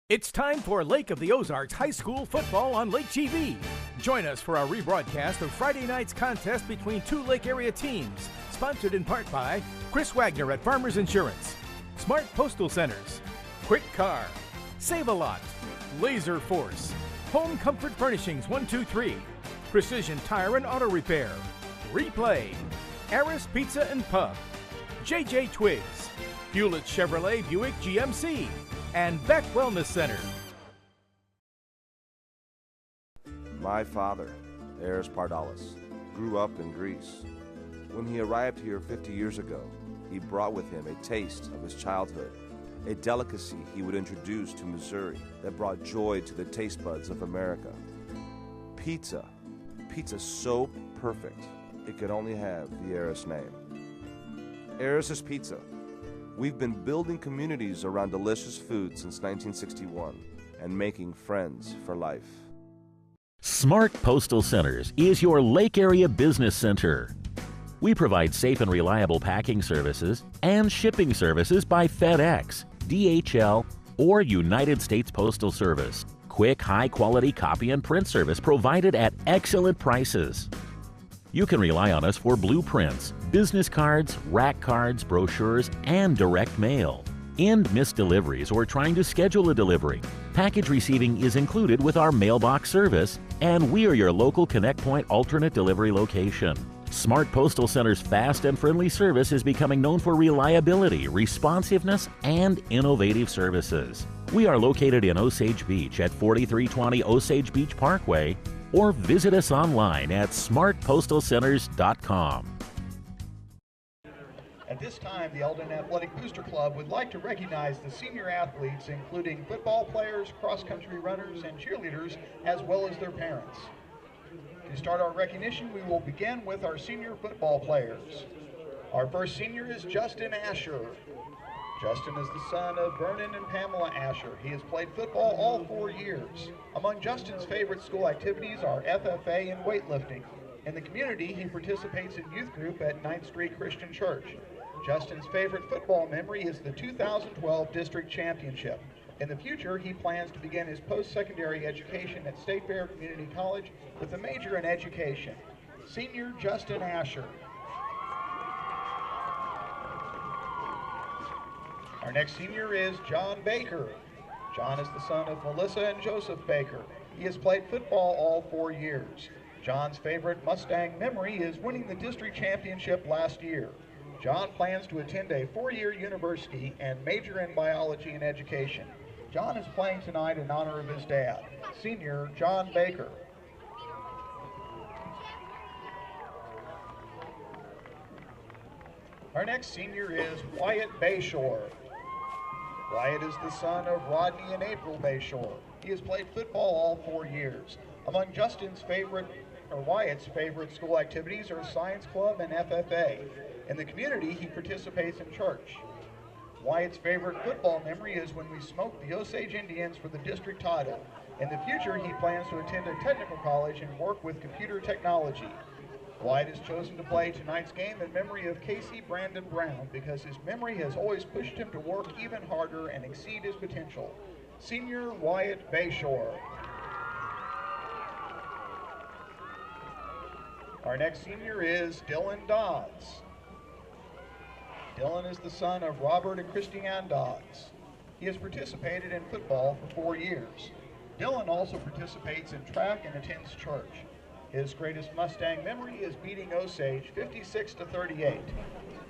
It's time for Lake of the Ozarks High School football on Lake TV. Join us for our rebroadcast of Friday night's contest between two Lake area teams, sponsored in part by Chris Wagner at Farmers Insurance, Smart Postal Centers, Quick Car, Save-A-Lot, Laser Force, Home Comfort Furnishings 123, Precision Tire and Auto Repair, Replay, Aris Pizza and Pub, JJ Twigs, Hewlett Chevrolet Buick GMC, and Beck Wellness Center. My father, Eris Pardalis, grew up in Greece. When he arrived here 50 years ago, he brought with him a taste of his childhood, a delicacy he would introduce to Missouri that brought joy to the taste buds of America. Pizza. Pizza so perfect, it could only have the Eris name. Eris's Pizza. We've been building communities around delicious food since 1961 and making friends for life. Smart Postal Centers is your Lake Area business center. We provide safe and reliable packing services and shipping services by FedEx, DHL, or United States Postal Service. Quick, high-quality copy and print service provided at excellent prices. You can rely on us for blueprints, business cards, rack cards, brochures, and direct mail. In missed deliveries or trying to schedule a delivery, package receiving is included with our mailbox service, and we are your local Connect Point alternate delivery location. Smart Postal Center's fast and friendly service is becoming known for reliability, responsiveness, and innovative services. We are located in Osage Beach at 4320 Osage Beach Parkway, or visit us online at smartpostalcenters.com. At this time, the Eldon Athletic Booster Club would like to recognize the senior athletes, including football players, cross-country runners, and cheerleaders, as well as their parents. To start our recognition, we will begin with our senior football players. Our first senior is Justin Asher. Justin is the son of Vernon and Pamela Asher. He has played football all 4 years. Among Justin's favorite school activities are FFA and weightlifting. In the community, he participates in youth group at 9th Street Christian Church. Justin's favorite football memory is the 2012 district championship. In the future, he plans to begin his post-secondary education at State Fair Community College with a major in education. Senior Justin Asher. Our next senior is John Baker. John is the son of Melissa and Joseph Baker. He has played football all 4 years. John's favorite Mustang memory is winning the district championship last year. John plans to attend a 4-year university and major in biology and education. John is playing tonight in honor of his dad, senior John Baker. Our next senior is Wyatt Bayshore. Wyatt is the son of Rodney and April Bayshore. He has played football all 4 years. Among Wyatt's favorite school activities are Science Club and FFA. In the community, he participates in church. Wyatt's favorite football memory is when we smoked the Osage Indians for the district title. In the future, he plans to attend a technical college and work with computer technology. Wyatt has chosen to play tonight's game in memory of Casey Brandon Brown because his memory has always pushed him to work even harder and exceed his potential. Senior Wyatt Bayshore. Our next senior is Dylan Dodds. Dylan is the son of Robert and Christiane Dodds. He has participated in football for 4 years. Dylan also participates in track and attends church. His greatest Mustang memory is beating Osage 56-38.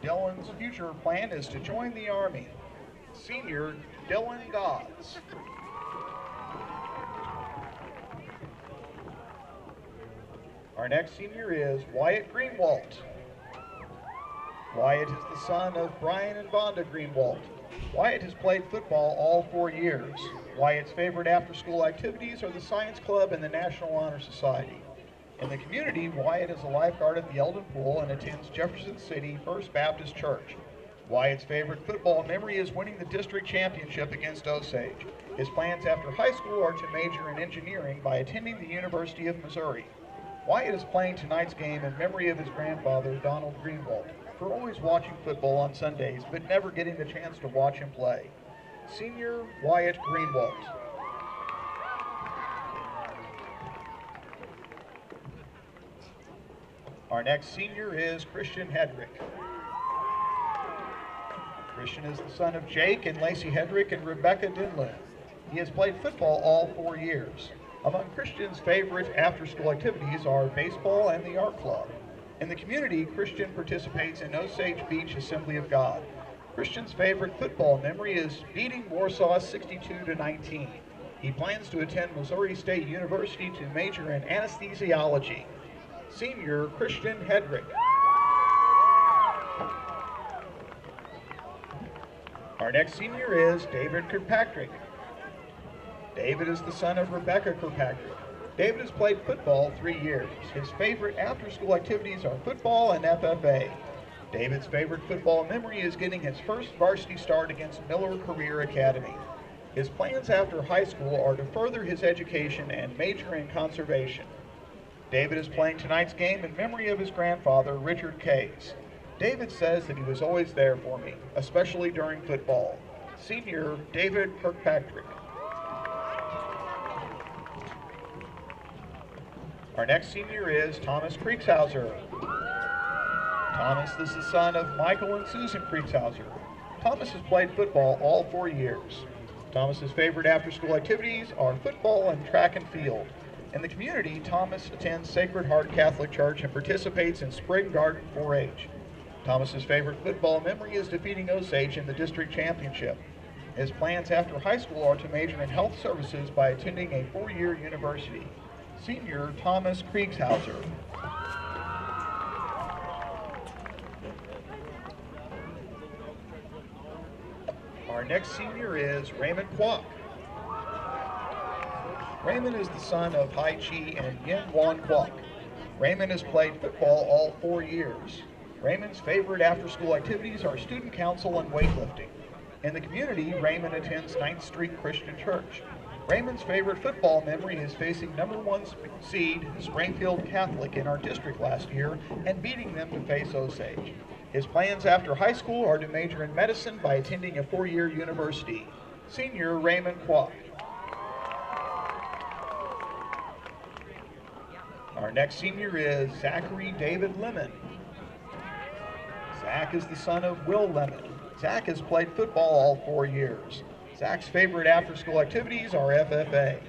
Dylan's future plan is to join the Army. Senior Dylan Dodds. Our next senior is Wyatt Greenwalt. Wyatt is the son of Brian and Vonda Greenwalt. Wyatt has played football all 4 years. Wyatt's favorite after-school activities are the Science Club and the National Honor Society. In the community, Wyatt is a lifeguard at the Eldon Pool and attends Jefferson City First Baptist Church. Wyatt's favorite football memory is winning the district championship against Osage. His plans after high school are to major in engineering by attending the University of Missouri. Wyatt is playing tonight's game in memory of his grandfather, Donald Greenwald, for always watching football on Sundays, but never getting the chance to watch him play. Senior Wyatt Greenwald. Our next senior is Christian Hedrick. Christian is the son of Jake and Lacey Hedrick and Rebecca Dinlin. He has played football all 4 years. Among Christian's favorite after-school activities are baseball and the art club. In the community, Christian participates in Osage Beach Assembly of God. Christian's favorite football memory is beating Warsaw 62-19. He plans to attend Missouri State University to major in anesthesiology. Senior Christian Hedrick. Our next senior is David Kirkpatrick. David is the son of Rebecca Kirkpatrick. David has played football 3 years. His favorite after-school activities are football and FFA. David's favorite football memory is getting his first varsity start against Miller Career Academy. His plans after high school are to further his education and major in conservation. David is playing tonight's game in memory of his grandfather, Richard Case. David says that he was always there for me, especially during football. Senior David Kirkpatrick. Our next senior is Thomas Kriegshauser. Thomas is the son of Michael and Susan Kriegshauser. Thomas has played football all 4 years. Thomas's favorite after-school activities are football and track and field. In the community, Thomas attends Sacred Heart Catholic Church and participates in Spring Garden 4-H. Thomas's favorite football memory is defeating Osage in the district championship. His plans after high school are to major in health services by attending a 4-year university. Senior Thomas Kriegshauser. Our next senior is Raymond Kwok. Raymond is the son of Hai Chi and Yin Wan Kwok. Raymond has played football all 4 years. Raymond's favorite after-school activities are student council and weightlifting. In the community, Raymond attends 9th Street Christian Church. Raymond's favorite football memory is facing #1 seed Springfield Catholic in our district last year and beating them to face Osage. His plans after high school are to major in medicine by attending a 4-year university. Senior Raymond Kwok. Our next senior is Zachary David Lemon. Zach is the son of Will Lemon. Zach has played football all 4 years. Zach's favorite after-school activities are FFA.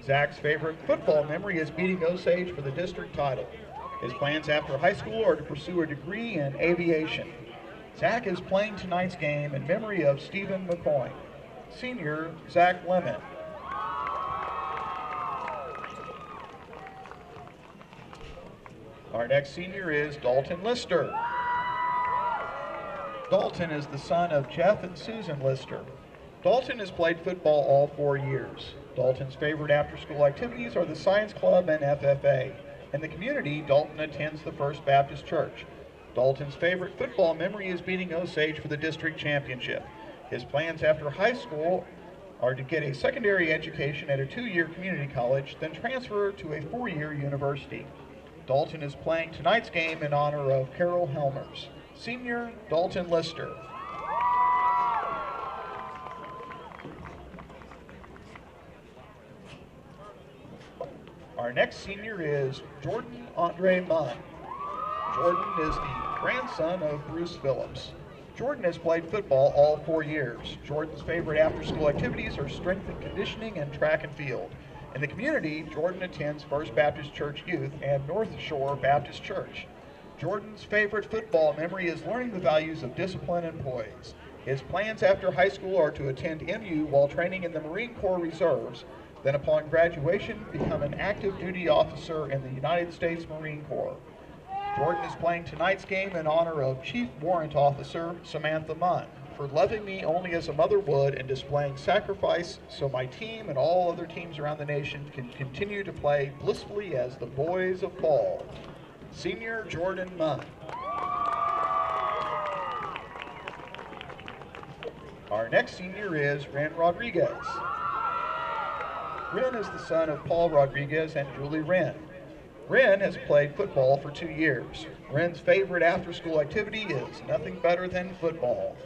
Zach's favorite football memory is beating Osage for the district title. His plans after high school are to pursue a degree in aviation. Zach is playing tonight's game in memory of Stephen McCoy. Senior Zach Lemon. Our next senior is Dalton Lister. Dalton is the son of Jeff and Susan Lister. Dalton has played football all 4 years. Dalton's favorite after-school activities are the Science Club and FFA. In the community, Dalton attends the First Baptist Church. Dalton's favorite football memory is beating Osage for the district championship. His plans after high school are to get a secondary education at a 2-year community college, then transfer to a 4-year university. Dalton is playing tonight's game in honor of Carol Helmers. Senior Dalton Lister. Our next senior is Jordan Andre Munn. Jordan is the grandson of Bruce Phillips. Jordan has played football all 4 years. Jordan's favorite after-school activities are strength and conditioning and track and field. In the community, Jordan attends First Baptist Church Youth and North Shore Baptist Church. Jordan's favorite football memory is learning the values of discipline and poise. His plans after high school are to attend MU while training in the Marine Corps Reserves, then upon graduation, become an active duty officer in the United States Marine Corps. Jordan is playing tonight's game in honor of Chief Warrant Officer Samantha Munn for loving me only as a mother would and displaying sacrifice so my team and all other teams around the nation can continue to play blissfully as the boys of ball. Senior Jordan Munn. Our next senior is Ren Rodriguez. Ren is the son of Paul Rodriguez and Julie Wren. Wren has played football for 2 years. Wren's favorite after-school activity is nothing better than football.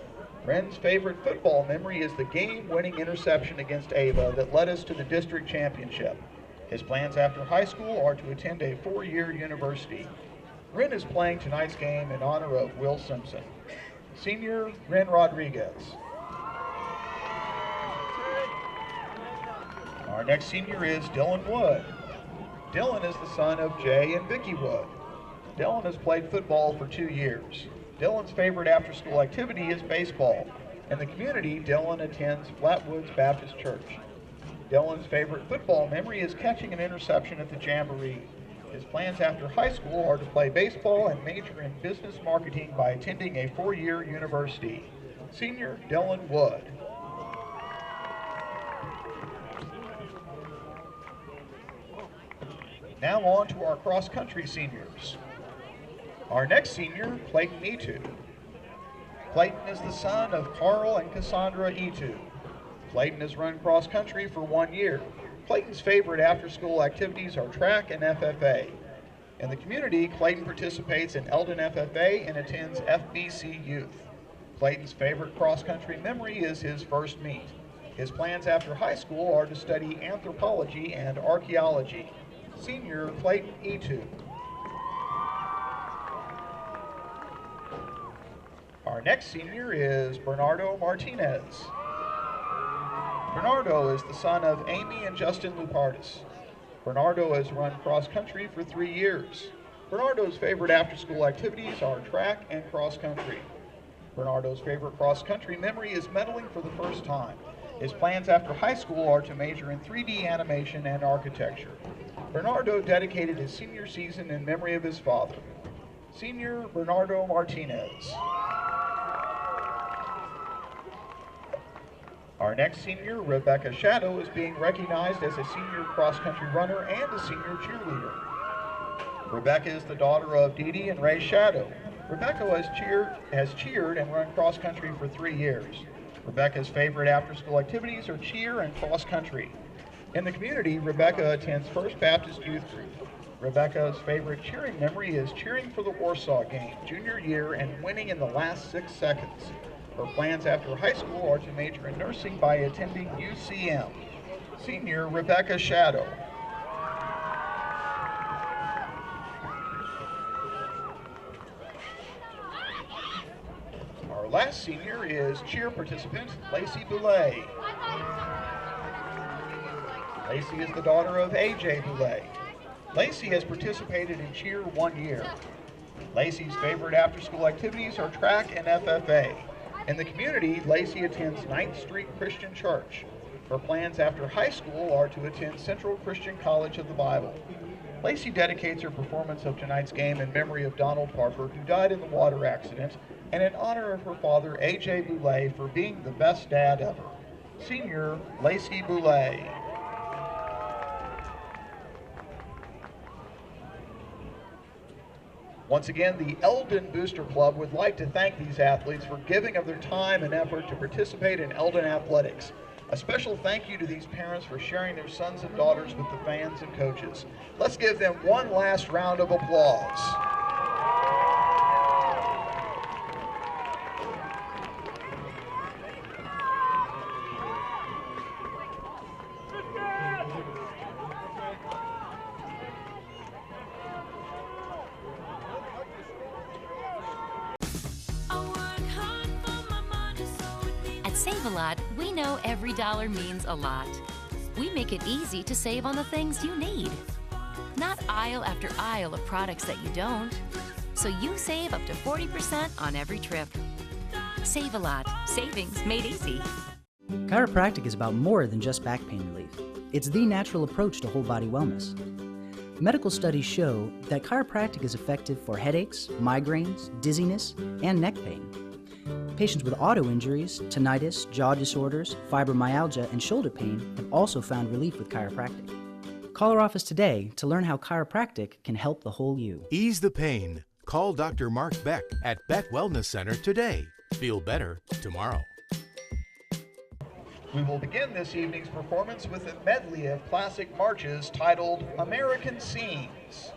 Wren's favorite football memory is the game-winning interception against Ava that led us to the district championship. His plans after high school are to attend a 4-year university. Ren is playing tonight's game in honor of Will Simpson. Senior, Ren Rodriguez. Our next senior is Dylan Wood. Dylan is the son of Jay and Vicki Wood. Dylan has played football for 2 years. Dylan's favorite after-school activity is baseball. In the community, Dylan attends Flatwoods Baptist Church. Dylan's favorite football memory is catching an interception at the Jamboree. His plans after high school are to play baseball and major in business marketing by attending a 4-year university. Senior, Dylan Wood. Now on to our cross-country seniors. Our next senior, Clayton Etu. Clayton is the son of Carl and Cassandra Etu. Clayton has run cross-country for 1 year. Clayton's favorite after-school activities are track and FFA. In the community, Clayton participates in Eldon FFA and attends FBC Youth. Clayton's favorite cross-country memory is his first meet. His plans after high school are to study anthropology and archaeology. Senior, Clayton Etu. Our next senior is Bernardo Martinez. Bernardo is the son of Amy and Justin Lupardis. Bernardo has run cross-country for 3 years. Bernardo's favorite after-school activities are track and cross-country. Bernardo's favorite cross-country memory is medaling for the first time. His plans after high school are to major in 3D animation and architecture. Bernardo dedicated his senior season in memory of his father. Senior, Bernardo Martinez. Our next senior, Rebecca Shadow, is being recognized as a senior cross-country runner and a senior cheerleader. Rebecca is the daughter of Dee Dee and Ray Shadow. Rebecca has cheered and run cross-country for 3 years. Rebecca's favorite after-school activities are cheer and cross-country. In the community, Rebecca attends First Baptist Youth Group. Rebecca's favorite cheering memory is cheering for the Warsaw game, junior year, and winning in the last 6 seconds. Her plans after high school are to major in nursing by attending UCM. Senior, Rebecca Shadow. Our last senior is cheer participant Lacey Boulay. Lacey is the daughter of AJ Boulay. Lacey has participated in cheer 1 year. Lacey's favorite after-school activities are track and FFA. In the community, Lacey attends 9th Street Christian Church. Her plans after high school are to attend Central Christian College of the Bible. Lacey dedicates her performance of tonight's game in memory of Donald Parker, who died in the water accident, and in honor of her father, A.J. Boulay, for being the best dad ever. Senior, Lacey Boulay. Once again, the Eldon Booster Club would like to thank these athletes for giving of their time and effort to participate in Eldon athletics. A special thank you to these parents for sharing their sons and daughters with the fans and coaches. Let's give them one last round of applause. Save-A-Lot, we know every dollar means a lot. We make it easy to save on the things you need. Not aisle after aisle of products that you don't. So you save up to 40% on every trip. Save-A-Lot, savings made easy. Chiropractic is about more than just back pain relief. It's the natural approach to whole body wellness. Medical studies show that chiropractic is effective for headaches, migraines, dizziness, and neck pain. Patients with auto injuries, tinnitus, jaw disorders, fibromyalgia, and shoulder pain have also found relief with chiropractic. Call our office today to learn how chiropractic can help the whole you. Ease the pain. Call Dr. Mark Beck at Beck Wellness Center today. Feel better tomorrow. We will begin this evening's performance with a medley of classic marches titled American Scenes.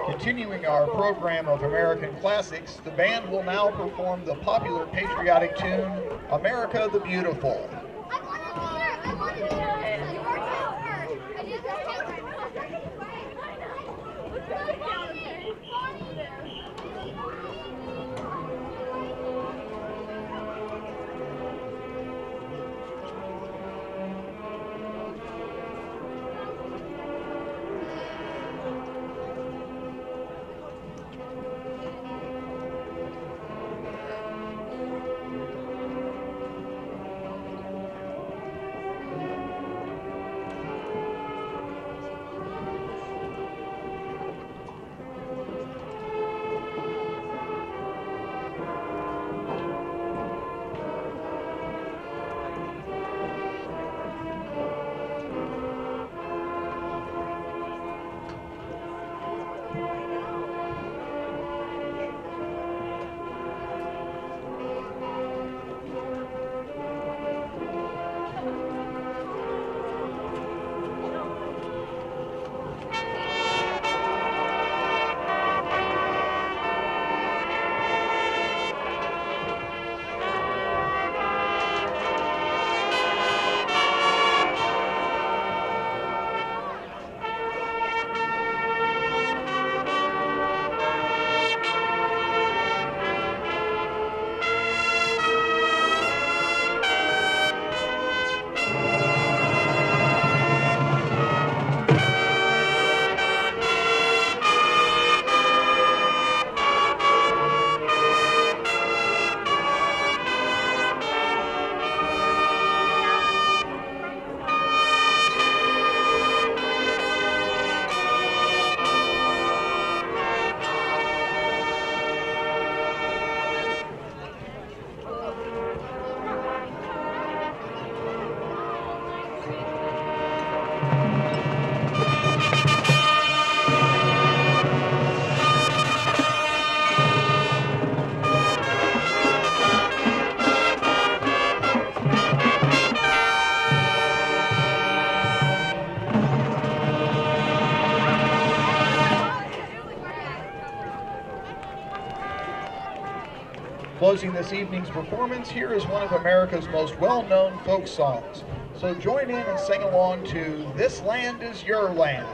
Continuing our program of American classics, the band will now perform the popular patriotic tune, America the Beautiful. Closing this evening's performance, here is one of America's most well-known folk songs. So join in and sing along to This Land Is Your Land.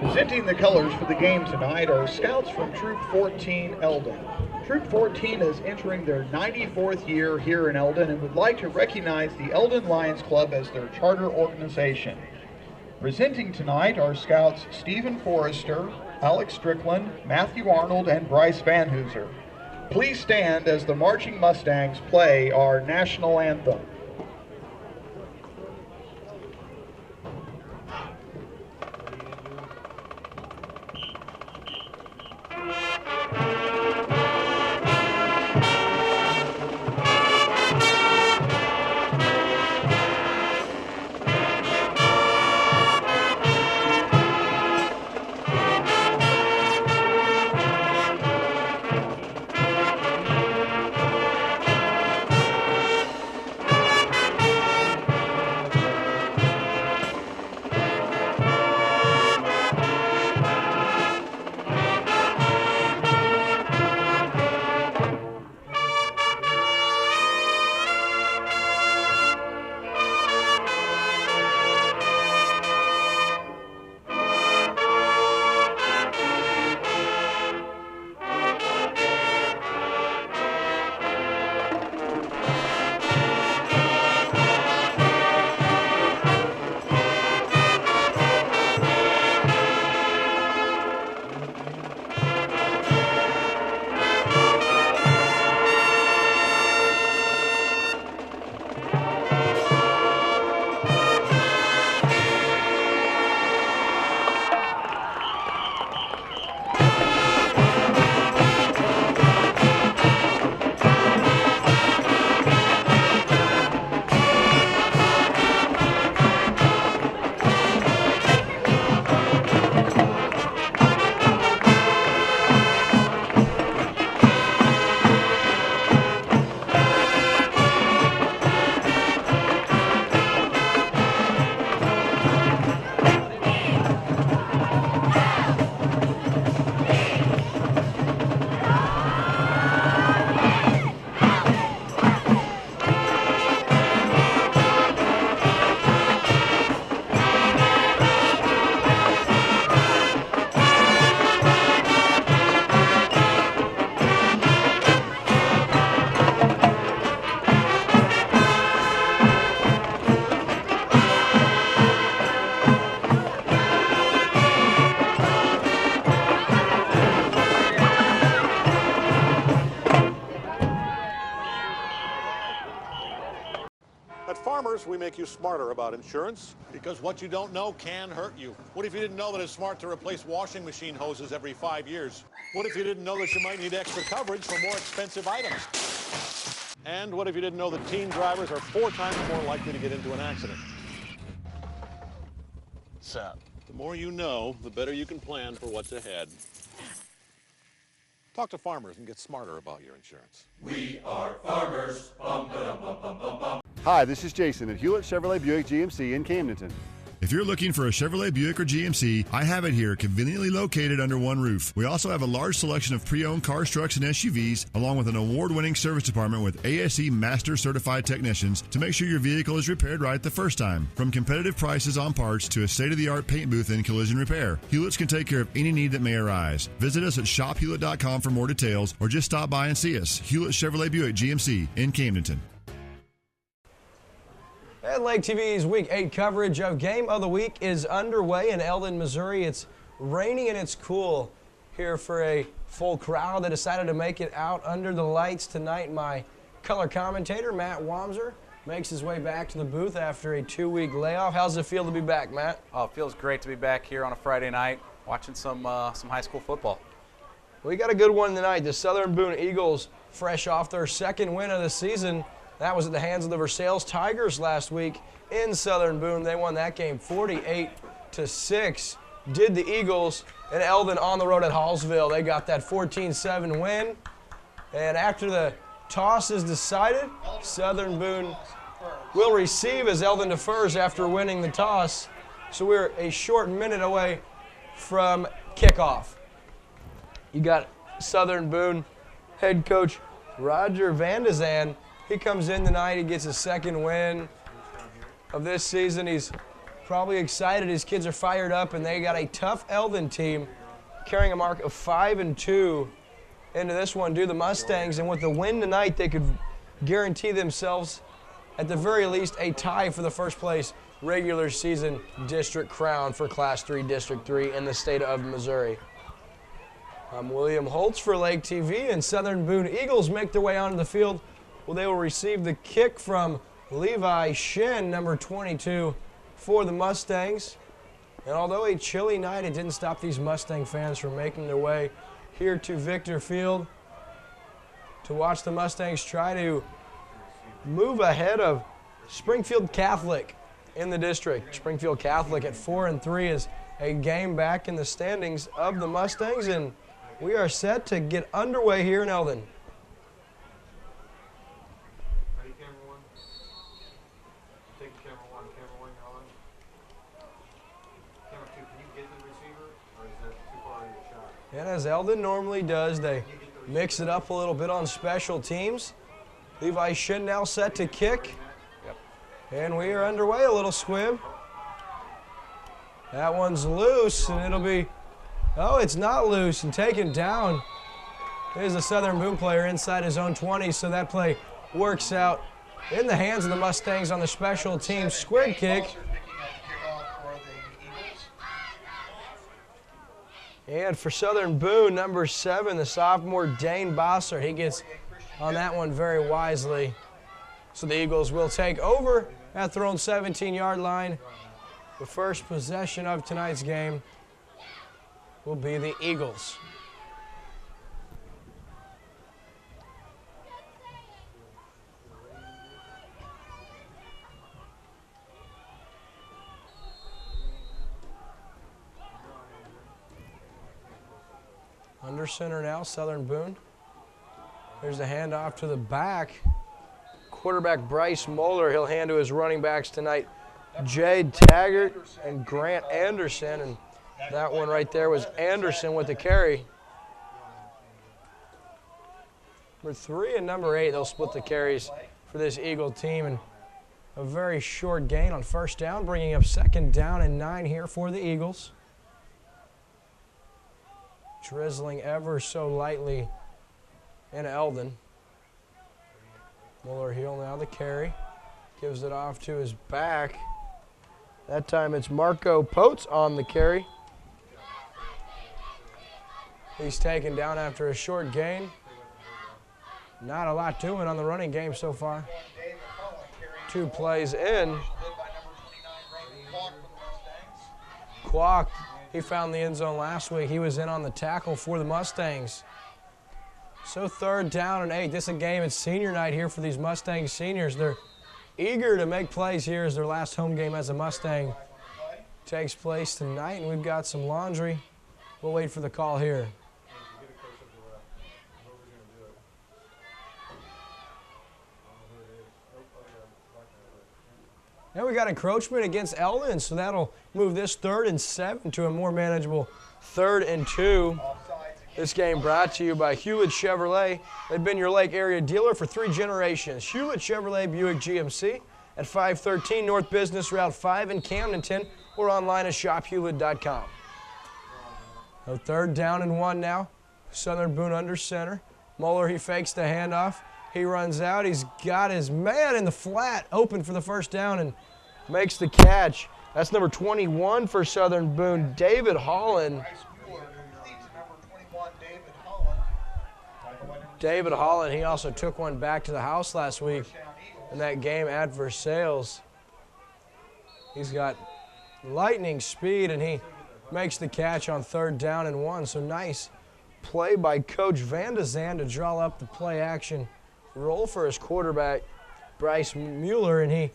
Presenting the colors for the game tonight are scouts from Troop 14 Eldon. Troop 14 is entering their 94th year here in Eldon and would like to recognize the Eldon Lions Club as their charter organization. Presenting tonight are scouts Stephen Forrester, Alex Strickland, Matthew Arnold, and Bryce Van Hooser. Please stand as the Marching Mustangs play our national anthem. you smarter about insurance, because what you don't know can hurt you. What if you didn't know that it's smart to replace washing machine hoses every 5 years? What if you didn't know that you might need extra coverage for more expensive items? And what if you didn't know that teen drivers are 4 times more likely to get into an accident? So, the more you know, the better you can plan for what's ahead. Talk to farmers and get smarter about your insurance. We are farmers. Bum, ba-dum, bum, bum, bum, bum. Hi, this is Jason at Hewlett Chevrolet Buick GMC in Camdenton. If you're looking for a Chevrolet Buick or GMC, I have it here, conveniently located under one roof. We also have a large selection of pre-owned cars, trucks, and SUVs, along with an award-winning service department with ASE Master Certified technicians to make sure your vehicle is repaired right the first time. From competitive prices on parts to a state-of-the-art paint booth and collision repair, Hewlett's can take care of any need that may arise. Visit us at shophewlett.com for more details, or just stop by and see us. Hewlett Chevrolet Buick GMC in Camdenton. And Lake TV's Week 8 coverage of Game of the Week is underway in Eldon, Missouri. It's raining and it's cool here for a full crowd that decided to make it out under the lights tonight. My color commentator, Matt Wamser, makes his way back to the booth after a 2-week layoff. How's it feel to be back, Matt? Oh, it feels great to be back here on a Friday night watching some high school football. We got a good one tonight. The Southern Boone Eagles, fresh off their 2nd win of the season. That was at the hands of the Versailles Tigers last week in Southern Boone. They won that game 48-6. Did the Eagles and Eldon on the road at Hallsville. They got that 14-7 win. And after the toss is decided, Southern Boone will receive as Eldon defers after winning the toss. So we're a short minute away from kickoff. You got Southern Boone head coach Roger Van de Zan. He comes in tonight, he gets his 2nd win of this season. He's probably excited. His kids are fired up, and they got a tough Eldon team carrying a mark of 5-2 into this one due to the Mustangs. And with the win tonight, they could guarantee themselves, at the very least, a tie for the first place regular season district crown for Class 3, District 3 in the state of Missouri. I'm William Holtz for Lake TV, and Southern Boone Eagles make their way onto the field. Well, they will receive the kick from Levi Shin, number 22, for the Mustangs. And although a chilly night, it didn't stop these Mustang fans from making their way here to Victor Field to watch the Mustangs try to move ahead of Springfield Catholic in the district. Springfield Catholic at 4-3 is a game back in the standings of the Mustangs, and we are set to get underway here in Eldon. And as Eldon normally does, they mix it up a little bit on special teams. Levi Shin now set to kick. Yep. And we are underway, a little squib. That one's loose, and it'll be, oh, it's not loose, and taken down. There's a Southern Boone player inside his own 20, so that play works out in the hands of the Mustangs on the special team squib kick. And for Southern Boone, number 7, the sophomore Dane Bossert. He gets on that one very wisely. So the Eagles will take over at their own 17-yard line. The first possession of tonight's game will be the Eagles. Under center now, Southern Boone. There's the handoff to the back. Quarterback Bryce Moeller, he'll hand to his running backs tonight, Jade Taggart and Grant Anderson. And that one right there was Anderson with the carry. Number 3 and number 8, they'll split the carries for this Eagle team. And a very short gain on first down, bringing up 2nd down and 9 here for the Eagles. Drizzling ever so lightly in Eldon. Muller Hill now the carry. Gives it off to his back. That time it's Marco Potes on the carry. He's taken down after a short gain. Not a lot doing on the running game so far. 2 plays in. Kwok, he found the end zone last week. He was in on the tackle for the Mustangs. So 3rd down and 8. This is a game. It's senior night here for these Mustang seniors. They're eager to make plays here as their last home game as a Mustang takes place tonight, and we've got some laundry. We'll wait for the call here. And we got encroachment against Eldon, so that'll move this 3rd and 7 to a more manageable 3rd and 2. This game brought to you by Hewlett Chevrolet. They've been your Lake area dealer for 3 generations. Hewlett Chevrolet Buick GMC at 513 North Business Route 5 in Camdenton, or online at shophewlett.com. So 3rd down and 1 now. Southern Boone under center. Muller, he fakes the handoff. He runs out. He's got his man in the flat open for the 1st down and makes the catch. That's number 21 for Southern Boone, David Holland. David Holland, he also took one back to the house last week in that game at Versailles. He's got lightning speed, and he makes the catch on 3rd down and 1. So nice play by Coach Van de Zand to draw up the play action roll for his quarterback, Bryce Mueller, and he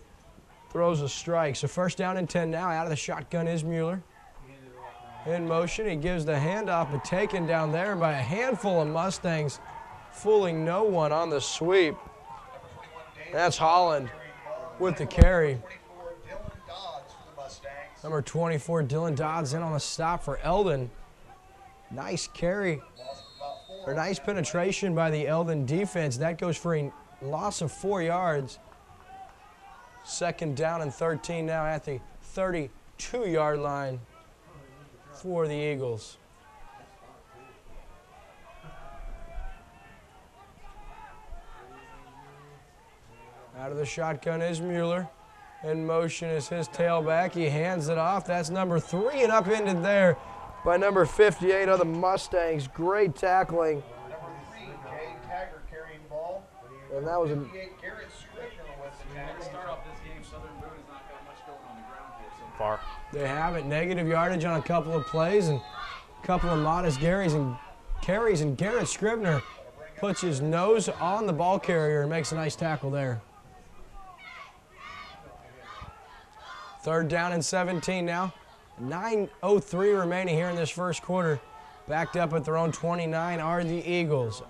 throws a strike. So 1st down and 10 now. Out of the shotgun is Mueller. In motion, he gives the handoff, but taken down there by a handful of Mustangs, fooling no one on the sweep. That's Holland with the carry. Number 24, Dylan Dodds in on the stop for Eldon. Nice carry, or nice penetration by the Eldon defense. That goes for a loss of 4 yards. 2nd down and 13 now at the 32-yard line for the Eagles. Out of the shotgun is Mueller. In motion is his tailback. He hands it off. That's number 3, and upended there by number 58 of the Mustangs. Great tackling. Number 3, Jay Taggart carrying the ball. And that was a Garrett Scribner with the tackle. To start off this game, Southern Boone has not got much going on the ground here so far. They have it. Negative yardage on a couple of plays and a couple of modest carries, and Garrett Scribner puts his nose on the ball carrier and makes a nice tackle there. 3rd down and 17 now. 9:03 remaining here in this 1st quarter. Backed up at their own 29 are the Eagles.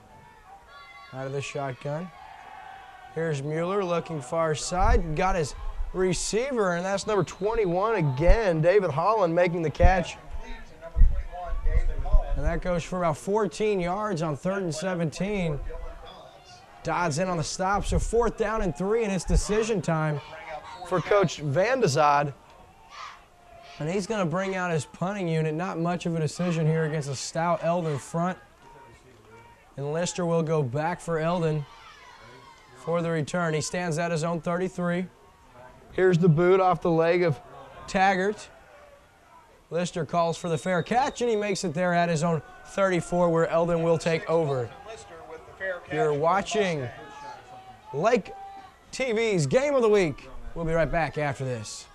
Out of the shotgun. Here's Mueller looking far side. Got his receiver, and that's number 21 again. David Holland making the catch. And that goes for about 14 yards on 3rd and 17. Dodds in on the stop, so 4th down and 3, and it's decision time for Coach Van de Zand. And he's going to bring out his punting unit. Not much of a decision here against a stout Eldon front. And Lister will go back for Eldon for the return. He stands at his own 33. Here's the boot off the leg of Taggart. Lister calls for the fair catch, and he makes it there at his own 34, where Eldon will take over. You're watching Lake TV's Game of the Week. We'll be right back after this.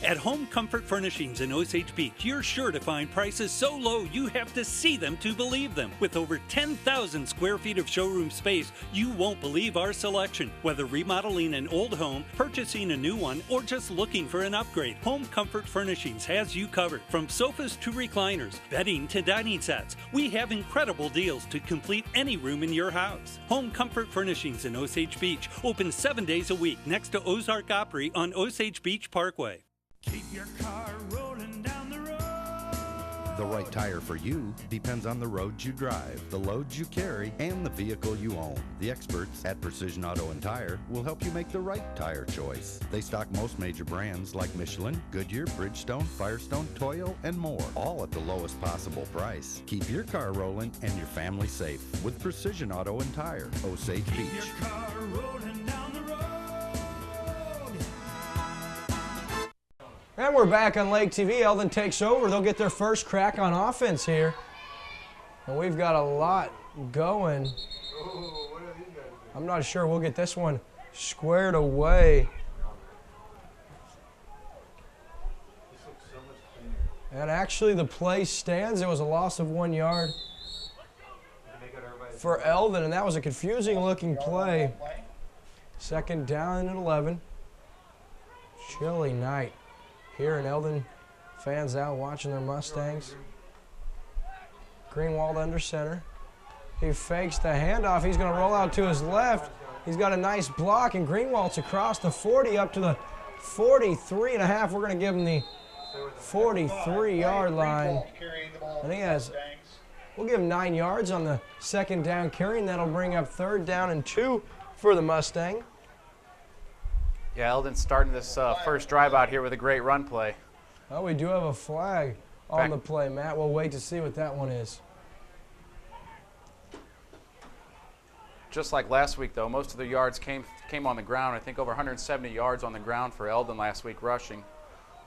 At Home Comfort Furnishings in Osage Beach, you're sure to find prices so low you have to see them to believe them. With over 10,000 square feet of showroom space, you won't believe our selection. Whether remodeling an old home, purchasing a new one, or just looking for an upgrade, Home Comfort Furnishings has you covered. From sofas to recliners, bedding to dining sets, we have incredible deals to complete any room in your house. Home Comfort Furnishings in Osage Beach, open 7 days a week next to Ozark Opry on Osage Beach Parkway. Keep your car rolling down the road. The right tire for you depends on the roads you drive, the loads you carry, and the vehicle you own. The experts at Precision Auto and Tire will help you make the right tire choice. They stock most major brands like Michelin, Goodyear, Bridgestone, Firestone, Toyo, and more, all at the lowest possible price. Keep your car rolling and your family safe with Precision Auto and Tire, Osage Beach. Keep your car rolling down the road. And we're back on Lake TV. Eldon takes over. They'll get their first crack on offense here. And we've got a lot going. I'm not sure we'll get this one squared away. And actually the play stands. It was a loss of 1 yard for Eldon, and that was a confusing looking play. Second down and 11. Chilly night here in Eldon. Fans out watching their Mustangs. Greenwald under center. He fakes the handoff. He's going to roll out to his left. He's got a nice block, and Greenwald's across the 40 up to the 43.5. We're going to give him the 43-yard line. And he has, we'll give him 9 yards on the second down carry, and that'll bring up 3rd down and 2 for the Mustang. Yeah, Eldon's starting this first drive out here with a great run play. Oh, we do have a flag on the play, Matt. We'll wait to see what that one is. Just like last week, though, most of the yards came on the ground. I think over 170 yards on the ground for Eldon last week rushing.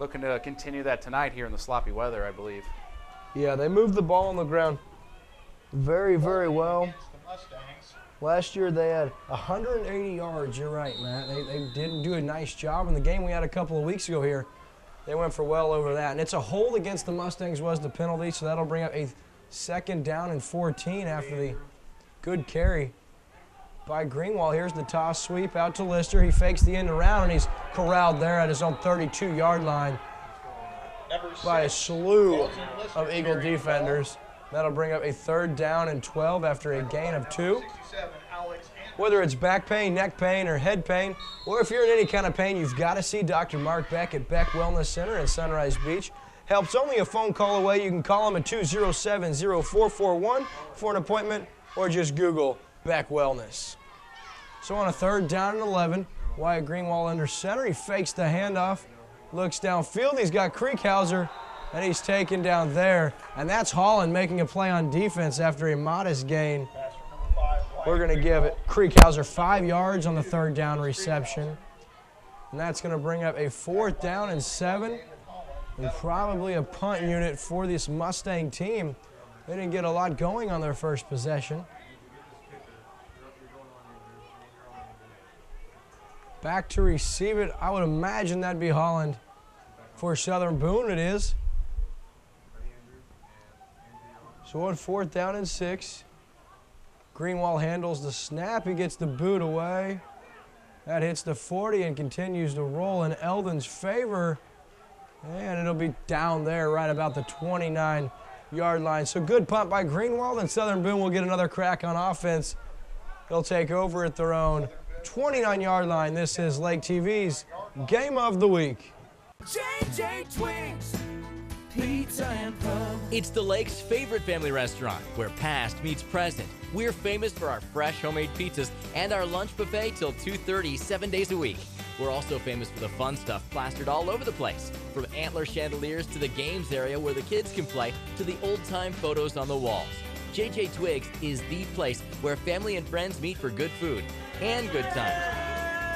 Looking to continue that tonight here in the sloppy weather, I believe. Yeah, they moved the ball on the ground very, very well. Last year they had 180 yards. You're right, Matt. They did do a nice job. In the game we had a couple of weeks ago here, they went for well over that. And it's a hold against the Mustangs was the penalty, so that'll bring up a 2nd down and 14 after the good carry by Greenwald. Here's the toss sweep out to Lister. He fakes the end around, and he's corralled there at his own 32-yard line by a slew of Eagle defenders. That'll bring up a 3rd down and 12 after a gain of 2. Whether it's back pain, neck pain, or head pain, or if you're in any kind of pain, you've got to see Dr. Mark Beck at Beck Wellness Center in Sunrise Beach. Help's only a phone call away. You can call him at 207-0441 for an appointment, or just Google Beck Wellness. So on a 3rd down and 11, Wyatt Greenwald under center. He fakes the handoff, looks downfield. He's got Creekhauser, and he's taken down there. And that's Holland making a play on defense after a modest gain. We're going to give it Creekhauser 5 yards on the 3rd down reception. And that's going to bring up a 4th down and 7, and probably a punt unit for this Mustang team. They didn't get a lot going on their first possession. Back to receive it. I would imagine that'd be Holland. For Southern Boone, it is. So on 4th down and 6. Greenwald handles the snap. He gets the boot away. That hits the 40 and continues to roll in Eldon's favor. And it'll be down there right about the 29-yard line. So good punt by Greenwald, and Southern Boone will get another crack on offense. They'll take over at their own 29-yard line. This is Lake TV's Game of the Week. JJ Twigs, Pizza and Pub. It's the Lake's favorite family restaurant, where past meets present. We're famous for our fresh homemade pizzas and our lunch buffet till 2:30, 7 days a week. We're also famous for the fun stuff plastered all over the place, from antler chandeliers to the games area where the kids can play to the old-time photos on the walls. JJ Twigs is the place where family and friends meet for good food and good times.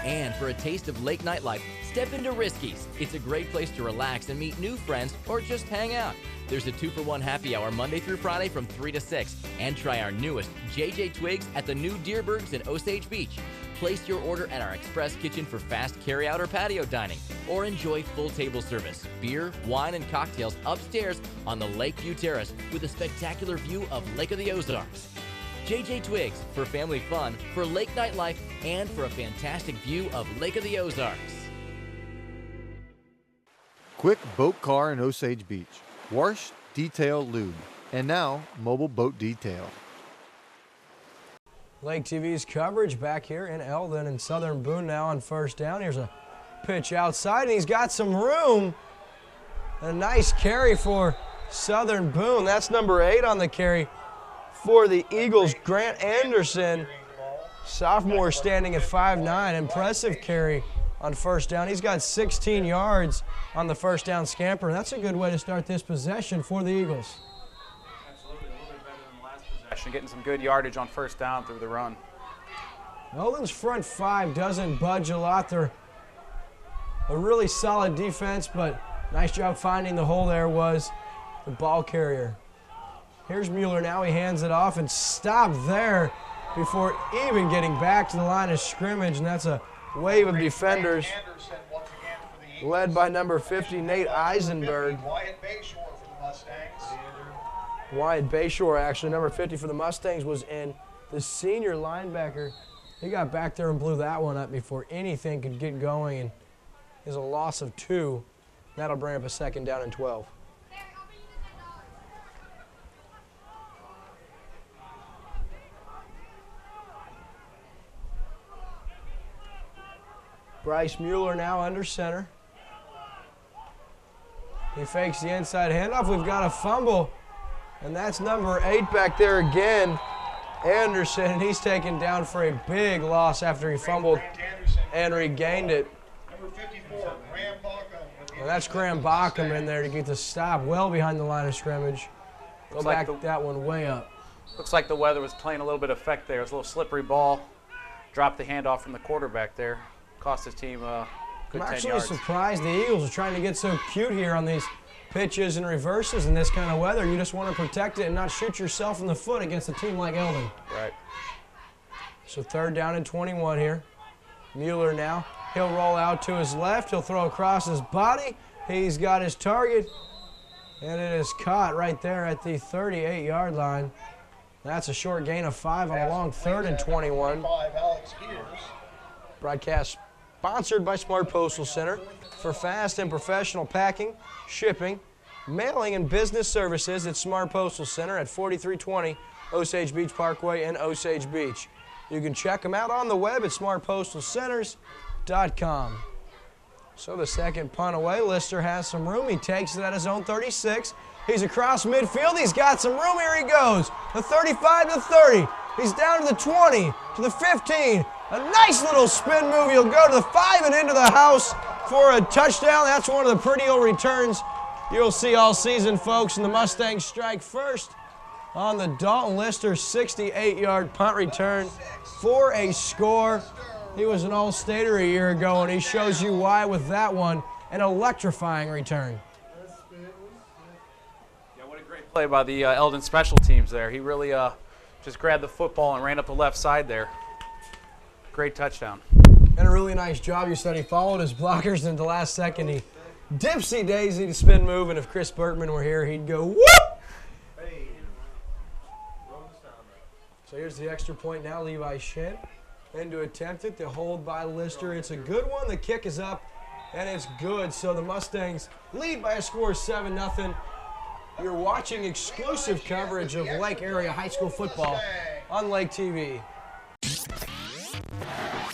And for a taste of lake nightlife, step into Risky's. It's a great place to relax and meet new friends or just hang out. There's a 2-for-1 happy hour Monday through Friday from 3 to 6. And try our newest JJ Twigs at the new Deerbergs in Osage Beach. Place your order at our express kitchen for fast carry-out or patio dining. Or enjoy full table service, beer, wine, and cocktails upstairs on the Lakeview Terrace with a spectacular view of Lake of the Ozarks. JJ Twigs, for family fun, for lake nightlife, and for a fantastic view of Lake of the Ozarks. Quick Boat Car in Osage Beach. Wash, Detail, Lube. And now, Mobile Boat Detail. Lake TV's coverage back here in Eldon, and Southern Boone now on 1st down. Here's a pitch outside, and he's got some room. A nice carry for Southern Boone. That's number 8 on the carry for the Eagles, Grant Anderson. Sophomore standing at 5'9". Impressive carry on 1st down. He's got 16 yards on the 1st down scamper. That's a good way to start this possession for the Eagles. Absolutely, a little bit better than the last possession, getting some good yardage on 1st down through the run. Eldon's front 5 doesn't budge a lot. They're a really solid defense, but nice job finding the hole there was the ball carrier. Here's Mueller now. He hands it off and stopped there before even getting back to the line of scrimmage, and that's a wave of defenders led by number 50, Nate Eisenberg. Mustangs. Wyatt Bayshore, actually, number 50 for the Mustangs, was in. The senior linebacker, he got back there and blew that one up before anything could get going, and is a loss of 2. That'll bring up a 2nd down and 12. Bryce Mueller now under center. He fakes the inside handoff. We've got a fumble, and that's number 8 back there again, Anderson, and he's taken down for a big loss after he fumbled and regained it. Number 54, Graham Bockham. Well, that's Graham Bockham in there to get the stop well behind the line of scrimmage. Go back that one way up. Looks like the weather was playing a little bit of effect there. It was a little slippery ball. Dropped the handoff from the quarterback there. Cost his team good 10 I'm actually yards. surprised the Eagles are trying to get so cute here on these pitches and reverses in this kind of weather. You just want to protect it and not shoot yourself in the foot against a team like Eldon. Right. So 3rd down and 21 here. Mueller now. He'll roll out to his left. He'll throw across his body. He's got his target. And it is caught right there at the 38-yard line. That's a short gain of 5 on a long 3rd and 21. Broadcast sponsored by Smart Postal Center for fast and professional packing, shipping, mailing, and business services at Smart Postal Center at 4320 Osage Beach Parkway in Osage Beach. You can check them out on the web at smartpostalcenters.com. So the second punt away, Lister has some room. He takes it at his own 36. He's across midfield. He's got some room. Here he goes. The 35 to 30. He's down to the 20, to the 15. A nice little spin move. He'll go to the 5 and into the house for a touchdown. That's one of the pretty old returns you'll see all season, folks. And the Mustangs strike first on the Dalton Lister 68-yard punt return for a score. He was an All-Stater a year ago, and he shows you why with that one. An electrifying return. Yeah, what a great play by the Eldon special teams there. He really just grabbed the football and ran up the left side there. Great touchdown. And a really nice job. You said he followed his blockers, and at the last second he dipsy-daisy to spin move, and if Chris Bertman were here, he'd go whoop! So here's the extra point now, Levi Shin. And to attempt it, the hold by Lister. It's a good one. The kick is up, and it's good. So the Mustangs lead by a score of 7-0. You're watching exclusive coverage of Lake Area High School football on Lake TV.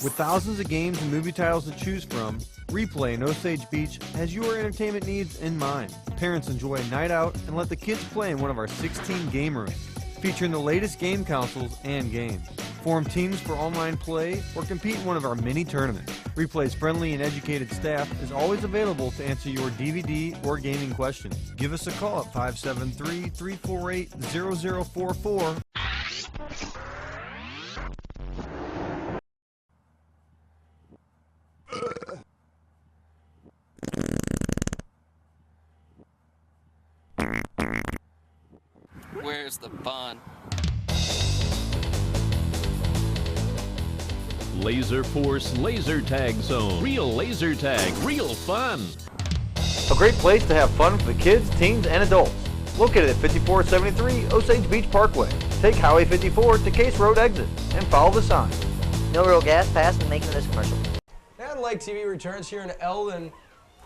With thousands of games and movie titles to choose from, Replay in Osage Beach has your entertainment needs in mind. Parents enjoy a night out and let the kids play in one of our 16 game rooms, featuring the latest game consoles and games. Form teams for online play or compete in one of our mini tournaments. Replay's friendly and educated staff is always available to answer your DVD or gaming questions. Give us a call at 573-348-0044. Where's the fun? Laser Force Laser Tag Zone. Real laser tag, real fun. A great place to have fun for the kids, teens, and adults. Located at 5473 Osage Beach Parkway. Take Highway 54 to Case Road exit and follow the sign. No real gas pass in making this commercial. And Lake TV returns here in Eldon.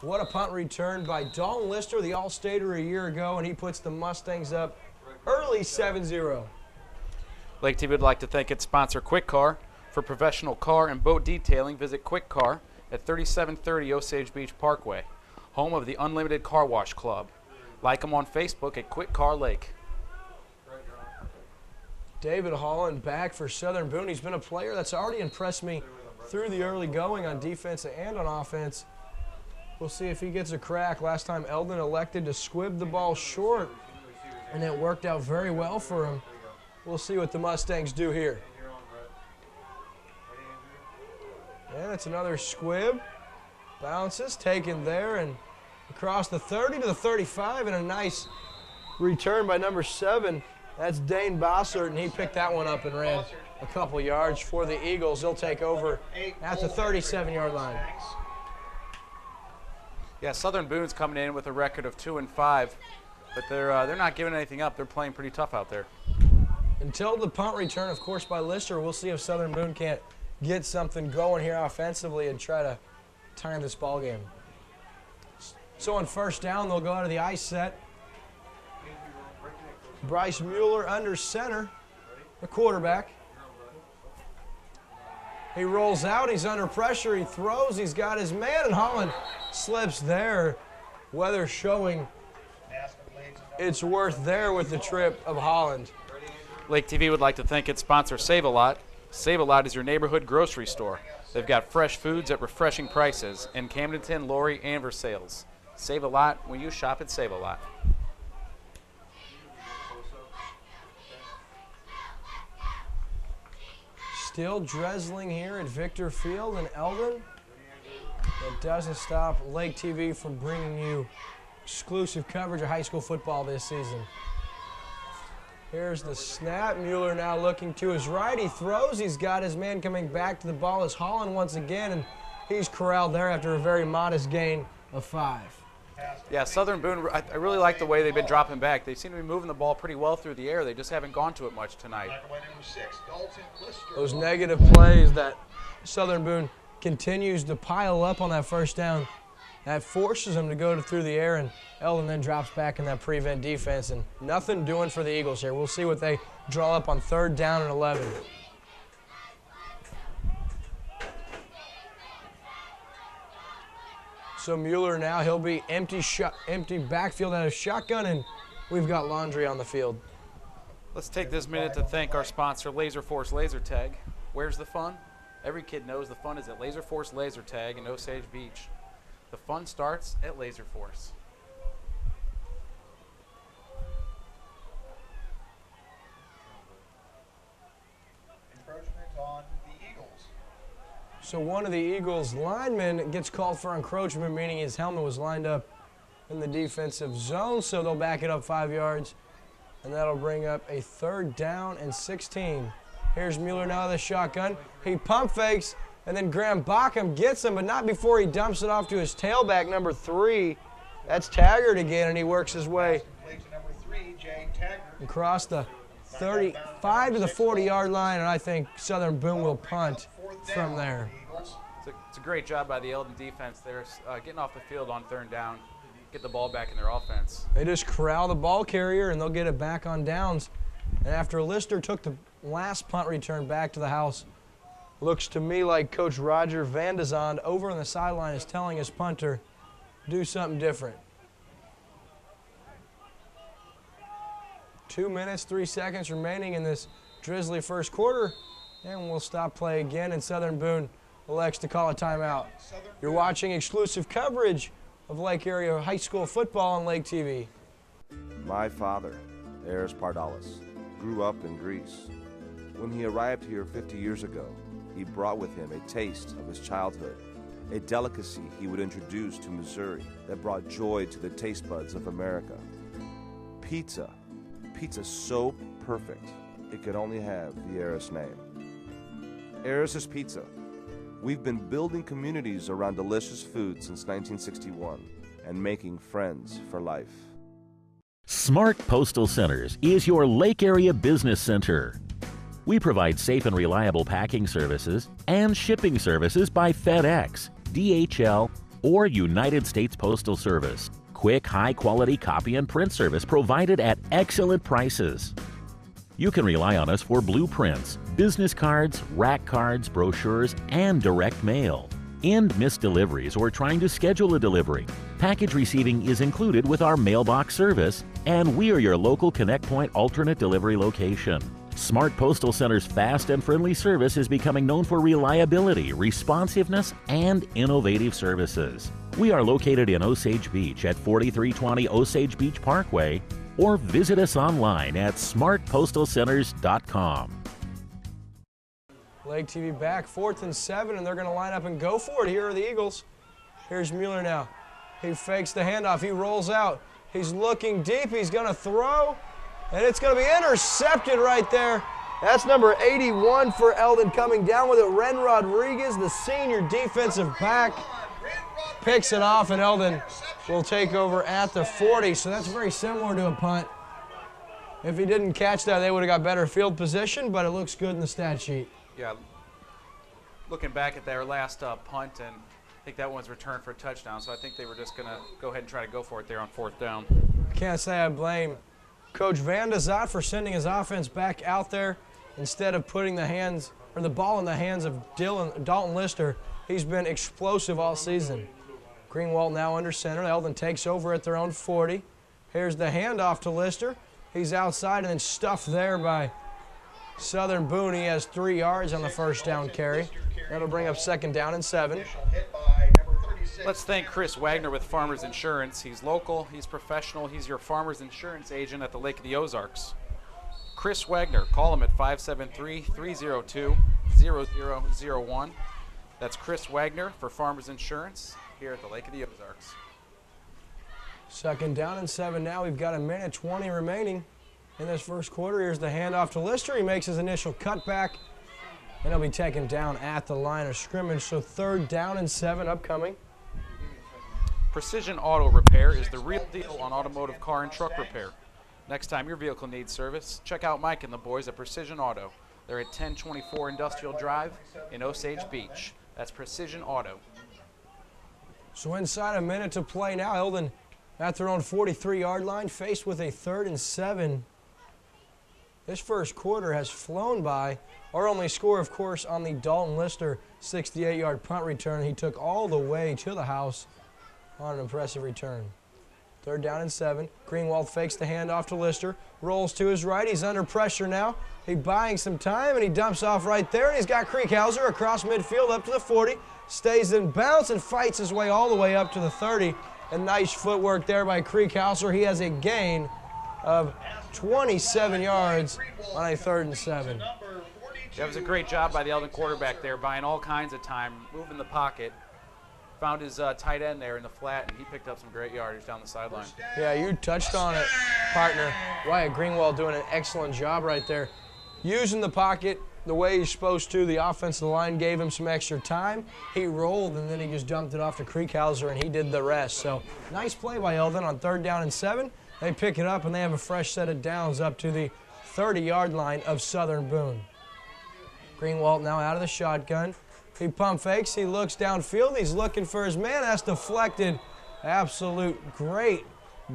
What a punt return by Dalton Lister, the All-Stater a year ago, and he puts the Mustangs up early 7-0. Lake TV would like to thank its sponsor, Quick Car. For professional car and boat detailing, visit Quick Car at 3730 Osage Beach Parkway, home of the Unlimited Car Wash Club. Like them on Facebook at Quick Car Lake. David Holland back for Southern Boone. He's been a player that's already impressed me through the early going on defense and on offense. We'll see if he gets a crack. Last time Eldon elected to squib the ball short, and it worked out very well for him. We'll see what the Mustangs do here. And it's another squib. Bounces, taken there, and across the 30 to the 35, and a nice return by number 7. That's Dane Bossert, and he picked that one up and ran a couple yards for the Eagles. They'll take over at the 37-yard line. Yeah, Southern Boone's coming in with a record of 2-5. but they're not giving anything up. They're playing pretty tough out there. Until the punt return, of course, by Lister, we'll see if Southern Boone can't get something going here offensively and try to tie this ball game. So on first down, they'll go out of the ice set. Bryce Mueller under center, the quarterback. He rolls out, he's under pressure, he throws, he's got his man, and Holland slips there. Weather showing it's worth there with the trip of Holland. Lake TV would like to thank its sponsor, Save-A-Lot. Save-A-Lot is your neighborhood grocery store. They've got fresh foods at refreshing prices in Camdenton, Laurie, and Versailles. Save-A-Lot when you shop at Save-A-Lot. Still drizzling here at Victor Field in Eldon. It doesn't stop Lake TV from bringing you exclusive coverage of high school football this season. Here's the snap. Mueller now looking to his right. He throws. He's got his man coming back to the ball as Holland once again, and he's corralled there after a very modest gain of 5. Yeah, Southern Boone, I really like the way they've been dropping back. They seem to be moving the ball pretty well through the air. They just haven't gone to it much tonight. Those negative plays that Southern Boone continues to pile up on that first down, that forces them to go through the air, and Eldon then drops back in that prevent defense, and nothing doing for the Eagles here. We'll see what they draw up on third down and 11. So Mueller now, he'll be empty backfield out of shotgun, and we've got Laundry on the field. Let's take this minute to thank our sponsor, Laser Force Laser Tag. Where's the fun? Every kid knows the fun is at Laser Force Laser Tag in Osage Beach. The fun starts at Laser Force. Encroachment on the Eagles. So one of the Eagles linemen gets called for encroachment, meaning his helmet was lined up in the defensive zone, so they'll back it up 5 yards, and that'll bring up a third down and 16. Here's Mueller now with the shotgun. He pump fakes, and then Graham Bockham gets him, but not before he dumps it off to his tailback, number 3. That's Taggart again, and he works his way across the 35 to the 40-yard line, and I think Southern Boone will punt from there. It's a great job by the Eldon defense there, getting off the field on third down, get the ball back in their offense. They just corral the ball carrier, and they'll get it back on downs. And after Lister took the last punt return back to the house, looks to me like Coach Roger Van de Zonde over on the sideline is telling his punter, do something different. 2 minutes, 3 seconds remaining in this drizzly first quarter, and we'll stop play again, and Southern Boone elects to call a timeout. You're watching exclusive coverage of Lake Area High School football on Lake TV. My father, Eris Pardalis, grew up in Greece. When he arrived here 50 years ago, he brought with him a taste of his childhood, a delicacy he would introduce to Missouri that brought joy to the taste buds of America. Pizza. Pizza so perfect, it could only have the Eris name. Eris's Pizza. We've been building communities around delicious food since 1961 and making friends for life. Smart Postal Centers is your Lake Area Business Center. We provide safe and reliable packing services and shipping services by FedEx, DHL, or United States Postal Service. Quick, high-quality copy and print service provided at excellent prices. You can rely on us for blueprints, business cards, rack cards, brochures, and direct mail. In missed deliveries or trying to schedule a delivery, package receiving is included with our mailbox service, and we are your local Connect Point alternate delivery location. Smart Postal Center's fast and friendly service is becoming known for reliability, responsiveness, and innovative services. We are located in Osage Beach at 4320 Osage Beach Parkway, or visit us online at smartpostalcenters.com. Lake TV back, 4th and 7, and they're going to line up and go for it. Here are the Eagles. Here's Mueller now. He fakes the handoff. He rolls out. He's looking deep. He's going to throw, and it's going to be intercepted right there. That's number 81 for Eldon coming down with it. Ren Rodriguez, the senior defensive back. picks it off, and Eldon will take over at the 40. So that's very similar to a punt. If he didn't catch that, they would have got better field position, but it looks good in the stat sheet. Yeah, looking back at their last punt, and I think that one's returned for a touchdown, so I think they were just going to go ahead and try to go for it there on 4th down. Can't say I blame Coach Van de Zot for sending his offense back out there instead of putting the ball in the hands of Dalton Lister. He's been explosive all season. Greenwald now under center. Eldon takes over at their own 40. Here's the handoff to Lister. He's outside and then stuffed there by Southern Boone. He has 3 yards on the first down carry. That'll bring up 2nd down and 7. Let's thank Chris Wagner with Farmers Insurance. He's local, he's professional, he's your Farmers Insurance agent at the Lake of the Ozarks. Chris Wagner, call him at 573-302-0001. That's Chris Wagner for Farmers Insurance here at the Lake of the Ozarks. 2nd down and 7 now. We've got 1:20 remaining in this first quarter. Here's the handoff to Lister. He makes his initial cutback, and he'll be taken down at the line of scrimmage. So 3rd down and 7 upcoming. Precision Auto Repair is the real deal on automotive car and truck repair. Next time your vehicle needs service, check out Mike and the boys at Precision Auto. They're at 1024 Industrial Drive in Osage Beach. That's Precision Auto. So inside a minute to play now. Eldon at their own 43-yard line, faced with a 3rd and 7. This first quarter has flown by. Our only score, of course, on the Dalton Lister 68-yard punt return. He took all the way to the house on an impressive return. 3rd down and 7. Greenwald fakes the handoff to Lister, rolls to his right. He's under pressure now. He's buying some time, and he dumps off right there. And he's got Krieghauser across midfield up to the 40, stays in bounds and fights his way all the way up to the 30. And nice footwork there by Krieghauser. He has a gain of 27 yards on a 3rd and 7. That was a great job by the Eldon quarterback there, buying all kinds of time, moving the pocket. Found his tight end there in the flat, and he picked up some great yardage down the sideline. Yeah, you touched on it, partner. Wyatt Greenwald doing an excellent job right there. Using the pocket the way he's supposed to. The offensive line gave him some extra time. He rolled, and then he just dumped it off to Krieghauser, and he did the rest. So nice play by Eldon on 3rd down and 7. They pick it up, and they have a fresh set of downs up to the 30-yard line of Southern Boone. Greenwald now out of the shotgun. He pump fakes. He looks downfield. He's looking for his man. That's deflected. Absolute great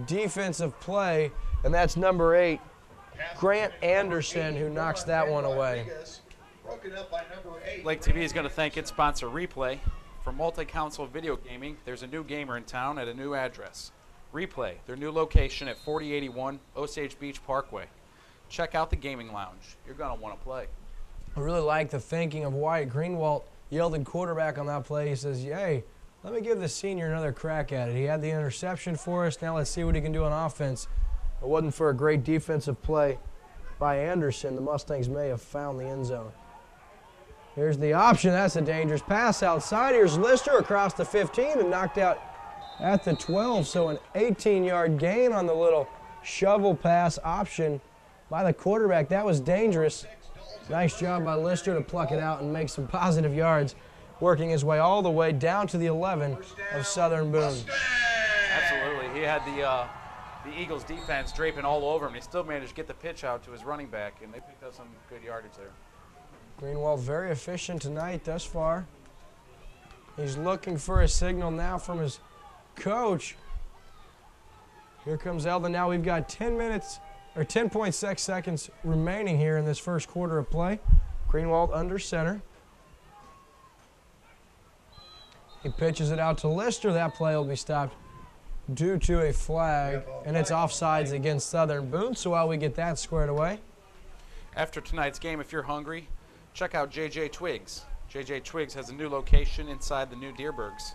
defensive play, and that's number 8, Grant Anderson, who knocks that one away. Lake TV is going to thank its sponsor, Replay. For multi-console video gaming, there's a new gamer in town at a new address. Replay, their new location at 4081 Osage Beach Parkway. Check out the gaming lounge. You're going to want to play. I really like the thinking of Wyatt Greenwald, Eldon quarterback on that play. He says, hey, let me give the senior another crack at it. He had the interception for us. Now let's see what he can do on offense. If it wasn't for a great defensive play by Anderson, the Mustangs may have found the end zone. Here's the option. That's a dangerous pass outside. Here's Lister across the 15 and knocked out at the 12. So an 18-yard gain on the little shovel pass option by the quarterback. That was dangerous. Nice job by Lister to pluck it out and make some positive yards, working his way all the way down to the 11 of Southern Boone. Absolutely. He had the Eagles defense draping all over him. He still managed to get the pitch out to his running back, and they picked up some good yardage there. Greenwald very efficient tonight thus far. He's looking for a signal now from his coach. Here comes Eldon. Now we've got 10.6 seconds remaining here in this first quarter of play. Greenwald under center. He pitches it out to Lister. That play will be stopped due to a flag, and it's offsides against Southern Boone. So while we get that squared away. After tonight's game, if you're hungry, check out JJ Twigs. JJ Twigs has a new location inside the new Deerbergs.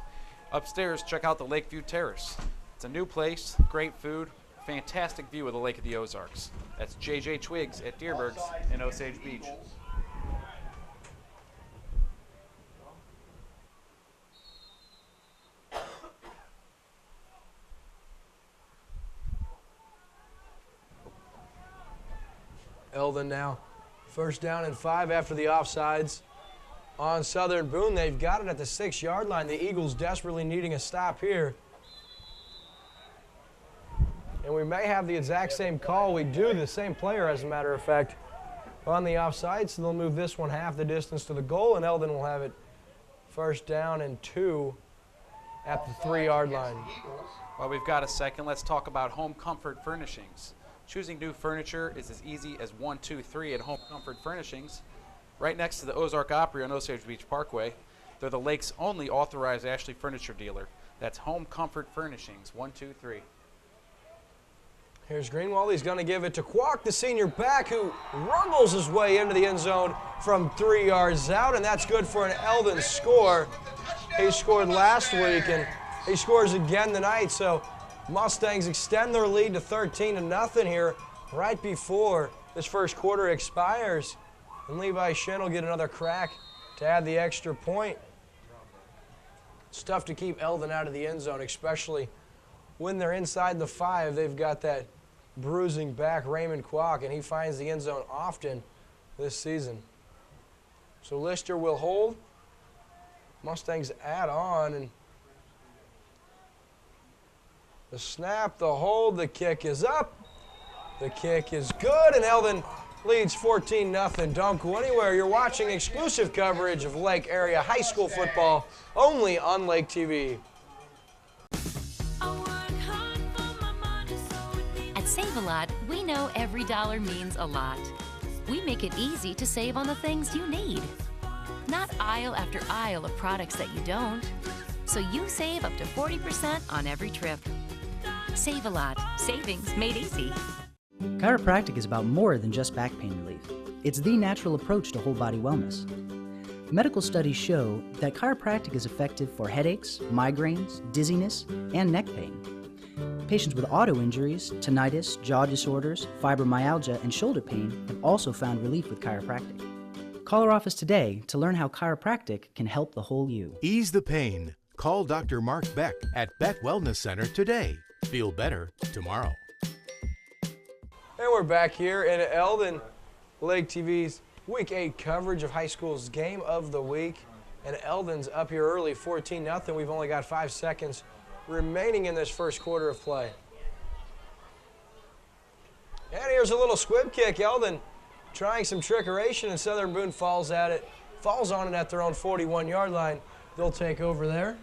Upstairs, check out the Lakeview Terrace. It's a new place, great food, fantastic view of the Lake of the Ozarks. That's JJ Twigs at Deerbergs in Osage Beach. Eldon now. 1st down and 5 after the offsides. on Southern Boone. They've got it at the 6-yard line. The Eagles desperately needing a stop here. And we may have the exact same call. We do, the same player, as a matter of fact, on the offside. So they'll move this one half the distance to the goal, and Eldon will have it first down and 2 at the 3-yard line. While we've got a second, let's talk about Home Comfort Furnishings. Choosing new furniture is as easy as 1, 2, 3 at Home Comfort Furnishings. Right next to the Ozark Opry on Osage Beach Parkway. They're the Lake's only authorized Ashley furniture dealer. That's Home Comfort Furnishings, 1, 2, 3. Here's Greenwald. He's going to give it to Kwok, the senior back, who rumbles his way into the end zone from 3 yards out, and that's good for an Eldon score. He scored last week, and he scores again tonight, so Mustangs extend their lead to 13-0 here right before this first quarter expires, and Levi Shen will get another crack to add the extra point. It's tough to keep Eldon out of the end zone, especially when they're inside the 5. They've got that bruising back Raymond Kwok, and he finds the end zone often this season. So Lister will hold. Mustangs add on, and the snap, the hold, the kick is up. The kick is good, and Eldon leads 14-0. Don't go anywhere. You're watching exclusive coverage of Lake Area High School football only on Lake TV. Save-A-Lot, we know every dollar means a lot. We make it easy to save on the things you need. Not aisle after aisle of products that you don't. So you save up to 40% on every trip. Save-A-Lot, savings made easy. Chiropractic is about more than just back pain relief. It's the natural approach to whole body wellness. Medical studies show that chiropractic is effective for headaches, migraines, dizziness, and neck pain. Patients with auto injuries, tinnitus, jaw disorders, fibromyalgia, and shoulder pain have also found relief with chiropractic. Call our office today to learn how chiropractic can help the whole you. Ease the pain. Call Dr. Mark Beck at Beck Wellness Center today. Feel better tomorrow. And we're back here in Eldon, Lake TV's Week 8 coverage of high school's Game of the Week. And Eldon's up here early, 14-0. We've only got 5 seconds remaining in this first quarter of play. And here's a little squib kick. Eldon trying some trickeration, and Southern Boone falls on it at their own 41-yard line. They'll take over there.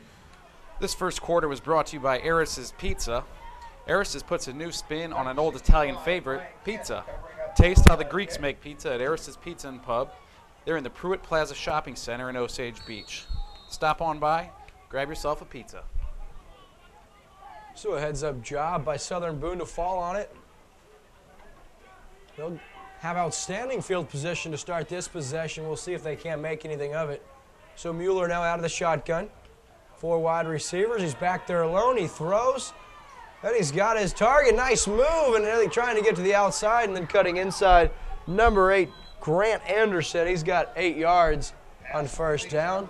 This first quarter was brought to you by Eris's Pizza. Eris's puts a new spin on an old Italian favorite, pizza. Taste how the Greeks make pizza at Eris's Pizza and Pub. They're in the Pruitt Plaza Shopping Center in Osage Beach. Stop on by, grab yourself a pizza. So a heads-up job by Southern Boone to fall on it. They'll have outstanding field position to start this possession. We'll see if they can't make anything of it. So Mueller now out of the shotgun. 4 wide receivers. He's back there alone. He throws. Then he's got his target. Nice move. And really trying to get to the outside and then cutting inside. Number 8, Grant Anderson. He's got 8 yards on first down.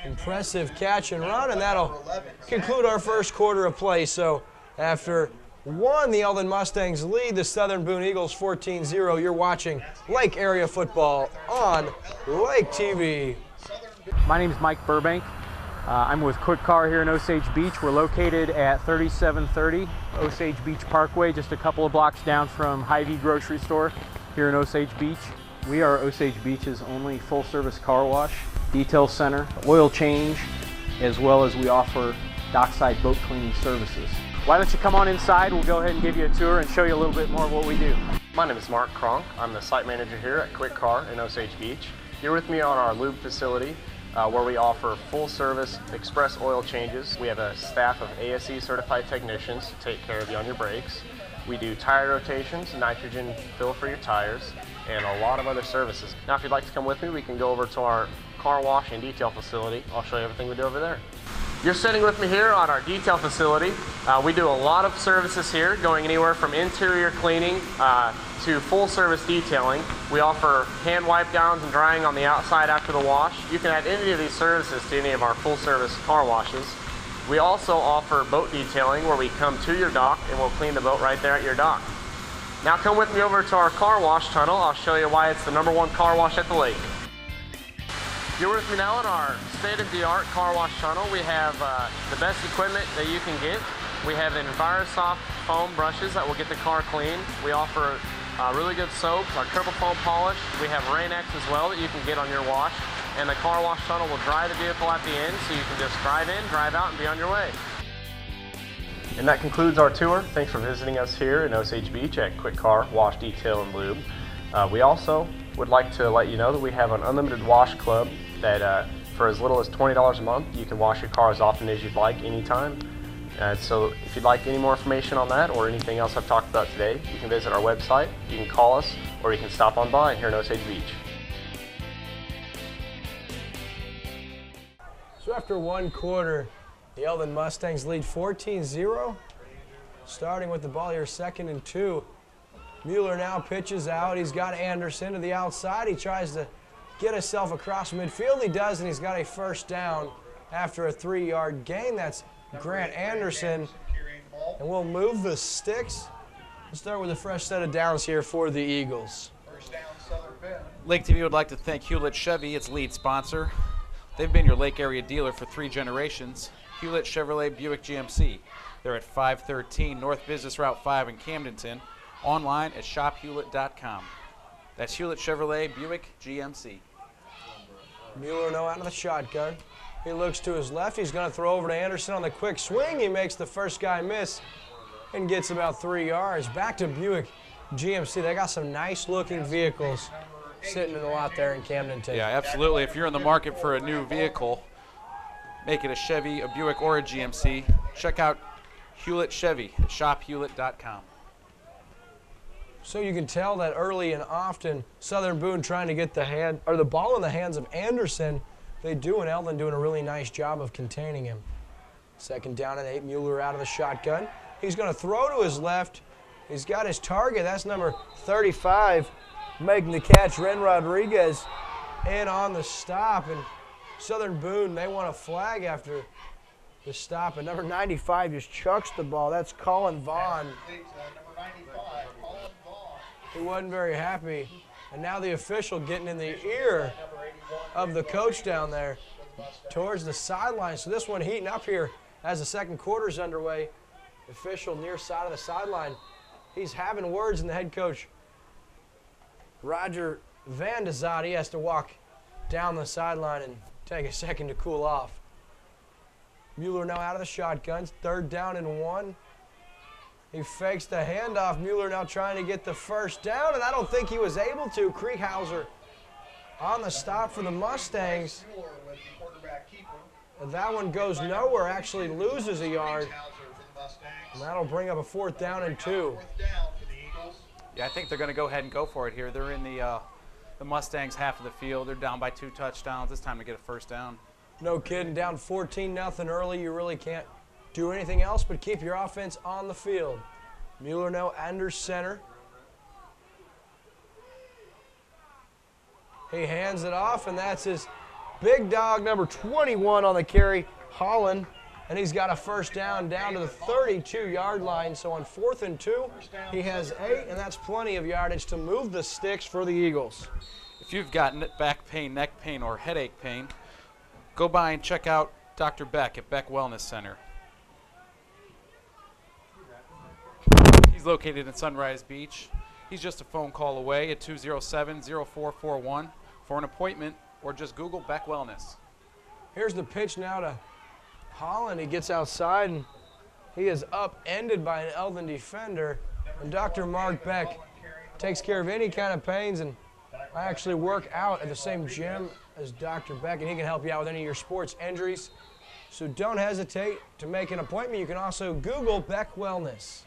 Impressive catch and run, and that'll conclude our first quarter of play. So after 1, the Eldon Mustangs lead the Southern Boone Eagles 14-0. You're watching Lake Area Football on Lake TV. My name is Mike Burbank. I'm with Quick Car here in Osage Beach. We're located at 3730 Osage Beach Parkway, just a couple of blocks down from Hy-Vee Grocery Store here in Osage Beach. We are Osage Beach's only full-service car wash, detail center, oil change, as well as we offer dockside boat cleaning services. Why don't you come on inside? We'll go ahead and give you a tour and show you a little bit more of what we do. My name is Mark Kronk. I'm the site manager here at Quick Car in Osage Beach. You're with me on our lube facility where we offer full service express oil changes. We have a staff of ASE certified technicians to take care of you on your brakes. We do tire rotations, nitrogen fill for your tires, and a lot of other services. Now if you'd like to come with me, we can go over to our car wash and detail facility. I'll show you everything we do over there. You're sitting with me here on our detail facility. We do a lot of services here, going anywhere from interior cleaning to full service detailing. We offer hand wipe downs and drying on the outside after the wash. You can add any of these services to any of our full service car washes. We also offer boat detailing where we come to your dock and we'll clean the boat right there at your dock. Now come with me over to our car wash tunnel. I'll show you why it's the #1 car wash at the lake. You're with me now in our state-of-the-art car wash tunnel. We have the best equipment that you can get. We have EnviroSoft foam brushes that will get the car clean. We offer really good soaps, our triple foam polish. We have Rain-X as well that you can get on your wash. And the car wash tunnel will dry the vehicle at the end, so you can just drive in, drive out, and be on your way. And that concludes our tour. Thanks for visiting us here in Osage Beach at Quick Car Wash, Detail, and Lube. We also would like to let you know that we have an unlimited wash club that for as little as $20 a month, you can wash your car as often as you'd like, anytime. So if you'd like any more information on that or anything else I've talked about today, you can visit our website, you can call us, or you can stop on by here in Osage Beach. So after one quarter, the Eldon Mustangs lead 14-0. Starting with the ball here, 2nd and 2. Mueller now pitches out. He's got Anderson to the outside. He tries to get himself across midfield. He does, and he's got a first down after a 3-yard gain. That's Grant Anderson. And we'll move the sticks. We'll start with a fresh set of downs here for the Eagles. First down, Southern Bend. Lake TV would like to thank Hewlett Chevy, its lead sponsor. They've been your Lake area dealer for 3 generations. Hewlett Chevrolet Buick GMC. They're at 513 North Business Route 5 in Camdenton. Online at shophewlett.com. That's Hewlett Chevrolet Buick GMC. Mueller now out of the shotgun. He looks to his left. He's going to throw over to Anderson on the quick swing. He makes the first guy miss and gets about 3 yards. Back to Buick GMC. They got some nice looking vehicles sitting in the lot there in Camdenton. Yeah, absolutely. If you're in the market for a new vehicle, make it a Chevy, a Buick, or a GMC, check out Hewlett Chevy at shophewlett.com. So you can tell that early and often, Southern Boone trying to get the ball in the hands of Anderson. They do, and Eldon doing a really nice job of containing him. 2nd down and 8, Mueller out of the shotgun. He's going to throw to his left. He's got his target. That's number 35, making the catch, Ren Rodriguez, in on the stop. And Southern Boone, they want a flag after the stop. And number 95 just chucks the ball. That's Colin Vaughn. Number 95, Colin Vaughn. He wasn't very happy. And now the official getting in the ear of the coach down there towards the sideline. So this one heating up here as the second quarter's underway. The official near side of the sideline. He's having words, and the head coach, Roger Van de Zot, he has to walk down the sideline and take a second to cool off. Mueller now out of the shotgun. 3rd down and 1. He fakes the handoff. Mueller now trying to get the first down, and I don't think he was able to. Kriechhauser on the stop for the Mustangs. And that one goes nowhere, actually loses a yard. And that'll bring up a 4th down and 2. Yeah, I think they're going to go ahead and go for it here. They're in the Mustangs' half of the field. They're down by 2 touchdowns. It's time to get a first down. No kidding, down 14-0 early. You really can't do anything else but keep your offense on the field. Mueller now under center. He hands it off, and that's his big dog, number 21 on the carry, Holland. And he's got a first down to the 32-yard line. So on 4th and 2, he has 8, and that's plenty of yardage to move the sticks for the Eagles. If you've got back pain, neck pain, or headache pain, go by and check out Dr. Beck at Beck Wellness Center. He's located in Sunrise Beach. He's just a phone call away at 207-0441 for an appointment, or just Google Beck Wellness. Here's the pitch now to Holland. He gets outside, and he is upended by an Eldon defender. And Dr. Mark Beck takes care of any kind of pains, and I actually work out at the same gym as Dr. Beck, and he can help you out with any of your sports injuries. So don't hesitate to make an appointment. You can also Google Beck Wellness.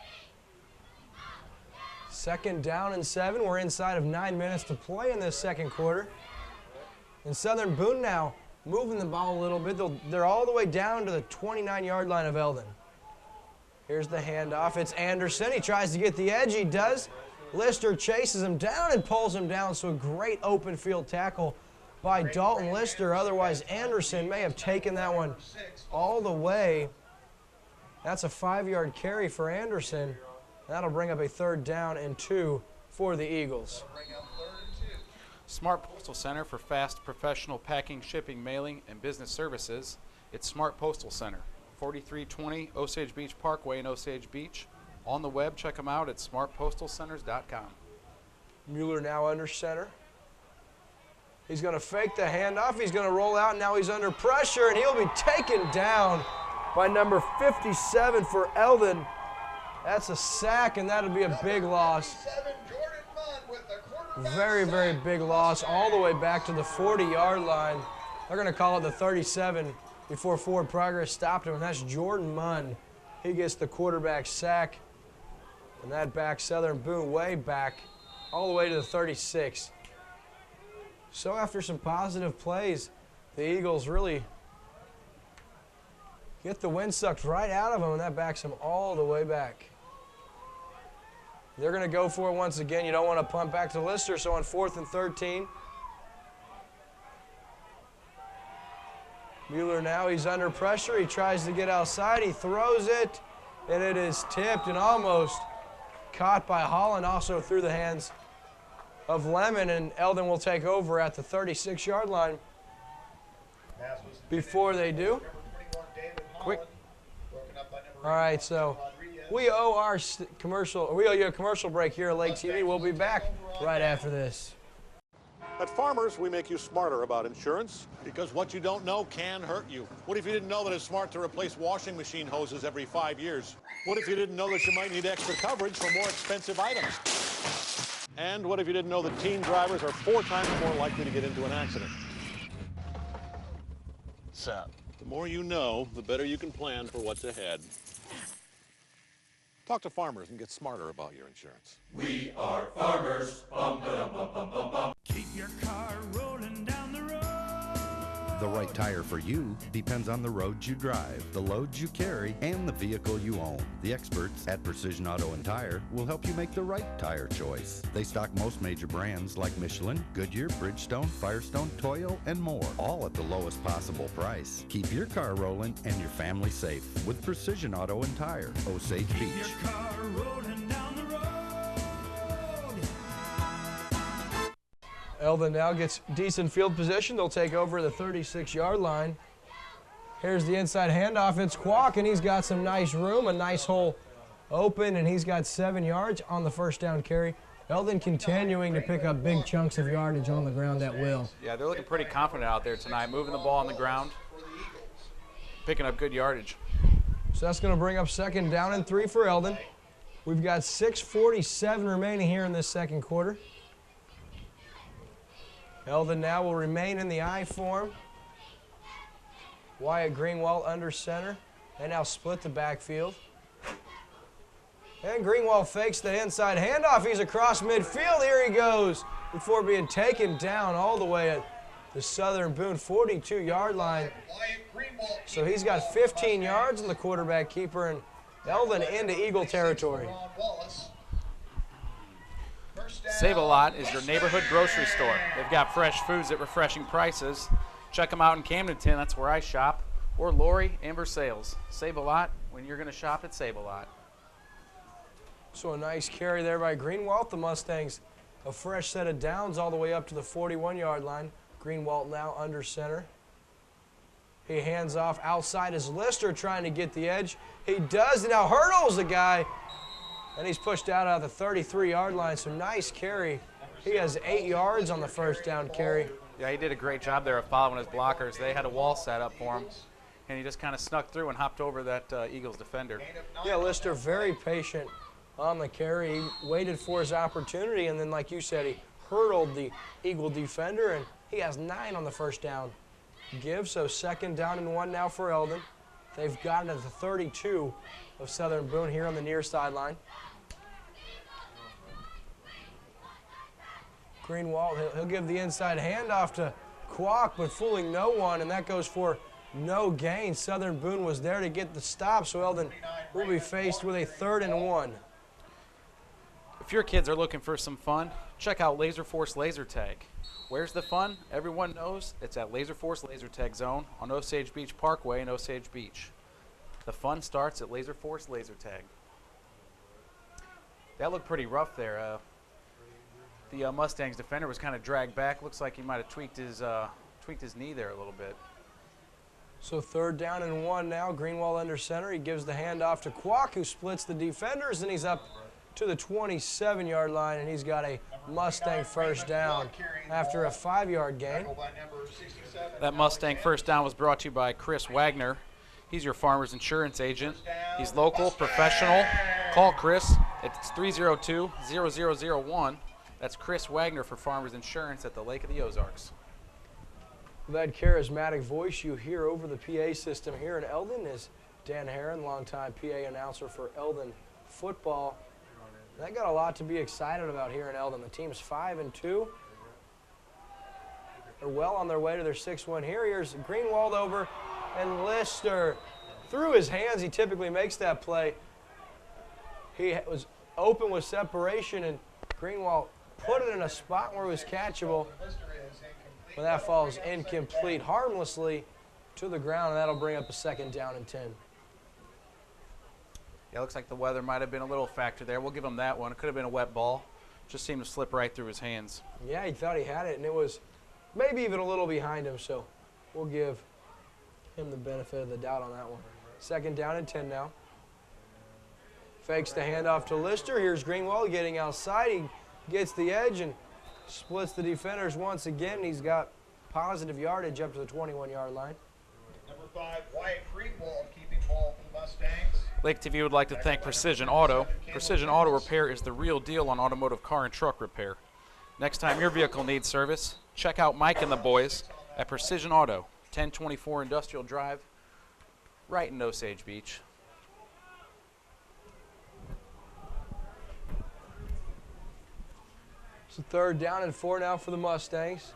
2nd down and 7. We're inside of 9 minutes to play in this second quarter. And Southern Boone now moving the ball a little bit. They're all the way down to the 29-yard line of Eldon. Here's the handoff. It's Anderson. He tries to get the edge. He does. Lister chases him down and pulls him down. So a great open field tackle by Dalton Lister. Otherwise, Anderson may have taken that one all the way. That's a 5-yard carry for Anderson. That'll bring up a 3rd down and 2 for the Eagles. Smart Postal Center for fast professional packing, shipping, mailing, and business services. It's Smart Postal Center, 4320 Osage Beach Parkway in Osage Beach. On the web, check them out at smartpostalcenters.com. Mueller now under center. He's going to fake the handoff. He's going to roll out. Now he's under pressure, and he'll be taken down by number 57 for Eldon. That's a sack, and that'll be a big loss. Very, very big loss all the way back to the 40-yard line. They're going to call it the 37 before forward progress stopped him, and that's Jordan Munn. He gets the quarterback sack, and that backs Southern Boone way back all the way to the 36. So after some positive plays, the Eagles really get the wind sucked right out of them, and that backs them all the way back. They're going to go for it once again. You don't want to punt back to Lister, so on 4th and 13. Mueller now, he's under pressure. He tries to get outside. He throws it, and it is tipped and almost caught by Holland, also through the hands of Lemon, and Eldon will take over at the 36-yard line. Before they do, quick. All right, so we owe you a commercial break here at Lake TV. We'll be back right after this. At Farmers, we make you smarter about insurance because what you don't know can hurt you. What if you didn't know that it's smart to replace washing machine hoses every 5 years? What if you didn't know that you might need extra coverage for more expensive items? And what if you didn't know that teen drivers are 4 times more likely to get into an accident? So, the more you know, the better you can plan for what's ahead. Talk to Farmers and get smarter about your insurance. We are farmers. Bum, ba-dum, bum, bum, bum, bum. Keep your car rolling down the road. The right tire for you depends on the roads you drive, the loads you carry, and the vehicle you own. The experts at Precision Auto and Tire will help you make the right tire choice. They stock most major brands like Michelin, Goodyear, Bridgestone, Firestone, Toyo, and more, all at the lowest possible price. Keep your car rolling and your family safe with Precision Auto and Tire, Osage Beach. Keep your car rolling down the road. Eldon now gets decent field position. They'll take over the 36-yard line. Here's the inside handoff. It's Kwok, and he's got some nice room, a nice hole open, and he's got 7 yards on the first down carry. Eldon continuing to pick up big chunks of yardage on the ground at will. Yeah, they're looking pretty confident out there tonight, moving the ball on the ground, picking up good yardage. So that's going to bring up 2nd down and 3 for Eldon. We've got 6:47 remaining here in this second quarter. Eldon now will remain in the I form. Wyatt Greenwald under center. They now split the backfield. And Greenwald fakes the inside handoff. He's across midfield. Here he goes before being taken down all the way at the Southern Boone 42-yard line. So he's got 15 yards in the quarterback keeper, and Eldon into Eagle territory. Save a Lot is your neighborhood grocery store. They've got fresh foods at refreshing prices. Check them out in Camdenton. That's where I shop. Or Lori and Versailles. Save a Lot when you're going to shop at Save a Lot. So a nice carry there by Greenwald. The Mustangs a fresh set of downs all the way up to the 41-yard line. Greenwald now under center. He hands off outside as Lister trying to get the edge. He does, and now hurdles the guy. And he's pushed out of the 33-yard line. So nice carry. He has 8 yards on the first down carry. Yeah, he did a great job there of following his blockers. They had a wall set up for him, and he just kind of snuck through and hopped over that Eagles defender. Yeah, Lister very patient on the carry. He waited for his opportunity, and then, like you said, he hurdled the Eagle defender, and he has 9 on the first down give. So 2nd down and 1 now for Eldon. They've gotten to the 32 of Southern Boone here on the near sideline. Greenwald, he'll give the inside handoff to Kwok, but fooling no one, and that goes for no gain. Southern Boone was there to get the stop, so Eldon will be faced with a 3rd and 1. If your kids are looking for some fun, check out Laser Force Laser Tag. Where's the fun? Everyone knows it's at Laser Force Laser Tag Zone on Osage Beach Parkway in Osage Beach. The fun starts at Laser Force Laser Tag. That looked pretty rough there. The Mustangs defender was kind of dragged back. Looks like he might have tweaked his knee there a little bit. So 3rd down and 1 now. Greenwald under center. He gives the handoff to Kwok, who splits the defenders, and he's up to the 27-yard line, and he's got a Mustang first down after a 5-yard gain. That Mustang first down was brought to you by Chris Wagner. He's your farmer's insurance agent. He's local, professional. Call Chris. It's 302-0001. That's Chris Wagner for Farmers Insurance at the Lake of the Ozarks. That charismatic voice you hear over the PA system here in Eldon is Dan Herron, longtime PA announcer for Eldon football. They got a lot to be excited about here in Eldon. The team's 5-2. They're well on their way to their 6th win here. Here's Greenwald over, and Lister through his hands. He typically makes that play. He was open with separation, and Greenwald put it in a spot where it was catchable. But that falls incomplete harmlessly to the ground, and that'll bring up a 2nd down and 10. Yeah, looks like the weather might have been a little factor there. We'll give him that one. It could have been a wet ball. Just seemed to slip right through his hands. Yeah, he thought he had it, and it was maybe even a little behind him, so we'll give him the benefit of the doubt on that one. 2nd down and 10 now. Fakes the handoff to Lister. Here's Greenwald getting outside. He gets the edge and splits the defenders once again. He's got positive yardage up to the 21-yard line. Number 5, Wyatt Greenwald keeping ball for the Mustangs. Lake TV would like to thank Precision Auto. Precision Auto Repair is the real deal on automotive car and truck repair. Next time your vehicle needs service, check out Mike and the boys at Precision Auto, 1024 Industrial Drive, right in Osage Beach. So 3rd down and 4 now for the Mustangs.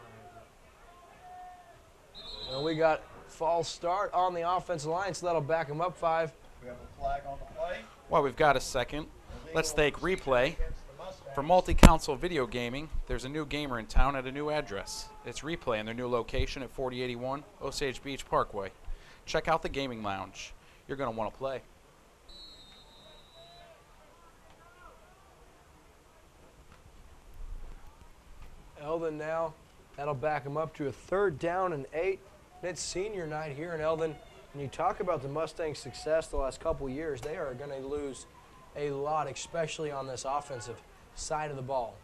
And we got false start on the offensive line, so that'll back them up 5. We have a flag on the play. While we've got a second, let's thank Replay. For multi-console video gaming, there's a new gamer in town at a new address. It's Replay in their new location at 4081 Osage Beach Parkway. Check out the gaming lounge. You're going to want to play. Eldon now, that'll back him up to a 3rd down and 8. It's senior night here in Eldon. When you talk about the Mustangs' success the last couple years, they are going to lose a lot, especially on this offensive side of the ball.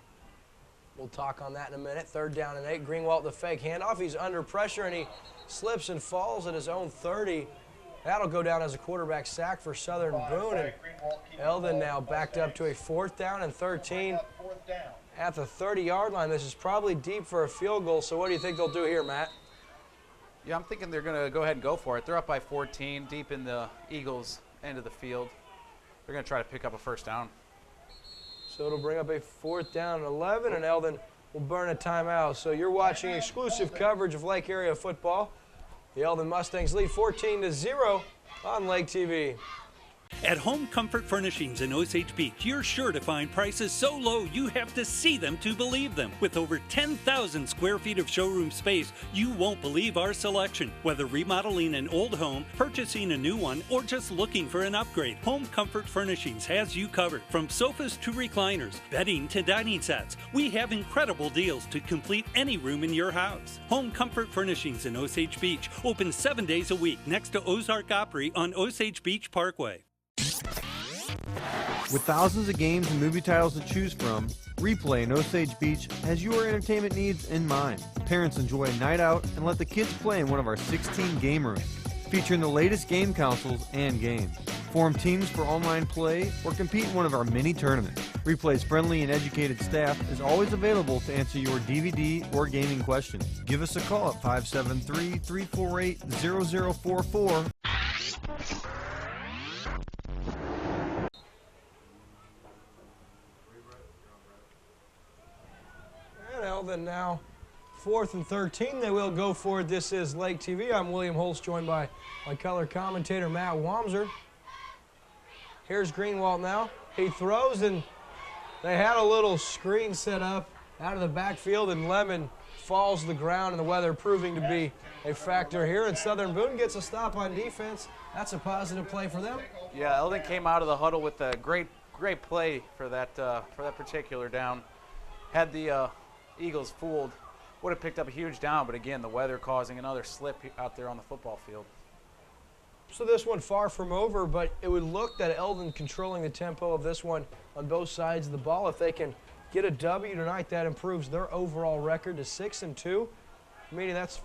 We'll talk on that in a minute. 3rd down and 8. Greenwald the fake handoff. He's under pressure, and he slips and falls at his own 30. That'll go down as a quarterback sack for Southern Boone. And Eldon now backed up to a 4th down and 13 at the 30-yard line. This is probably deep for a field goal, so what do you think they'll do here, Matt? Yeah, I'm thinking they're going to go ahead and go for it. They're up by 14, deep in the Eagles' end of the field. They're going to try to pick up a 1st down. So it'll bring up a 4th down and 11, and Eldon will burn a timeout. So you're watching exclusive coverage of Lake Area football. The Eldon Mustangs lead 14-0 on Lake TV. At Home Comfort Furnishings in Osage Beach, you're sure to find prices so low you have to see them to believe them. With over 10,000 square feet of showroom space, you won't believe our selection. Whether remodeling an old home, purchasing a new one, or just looking for an upgrade, Home Comfort Furnishings has you covered. From sofas to recliners, bedding to dining sets, we have incredible deals to complete any room in your house. Home Comfort Furnishings in Osage Beach, open 7 days a week next to Ozark Opry on Osage Beach Parkway. With thousands of games and movie titles to choose from, Replay in Osage Beach has your entertainment needs in mind. Parents enjoy a night out and let the kids play in one of our 16 game rooms, featuring the latest game consoles and games. Form teams for online play or compete in one of our mini tournaments. Replay's friendly and educated staff is always available to answer your DVD or gaming questions. Give us a call at 573-348-0044. Eldon now 4th and 13. They will go for it. This is Lake TV. I'm William Holtz, joined by my color commentator Matt Wamser. Here's Greenwald now. He throws, and they had a little screen set up out of the backfield, and Lemon falls to the ground, and the weather proving to be a factor here. And Southern Boone gets a stop on defense. That's a positive play for them. Yeah, Eldon came out of the huddle with a great play for that particular down. had the Eagles fooled, would have picked up a huge down, but again, the weather causing another slip out there on the football field. So this one far from over, but it would look that Eldon controlling the tempo of this one on both sides of the ball. If they can get a W tonight, that improves their overall record to 6-2, meaning that's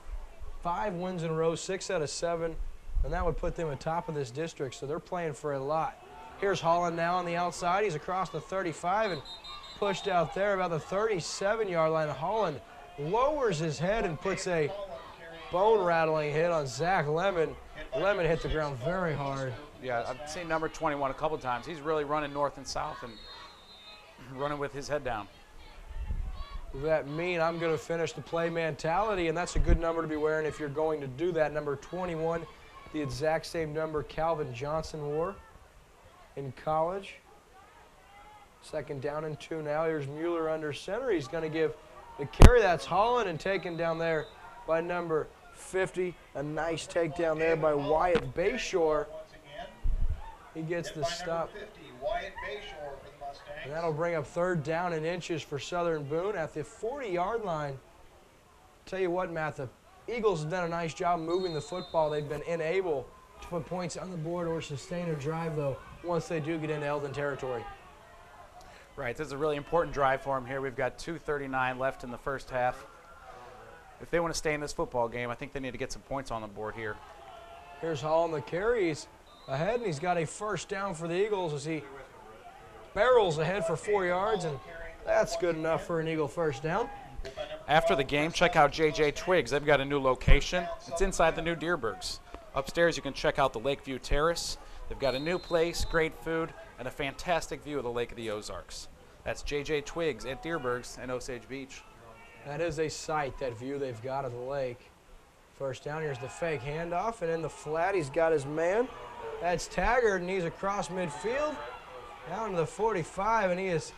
5 wins in a row, 6 out of 7, and that would put them atop of this district, so they're playing for a lot. Here's Holland now on the outside. He's across the 35 and pushed out there about the 37-yard line. Holland lowers his head and puts a bone-rattling hit on Zach Lemon. Lemon hit the ground very hard. Yeah, I've seen number 21 a couple times. He's really running north and south and running with his head down. Does that mean I'm going to finish the play mentality? And that's a good number to be wearing if you're going to do that. Number 21, the exact same number Calvin Johnson wore in college. 2nd down and 2 now. Here's Mueller under center. He's going to give the carry. That's Holland, and taken down there by number 50. A nice takedown there by Wyatt Bayshore. He gets the stop. And that'll bring up 3rd down and inches for Southern Boone at the 40-yard line. Tell you what, Matt, the Eagles have done a nice job moving the football. They've been unable to put points on the board or sustain a drive, though, once they do get into Eldon territory. Right, this is a really important drive for them here. We've got 2:39 left in the first half. If they want to stay in this football game, I think they need to get some points on the board here. Here's Hall on the carry. He's ahead, and he's got a 1st down for the Eagles as he barrels ahead for 4 yards, and that's good enough for an Eagle 1st down. After the game, check out JJ Twigs. They've got a new location. It's inside the new Deerbergs. Upstairs, you can check out the Lakeview Terrace. They've got a new place, great food, and a fantastic view of the Lake of the Ozarks. That's JJ Twigs at Deerbergs and Osage Beach. That is a sight, that view they've got of the lake. 1st down, here's the fake handoff, and in the flat, he's got his man. That's Taggart, and he's across midfield, down to the 45, and he is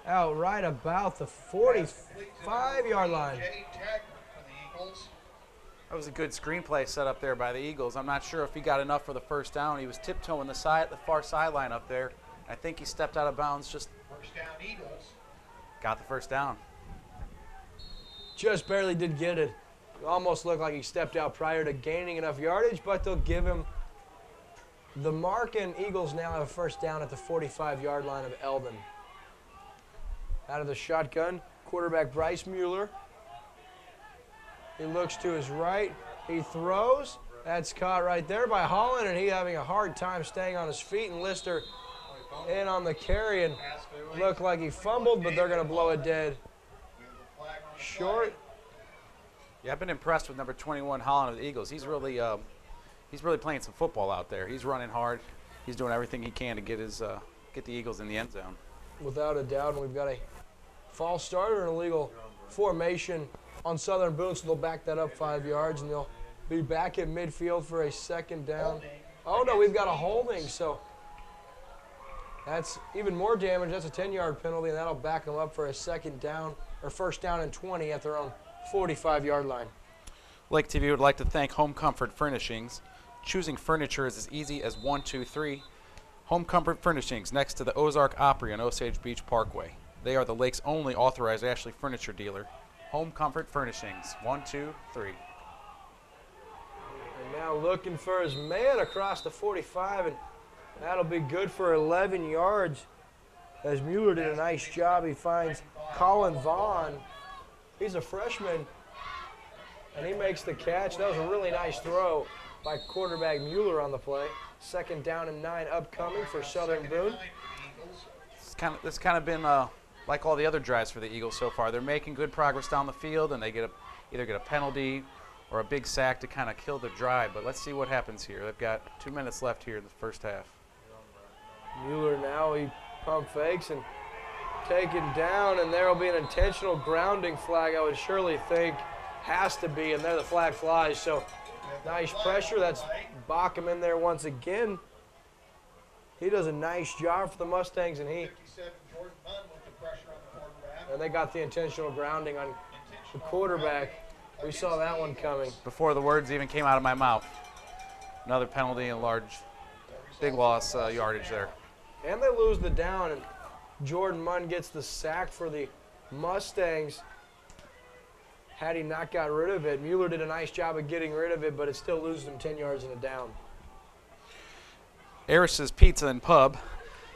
out right about the 45-yard line. That was a good screenplay set up there by the Eagles. I'm not sure if he got enough for the 1st down. He was tiptoeing the far sideline up there. I think he stepped out of bounds. Just 1st down Eagles. Got the 1st down. Just barely did get it. It almost looked like he stepped out prior to gaining enough yardage, but they'll give him the mark, and Eagles now have a 1st down at the 45-yard line of Eldon. Out of the shotgun, quarterback Bryce Mueller. He looks to his right. He throws. That's caught right there by Holland, and he's having a hard time staying on his feet. And Lister in on the carry, and looked like he fumbled, but they're going to blow it dead. Short. Yeah, I've been impressed with number 21 Holland of the Eagles. He's really playing some football out there. He's running hard. He's doing everything he can to get the Eagles in the end zone. Without a doubt, and we've got a false starter and illegal formation on Southern Boone, so they'll back that up 5 yards, and they'll be back at midfield for a 2nd down. Oh, no, we've got a holding, so that's even more damage. That's a 10-yard penalty, and that'll back them up for a 2nd down, or 1st down and 20 at their own 45-yard line. Lake TV would like to thank Home Comfort Furnishings. Choosing furniture is as easy as 1, 2, 3. Home Comfort Furnishings, next to the Ozark Opry on Osage Beach Parkway. They are the lake's only authorized Ashley furniture dealer. Home Comfort Furnishings, 1, 2, 3. And now looking for his man across the 45, and that'll be good for 11 yards. As Mueller did a nice job, he finds Colin Vaughn. He's a freshman, and he makes the catch. That was a really nice throw by quarterback Mueller on the play. 2nd down and 9 upcoming for Southern Boone. It's kind of been like all the other drives for the Eagles so far. They're making good progress down the field, and they either get a penalty or a big sack to kind of kill the drive. But let's see what happens here. They've got 2 minutes left here in the 1st half. Mueller now, he pump fakes and taken down, and there will be an intentional grounding flag, I would surely think. Has to be, and there the flag flies. So nice pressure. That's Bockham in there once again. He does a nice job for the Mustangs, and they got the intentional grounding on the quarterback. We saw that one coming. Before the words even came out of my mouth. Another penalty and big loss yardage there. And they lose the down, and Jordan Munn gets the sack for the Mustangs, had he not got rid of it, Mueller did a nice job of getting rid of it, but it still loses him 10 yards and a down. Eris's Pizza and Pub.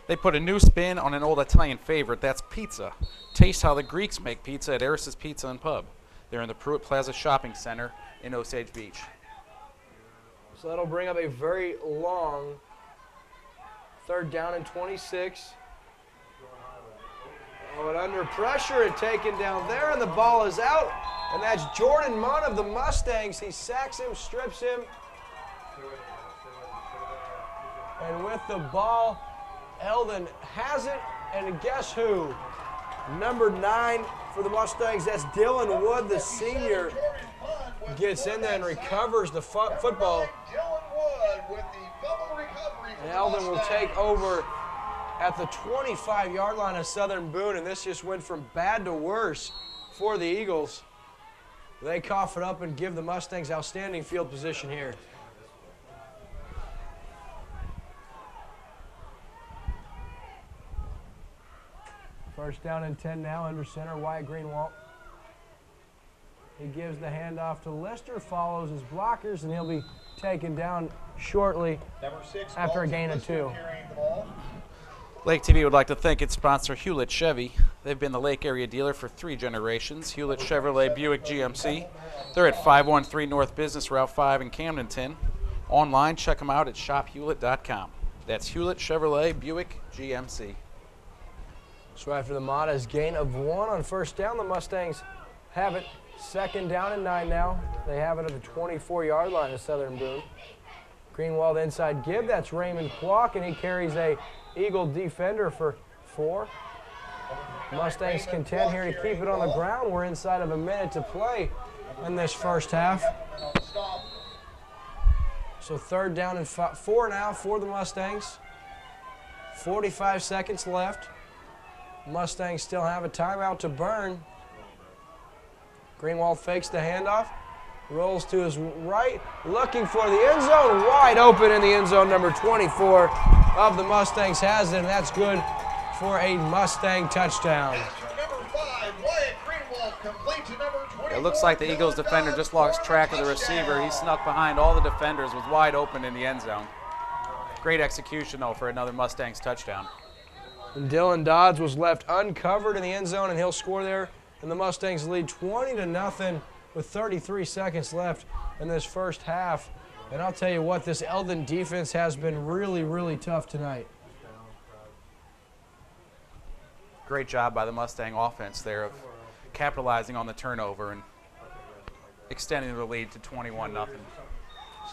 They put a new spin on an old Italian favorite, that's pizza. Taste how the Greeks make pizza at Eris's Pizza and Pub. They're in the Pruitt Plaza Shopping Center in Osage Beach. So that'll bring up a very long 3rd down and 26. Oh, and under pressure and taken down there, and the ball is out. And that's Jordan Munn of the Mustangs. He sacks him, strips him. And with the ball, Eldon has it, and guess who? Number 9 for the Mustangs, that's Dylan Wood, the senior, gets in there and recovers the football. And Eldon will take over at the 25-yard line of Southern Boone, and this just went from bad to worse for the Eagles. They cough it up and give the Mustangs outstanding field position here. First down and 10 now, under center, Wyatt Greenwald. He gives the handoff to Lister, follows his blockers, and he'll be taken down shortly after a gain of 2. Lake TV would like to thank its sponsor, Hewlett Chevy. They've been the Lake area dealer for 3 generations. Hewlett Chevrolet Buick GMC. They're at 513 North Business Route 5 in Camdenton. Online, check them out at shophewlett.com. That's Hewlett Chevrolet Buick GMC. So after the modest gain of 1 on first down, the Mustangs have it 2nd down and 9 now. They have it at the 24-yard line of Southern Boone. Greenwald inside give, that's Raymond Kwok, and he carries a Eagle defender for 4. Mustangs contend here to keep it on the ground. We're inside of a minute to play in this first half. So 3rd down and 4 now for the Mustangs. 45 seconds left. Mustangs still have a timeout to burn. Greenwald fakes the handoff, rolls to his right, looking for the end zone, wide open in the end zone. Number 24 of the Mustangs has it, and that's good for a Mustang touchdown. It looks like the Eagles defender just lost track of the receiver. He snuck behind all the defenders, was wide open in the end zone. Great execution, though, for another Mustangs touchdown. And Dylan Dodds was left uncovered in the end zone, and he'll score there. And the Mustangs lead 20-0 with 33 seconds left in this first half. And I'll tell you what, this Eldon defense has been really, really tough tonight. Great job by the Mustang offense there of capitalizing on the turnover and extending the lead to 21-0.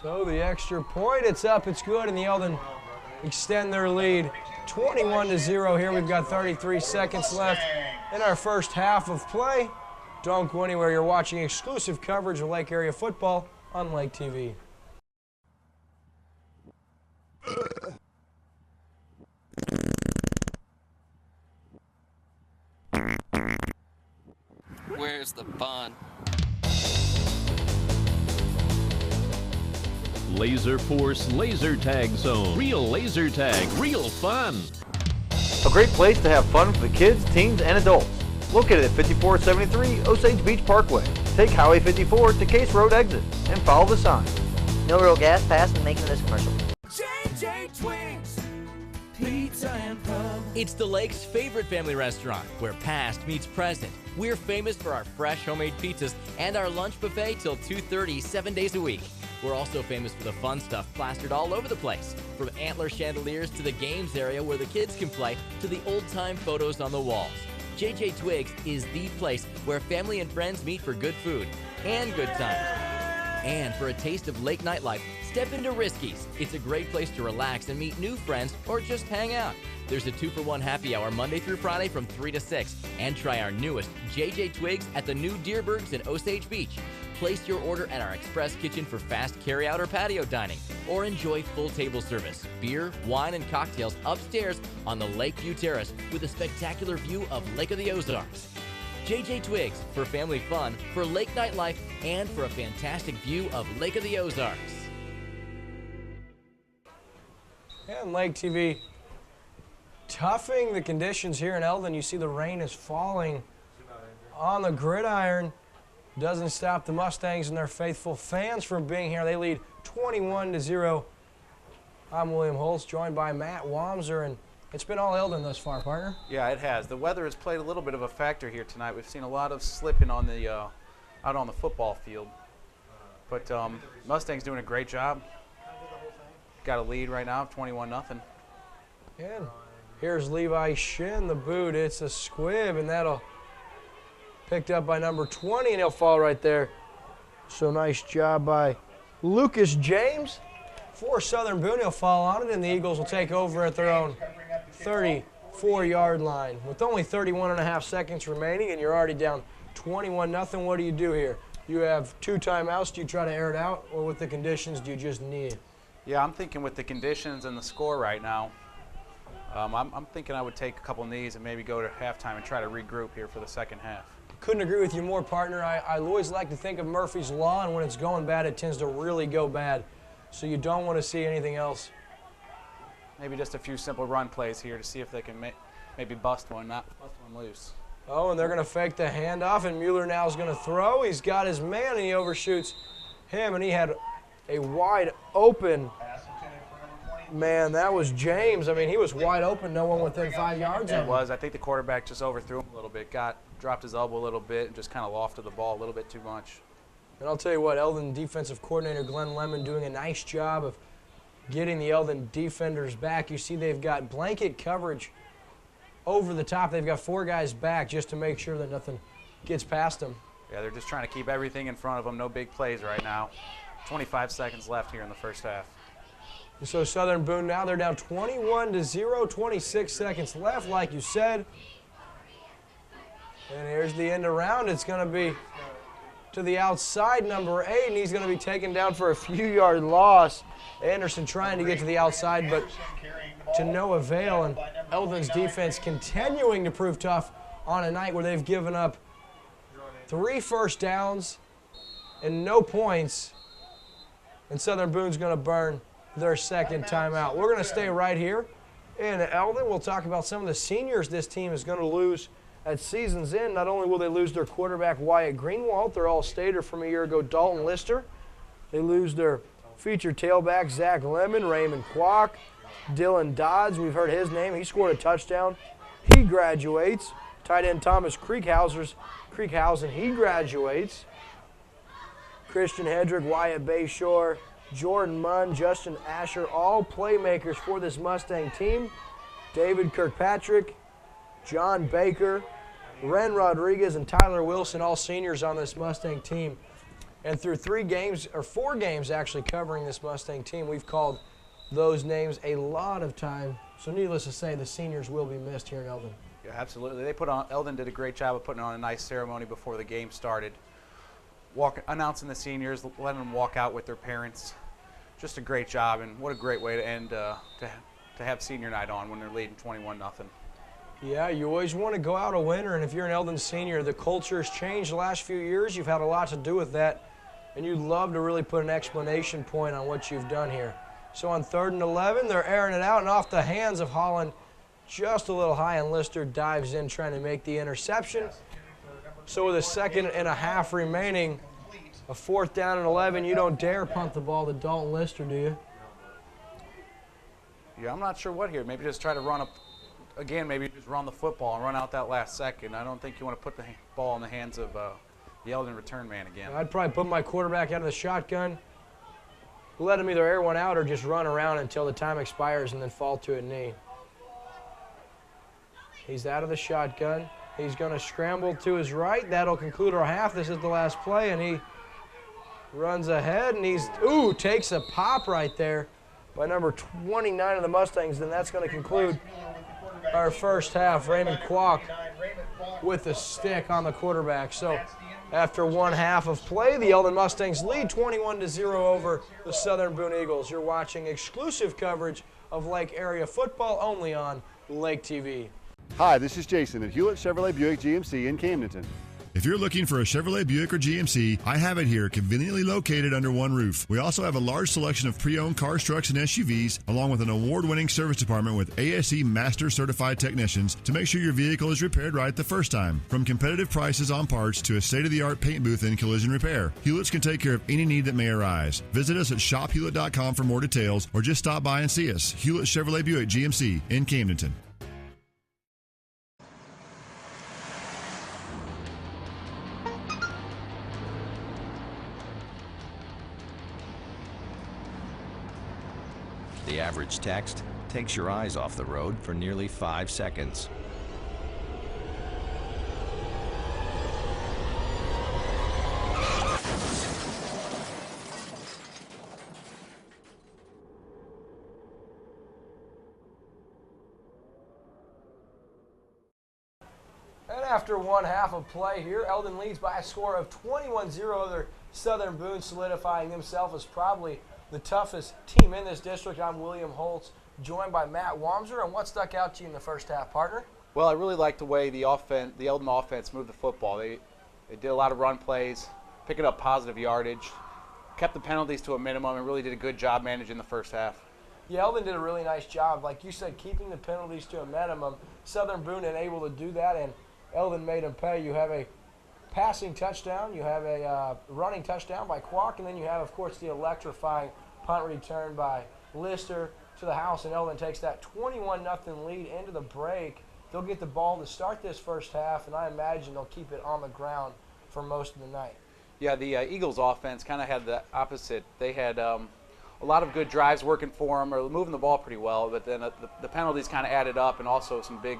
So the extra point, it's up, it's good, and the Eldon extend their lead 21-0 here. We've got 33 seconds left in our first half of play. Don't go anywhere. You're watching exclusive coverage of Lake Area football on Lake TV. Where's the fun? Laser Force Laser Tag Zone. Real laser tag, real fun. A great place to have fun for the kids, teens, and adults. Located at 5473 Osage Beach Parkway. Take Highway 54 to Case Road exit and follow the sign. No real gas pass when making this commercial. JJ Twix, Pizza and Pub. It's the Lake's favorite family restaurant, where past meets present. We're famous for our fresh homemade pizzas and our lunch buffet till 2:30, 7 days a week. We're also famous for the fun stuff plastered all over the place, from antler chandeliers to the games area where the kids can play to the old-time photos on the walls. JJ Twigs is the place where family and friends meet for good food and good times. And for a taste of lake nightlife, step into Risky's. It's a great place to relax and meet new friends or just hang out. There's a 2-for-1 happy hour Monday through Friday from 3 to 6. And try our newest JJ Twigs at the new Deerbergs in Osage Beach. Place your order at our express kitchen for fast carryout or patio dining. Or enjoy full table service, beer, wine, and cocktails upstairs on the Lakeview Terrace with a spectacular view of Lake of the Ozarks. JJ Twigs for family fun, for lake nightlife, and for a fantastic view of Lake of the Ozarks. And Lake TV toughing the conditions here in Eldon. You see the rain is falling on the gridiron. Doesn't stop the Mustangs and their faithful fans from being here. They lead 21-0. I'm William Holtz, joined by Matt Wamser, and it's been all Eldon thus far, partner. Yeah, it has. The weather has played a little bit of a factor here tonight. We've seen a lot of slipping on the out on the football field. But Mustangs doing a great job. Got a lead right now of 21-0. And here's Levi Shin, the boot. It's a squib, and that'll picked up by number 20, and he'll fall right there. So nice job by Lucas James for Southern Boone. He'll fall on it, and the Eagles will take over at their own 34-yard line. With only 31.5 seconds remaining, and you're already down 21-0, what do you do here? You have 2 timeouts. Do you try to air it out, or with the conditions, do you just knee it? Yeah, I'm thinking with the conditions and the score right now, I'm thinking I would take a couple knees and maybe go to halftime and try to regroup here for the second half. Couldn't agree with you more, partner. I always like to think of Murphy's Law, and when it's going bad, it tends to really go bad. So you don't want to see anything else. Maybe just a few simple run plays here to see if they can maybe bust one, not bust one loose. Oh, and they're going to fake the handoff, and Mueller now is going to throw. He's got his man, and he overshoots him, and he had a wide open man. That was James. I mean, he was wide open, no one within 5 yards of him. It was. I think the quarterback just overthrew him a little bit, dropped his elbow a little bit, and just kind of lofted the ball a little bit too much. And I'll tell you what, Eldon defensive coordinator Glenn Lemon doing a nice job of getting the Eldon defenders back. You see they've got blanket coverage over the top. They've got 4 guys back just to make sure that nothing gets past them. Yeah, they're just trying to keep everything in front of them. No big plays right now. 25 seconds left here in the first half. And so Southern Boone now, they're down 21-0, 26 seconds left, like you said. And here's the end around. It's going to be to the outside, number 8, and he's going to be taken down for a few-yard loss. Anderson trying to get to the outside, but to no avail. And Eldon's defense continuing to prove tough on a night where they've given up 3 first downs and no points. And Southern Boone's going to burn their second timeout. We're going to stay right here in Eldon. We'll talk about some of the seniors this team is going to lose at season's end. Not only will they lose their quarterback Wyatt Greenwald, their all-stater from a year ago, Dalton Lister. They lose their featured tailback Zach Lemon, Raymond Kwok, Dylan Dodds. We've heard his name. He scored a touchdown. He graduates. Tight end Thomas Creekhausen, he graduates. Christian Hedrick, Wyatt Bayshore, Jordan Munn, Justin Asher, all playmakers for this Mustang team. David Kirkpatrick, John Baker, Ren Rodriguez, and Tyler Wilson, all seniors on this Mustang team. And through 4 games actually covering this Mustang team, we've called those names a lot of time. So needless to say, the seniors will be missed here in Eldon. Yeah, absolutely. Eldon did a great job of putting on a nice ceremony before the game started. Announcing the seniors, letting them walk out with their parents. Just a great job, and what a great way to end to have senior night on when they're leading 21-0. Yeah, you always want to go out a winner, and if you're an Eldon senior, the culture has changed the last few years. You've had a lot to do with that, and you'd love to really put an explanation point on what you've done here. So on 3rd and 11, they're airing it out, and off the hands of Holland, just a little high, and Lister dives in trying to make the interception. So with 1.5 seconds remaining, a 4th down and 11, you don't dare punt the ball to Dalton Lister, do you? Yeah, I'm not sure what here. Maybe just try to run up. Again, maybe just run the football and run out that last second. I don't think you want to put the ball in the hands of the Eldon return man again. I'd probably put my quarterback out of the shotgun, let him either air one out or just run around until the time expires and then fall to a knee. He's out of the shotgun. He's going to scramble to his right. That'll conclude our half. This is the last play, and he runs ahead, and takes a pop right there by number 29 of the Mustangs, and that's going to conclude our first half. Raymond Kwok with the stick on the quarterback. So after 1 half of play, the Eldon Mustangs lead 21-0 over the Southern Boone Eagles. You're watching exclusive coverage of Lake Area football only on Lake TV. Hi, this is Jason at Hewlett Chevrolet Buick GMC in Camdenton. If you're looking for a Chevrolet, Buick, or GMC, I have it here, conveniently located under one roof. We also have a large selection of pre-owned cars, trucks, and SUVs, along with an award-winning service department with ASE Master Certified technicians to make sure your vehicle is repaired right the first time. From competitive prices on parts to a state-of-the-art paint booth and collision repair, Hewlett's can take care of any need that may arise. Visit us at shophewlett.com for more details, or just stop by and see us. Hewlett Chevrolet Buick GMC in Camdenton. The average text takes your eyes off the road for nearly 5 seconds. And after one half of play here, Eldon leads by a score of 21-0. Their Southern Boone solidifying himself as probably the toughest team in this district. I'm William Holtz, joined by Matt Wamser. And what stuck out to you in the first half, partner? Well, I really liked the way the Eldon offense moved the football. They did a lot of run plays, picking up positive yardage, kept the penalties to a minimum, and really did a good job managing the first half. Yeah, Eldon did a really nice job, like you said, keeping the penalties to a minimum. Southern Boone unable to do that, and Eldon made them pay. You have a passing touchdown, you have a running touchdown by Kwok, and then you have, of course, the electrifying punt return by Lister to the house, and Eldon takes that 21-0 lead into the break. They'll get the ball to start this first half, and I imagine they'll keep it on the ground for most of the night. Yeah, the Eagles offense kind of had the opposite. They had a lot of good drives working for them, or moving the ball pretty well, but then the penalties kind of added up, and also some big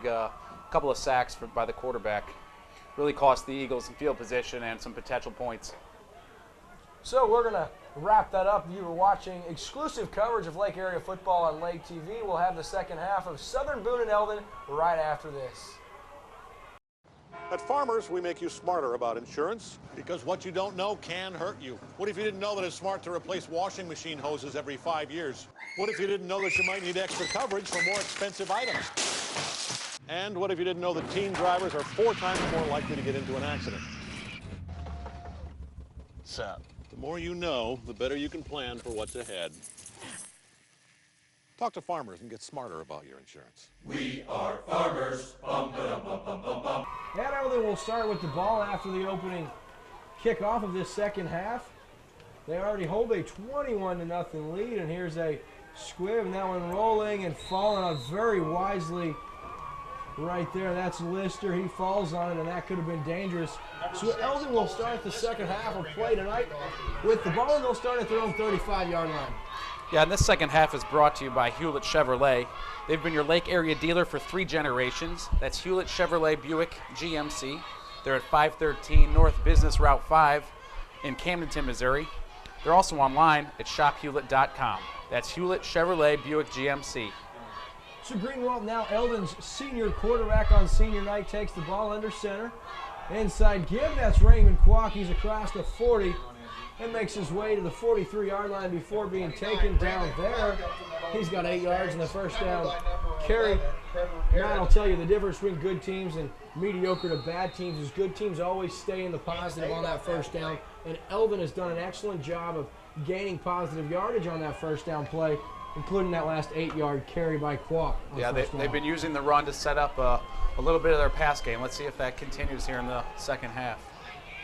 couple of sacks by the quarterback. Really cost the Eagles some field position and some potential points. So we're going to wrap that up. You were watching exclusive coverage of Lake Area football on Lake TV. We'll have the second half of Southern Boone and Eldon right after this. At Farmers, we make you smarter about insurance because what you don't know can hurt you. What if you didn't know that it's smart to replace washing machine hoses every 5 years? What if you didn't know that you might need extra coverage for more expensive items? And what if you didn't know that teen drivers are 4 times more likely to get into an accident? So, the more you know, the better you can plan for what's ahead. Talk to Farmers and get smarter about your insurance. We are Farmers. Bum, ba-dum, bum, bum, bum, bum. And Eldon will start with the ball after the opening kickoff of this second half. They already hold a 21-0 lead, and here's a squib, and that one rolling and falling out very wisely right there. That's Lister. He falls on it, and that could have been dangerous. So Eldon will start the second half of play tonight with the ball, and they'll start at their own 35-yard line. Yeah, and this second half is brought to you by Hewlett Chevrolet. They've been your Lake Area dealer for 3 generations. That's Hewlett Chevrolet Buick GMC. They're at 513 North Business Route 5 in Camdenton, Missouri. They're also online at shophewlett.com. That's Hewlett Chevrolet Buick GMC. So Greenwald, now Eldon's senior quarterback on senior night, takes the ball under center. Inside give, that's Raymond Kwok. He's across the 40 and makes his way to the 43-yard line before being taken down there. He's got 8 yards in the first down carry. Matt will tell you the difference between good teams and mediocre to bad teams is good teams always stay in the positive on that first down, and Eldon has done an excellent job of gaining positive yardage on that first down play, including that last 8-yard carry by Kwok. Yeah, they've been using the run to set up a little bit of their pass game. Let's see if that continues here in the second half.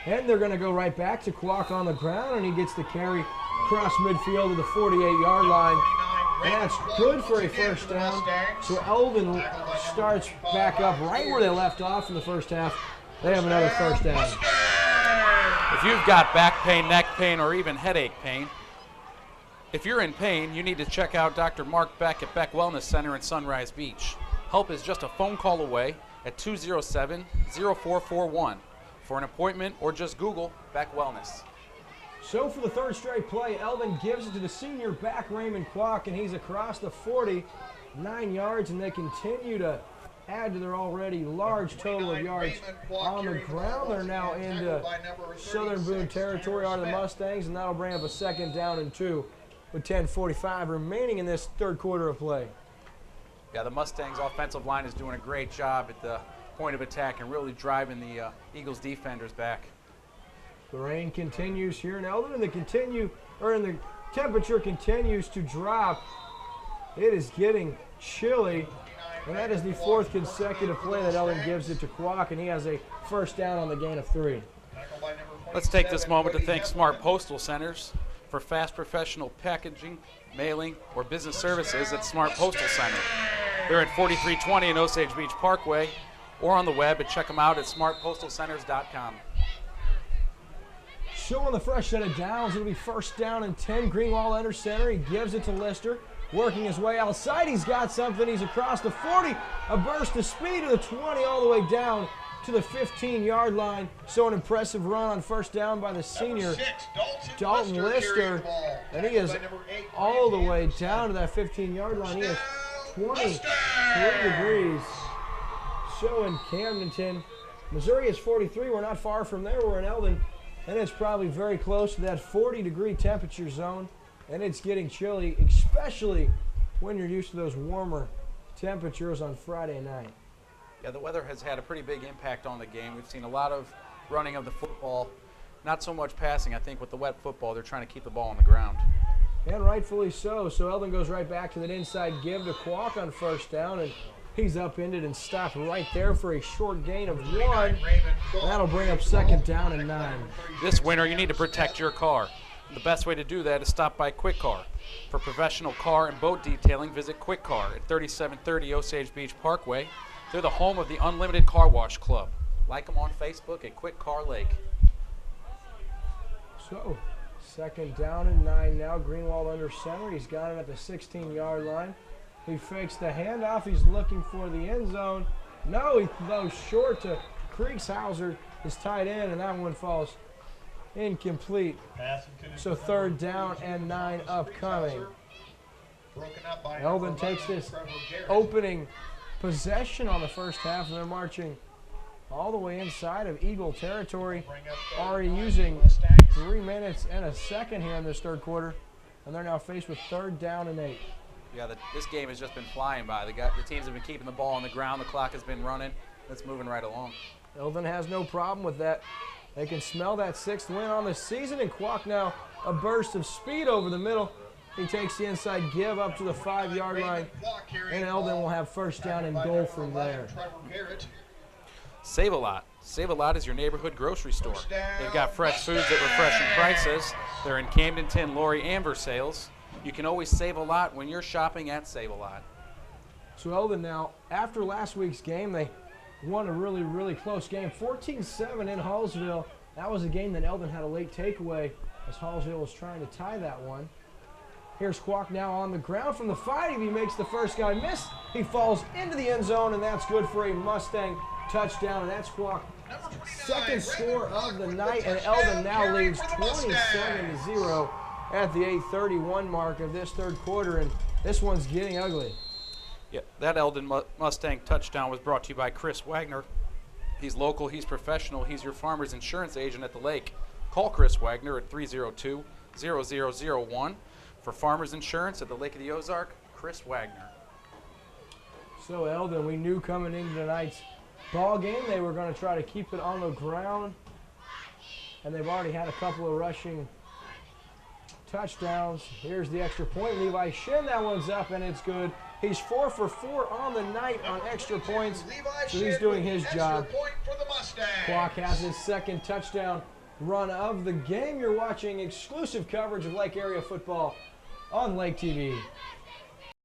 And they're going to go right back to Kwok on the ground, and he gets the carry across midfield to the 48-yard line. And that's good for a first down. So Eldon starts back up right where they left off in the first half. They have another first down. If you've got back pain, neck pain, or even headache pain, if you're in pain, you need to check out Dr. Mark Beck at Beck Wellness Center in Sunrise Beach. Help is just a phone call away at 207-0441 for an appointment, or just Google Beck Wellness. So for the third straight play, Eldon gives it to the senior back, Raymond Kwok, and he's across the 40, 9 yards, and they continue to add to their already large total of yards on the ground. They're now into Southern Boone territory are the Mustangs, and that'll bring up a second down and 2 with 10:45 remaining in this third quarter of play. Yeah, the Mustangs offensive line is doing a great job at the point of attack and really driving the Eagles defenders back. The rain continues here in Eldon, and the temperature continues to drop. It is getting chilly, and that is the 4th consecutive play that Eldon gives it to Kwok, and he has a first down on the gain of 3. Let's take this moment to thank Smart Postal Centers for fast professional packaging, mailing, or business services at Smart Postal Center. They're at 4320 in Osage Beach Parkway, or on the web, and check them out at smartpostalcenters.com. Showing the fresh set of downs, it'll be first down and 10. Greenwald under center, he gives it to Lister. Working his way outside, he's got something, he's across the 40. A burst of speed to the 20, all the way down to the 15-yard line. So an impressive run on first down by the senior, Dalton Lister. And he is all the way down to that 15-yard line. He is 23 degrees. So in Camdenton, Missouri is 43. We're not far from there. We're in Eldon. And it's probably very close to that 40-degree temperature zone. And it's getting chilly, especially when you're used to those warmer temperatures on Friday night. Yeah, the weather has had a pretty big impact on the game. We've seen a lot of running of the football, not so much passing. I think with the wet football, they're trying to keep the ball on the ground. And rightfully so. So Eldon goes right back to that inside give to Kwok on first down, and he's upended and stopped right there for a short gain of 1. That'll bring up second down and 9. This winter, you need to protect your car. The best way to do that is stop by Quick Car. For professional car and boat detailing, visit Quick Car at 3730 Osage Beach Parkway. They're the home of the Unlimited Car Wash Club. Like them on Facebook at Quick Car Lake. So, second down and 9 now. Greenwald under center. He's got it at the 16-yard line. He fakes the handoff. He's looking for the end zone. No, he throws short to Kriegshauser, his tight end, and that one falls incomplete. So third down and 9 upcoming. Eldon takes this opening possession on the first half, and they're marching all the way inside of Eagle territory, already using 3 minutes and a second here in this third quarter, and they're now faced with third down and 8. Yeah, this game has just been flying by. The teams have been keeping the ball on the ground. The clock has been running. It's moving right along. Eldon has no problem with that. They can smell that 6th win on the season, and Kwok now a burst of speed over the middle. He takes the inside give up to the 5-yard line, and Eldon will have first down and goal from there. Save a Lot. Save a Lot is your neighborhood grocery store. They've got fresh foods at refreshing prices. They're in Camdenton, Laurie, and Versailles. You can always save a lot when you're shopping at Save a Lot. So Eldon now, after last week's game, they won a really, really close game. 14-7 in Hallsville. That was a game that Eldon had a late takeaway as Hallsville was trying to tie that one. Here's Kwok now on the ground from the 5. He makes the first guy miss. He falls into the end zone, and that's good for a Mustang touchdown, and that's Kwok's second score of the night, and Eldon now leads 27-0 at the 8:31 mark of this third quarter, and this one's getting ugly. Yeah, that Eldon Mustang touchdown was brought to you by Chris Wagner. He's local, he's professional, he's your farmer's insurance agent at the lake. Call Chris Wagner at 302-0001 for farmer's insurance at the Lake of the Ozark. Chris Wagner. So Eldon, we knew coming into tonight's ball game they were going to try to keep it on the ground, and they've already had a couple of rushing touchdowns. Here's the extra point. Levi Shin, that one's up, and it's good. He's 4 for 4 on the night on extra points, so he's doing his job. Kwok has his second touchdown run of the game. You're watching exclusive coverage of Lake Area football on Lake TV.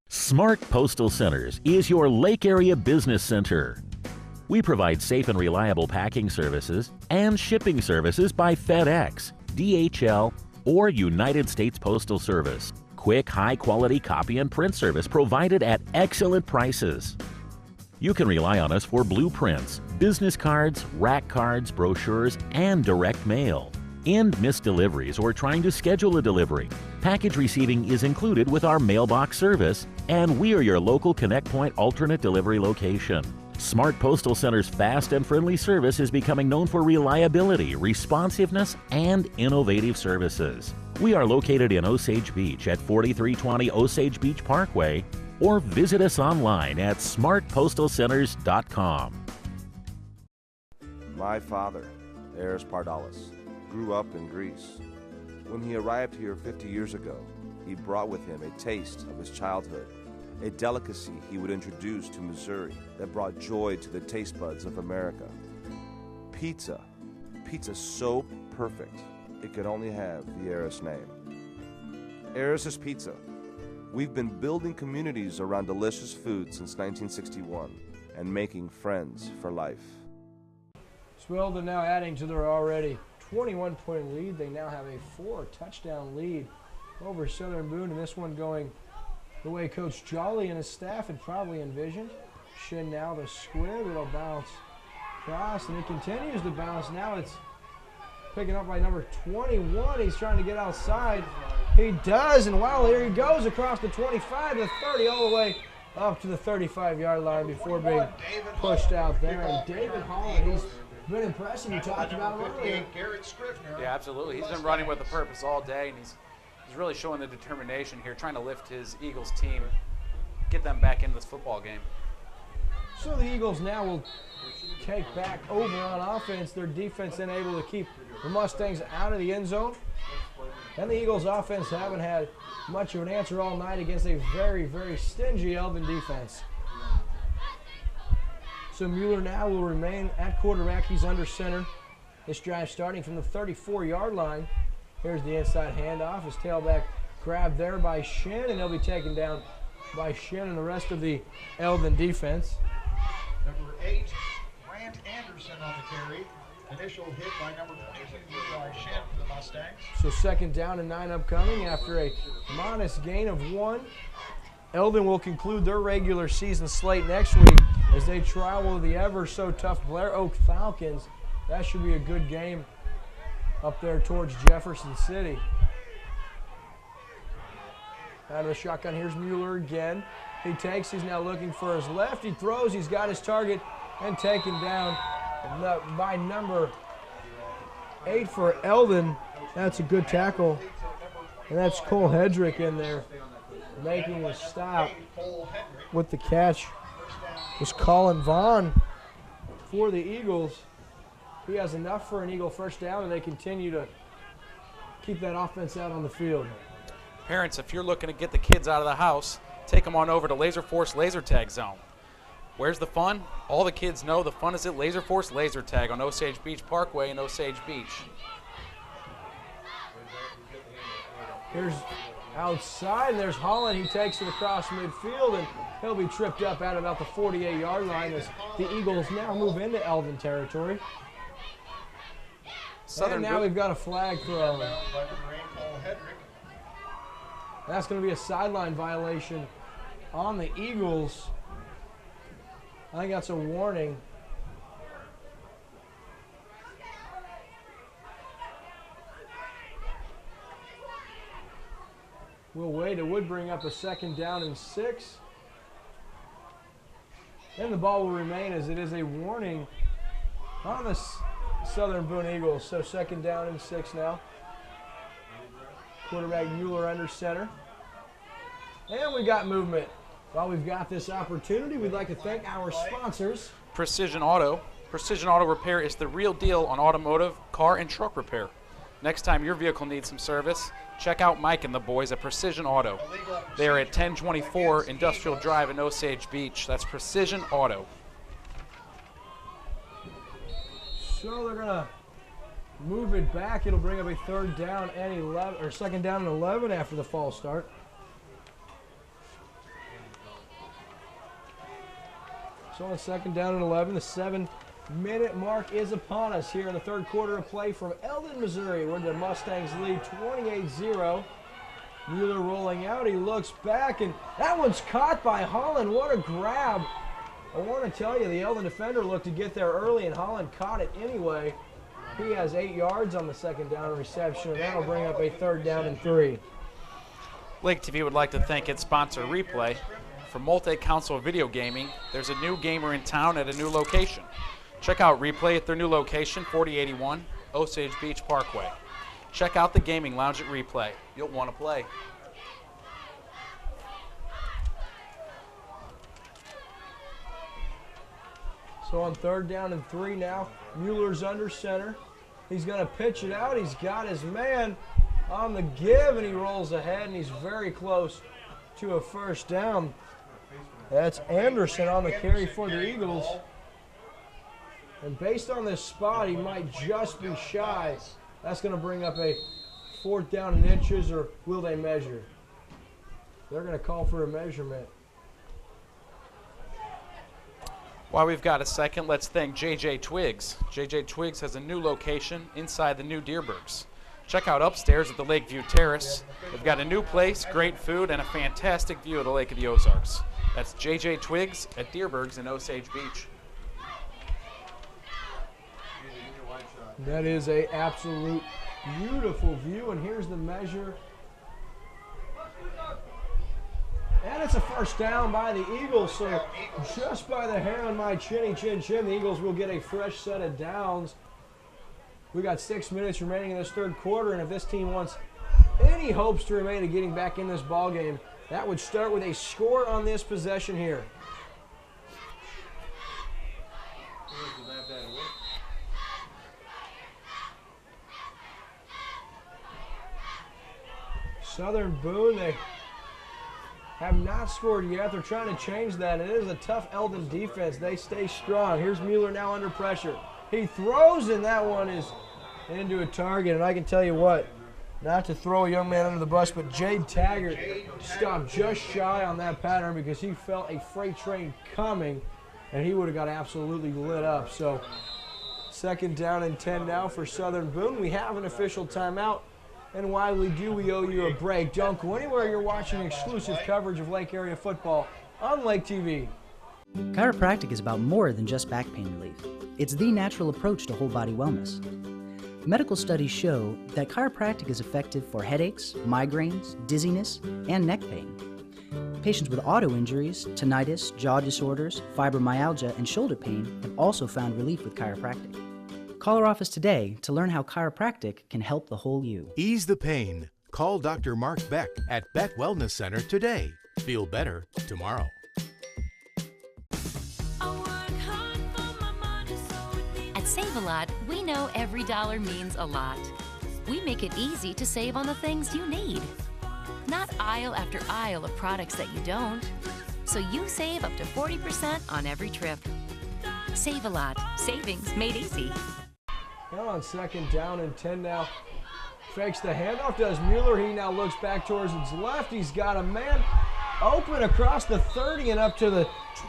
Smart Postal Centers is your Lake Area business center. We provide safe and reliable packing services and shipping services by FedEx, DHL, or United States Postal Service. Quick, high-quality copy and print service provided at excellent prices. You can rely on us for blueprints, business cards, rack cards, brochures, and direct mail. End missed deliveries or trying to schedule a delivery. Package receiving is included with our mailbox service, and we are your local Connect Point alternate delivery location. Smart Postal Center's fast and friendly service is becoming known for reliability, responsiveness, and innovative services. We are located in Osage Beach at 4320 Osage Beach Parkway, or visit us online at smartpostalcenters.com. My father, Eris Pardalis, grew up in Greece. When he arrived here 50 years ago, he brought with him a taste of his childhood, a delicacy he would introduce to Missouri that brought joy to the taste buds of America. Pizza. Pizza so perfect, it could only have the Eris name. Eris's Pizza. We've been building communities around delicious food since 1961 and making friends for life. So Eldon now adding to their already 21-point lead. They now have a 4-touchdown lead over Southern Boone, and this one going the way Coach Jolly and his staff had probably envisioned. Shin now the squib, it'll bounce across, and it continues to bounce. Now it's picking up by number 21. He's trying to get outside. He does, and wow, here he goes across the 25, the 30, all the way up to the 35-yard line before being pushed out there. And David Holland, he's been impressive. You talked about him earlier. Yeah, absolutely. He's been running with a purpose all day, and he's really showing the determination here, trying to lift his Eagles team, get them back into this football game. So the Eagles now will take back over on offense. Their defense then able to keep the Mustangs out of the end zone. And the Eagles offense haven't had much of an answer all night against a very, very stingy Eldon defense. So Mueller now will remain at quarterback. He's under center. This drive starting from the 34-yard line. Here's the inside handoff. His tailback grabbed there by Shin, and he'll be taken down by Shin and the rest of the Eldon defense. Number 8, Grant Anderson on the carry. Initial hit by number 22 by Shin for the Mustangs. So 2nd down and 9 upcoming after a modest gain of 1. Eldon will conclude their regular season slate next week as they travel the ever-so-tough Blair Oak Falcons. That should be a good game up there towards Jefferson City. Out of the shotgun, here's Mueller again. He takes, he's now looking for his left. He throws, he's got his target, and taken down by number 8 for Eldon. That's a good tackle. And that's Cole Hedrick in there making a stop with the catch. Was Colin Vaughn for the Eagles. He has enough for an Eagle first down, and they continue to keep that offense out on the field. Parents, if you're looking to get the kids out of the house, take them on over to Laser Force Laser Tag Zone. Where's the fun? All the kids know the fun is at Laser Force Laser Tag on Osage Beach Parkway in Osage Beach. Here's outside, and there's Holland. He takes it across midfield, and he'll be tripped up at about the 48-yard line as the Eagles now move into Eldon territory. And now we've got a flag throw. That's going to be a sideline violation on the Eagles. I think that's a warning. We'll wait. It would bring up a 2nd down and 6. And the ball will remain as it is a warning on the Southern Boone Eagles. So 2nd down and 6 now. Quarterback Mueller under center. And we got movement. While we've got this opportunity, we'd like to thank our sponsors. Precision Auto. Precision Auto Repair is the real deal on automotive, car, and truck repair. Next time your vehicle needs some service, check out Mike and the boys at Precision Auto. They are at 1024 Industrial Drive in Osage Beach. That's Precision Auto. So they're going to move it back. It'll bring up a 3rd down and 11, or 2nd down and 11 after the false start. So on 2nd down and 11, the 7-minute mark is upon us here in the 3rd quarter of play from Eldon, Missouri, where the Mustangs lead 28-0. Mueller rolling out, he looks back, and that one's caught by Holland. What a grab. I want to tell you, the Eldon defender looked to get there early, and Holland caught it anyway. He has 8 yards on the 2nd down reception, and that'll bring up a 3rd down and 3. Lake TV would like to thank its sponsor, Replay. For multi-console video gaming, there's a new gamer in town at a new location. Check out Replay at their new location, 4081 Osage Beach Parkway. Check out the gaming lounge at Replay. You'll want to play. So on 3rd down and 3 now, Mueller's under center. He's going to pitch it out. He's got his man on the give, and he rolls ahead, and he's very close to a 1st down. That's Anderson on the carry for the Eagles. And based on this spot, he might just be shy. That's going to bring up a 4th down and inches, or will they measure? They're going to call for a measurement. While we've got a second, let's thank JJ Twiggs. JJ Twiggs has a new location inside the new Deerbergs. Check out upstairs at the Lakeview Terrace. They've got a new place, great food, and a fantastic view of the Lake of the Ozarks. That's JJ Twiggs at Deerbergs in Osage Beach. That is a absolute beautiful view, and here's the measure. And it's a 1st down by the Eagles, so just by the hair on my chinny chin, the Eagles will get a fresh set of downs. We got 6 minutes remaining in this 3rd quarter, and if this team wants any hopes to remain of getting back in this ball game, that would start with a score on this possession here. Southern Boone, they have not scored yet. They're trying to change that. It is a tough Eldon defense. They stay strong. Here's Mueller now under pressure. He throws, and that one is into a target. And I can tell you what, not to throw a young man under the bus, but Jade Taggart stopped just shy on that pattern because he felt a freight train coming, and he would have got absolutely lit up. So 2nd down and 10 now for Southern Boone. We have an official timeout. And while we do, we owe you a break. Don't go anywhere. You're watching exclusive coverage of Lake Area football on Lake TV. Chiropractic is about more than just back pain relief. It's the natural approach to whole body wellness. Medical studies show that chiropractic is effective for headaches, migraines, dizziness, and neck pain. Patients with auto injuries, tinnitus, jaw disorders, fibromyalgia, and shoulder pain have also found relief with chiropractic. Call our office today to learn how chiropractic can help the whole you. Ease the pain. Call Dr. Mark Beck at Beck Wellness Center today. Feel better tomorrow. At Save-A-Lot, we know every dollar means a lot. We make it easy to save on the things you need. Not aisle after aisle of products that you don't. So you save up to 40% on every trip. Save-A-Lot. Savings made easy. Now on 2nd down and 10 now. Fakes the handoff, does Mueller. He now looks back towards his left. He's got a man open across the 30 and up to the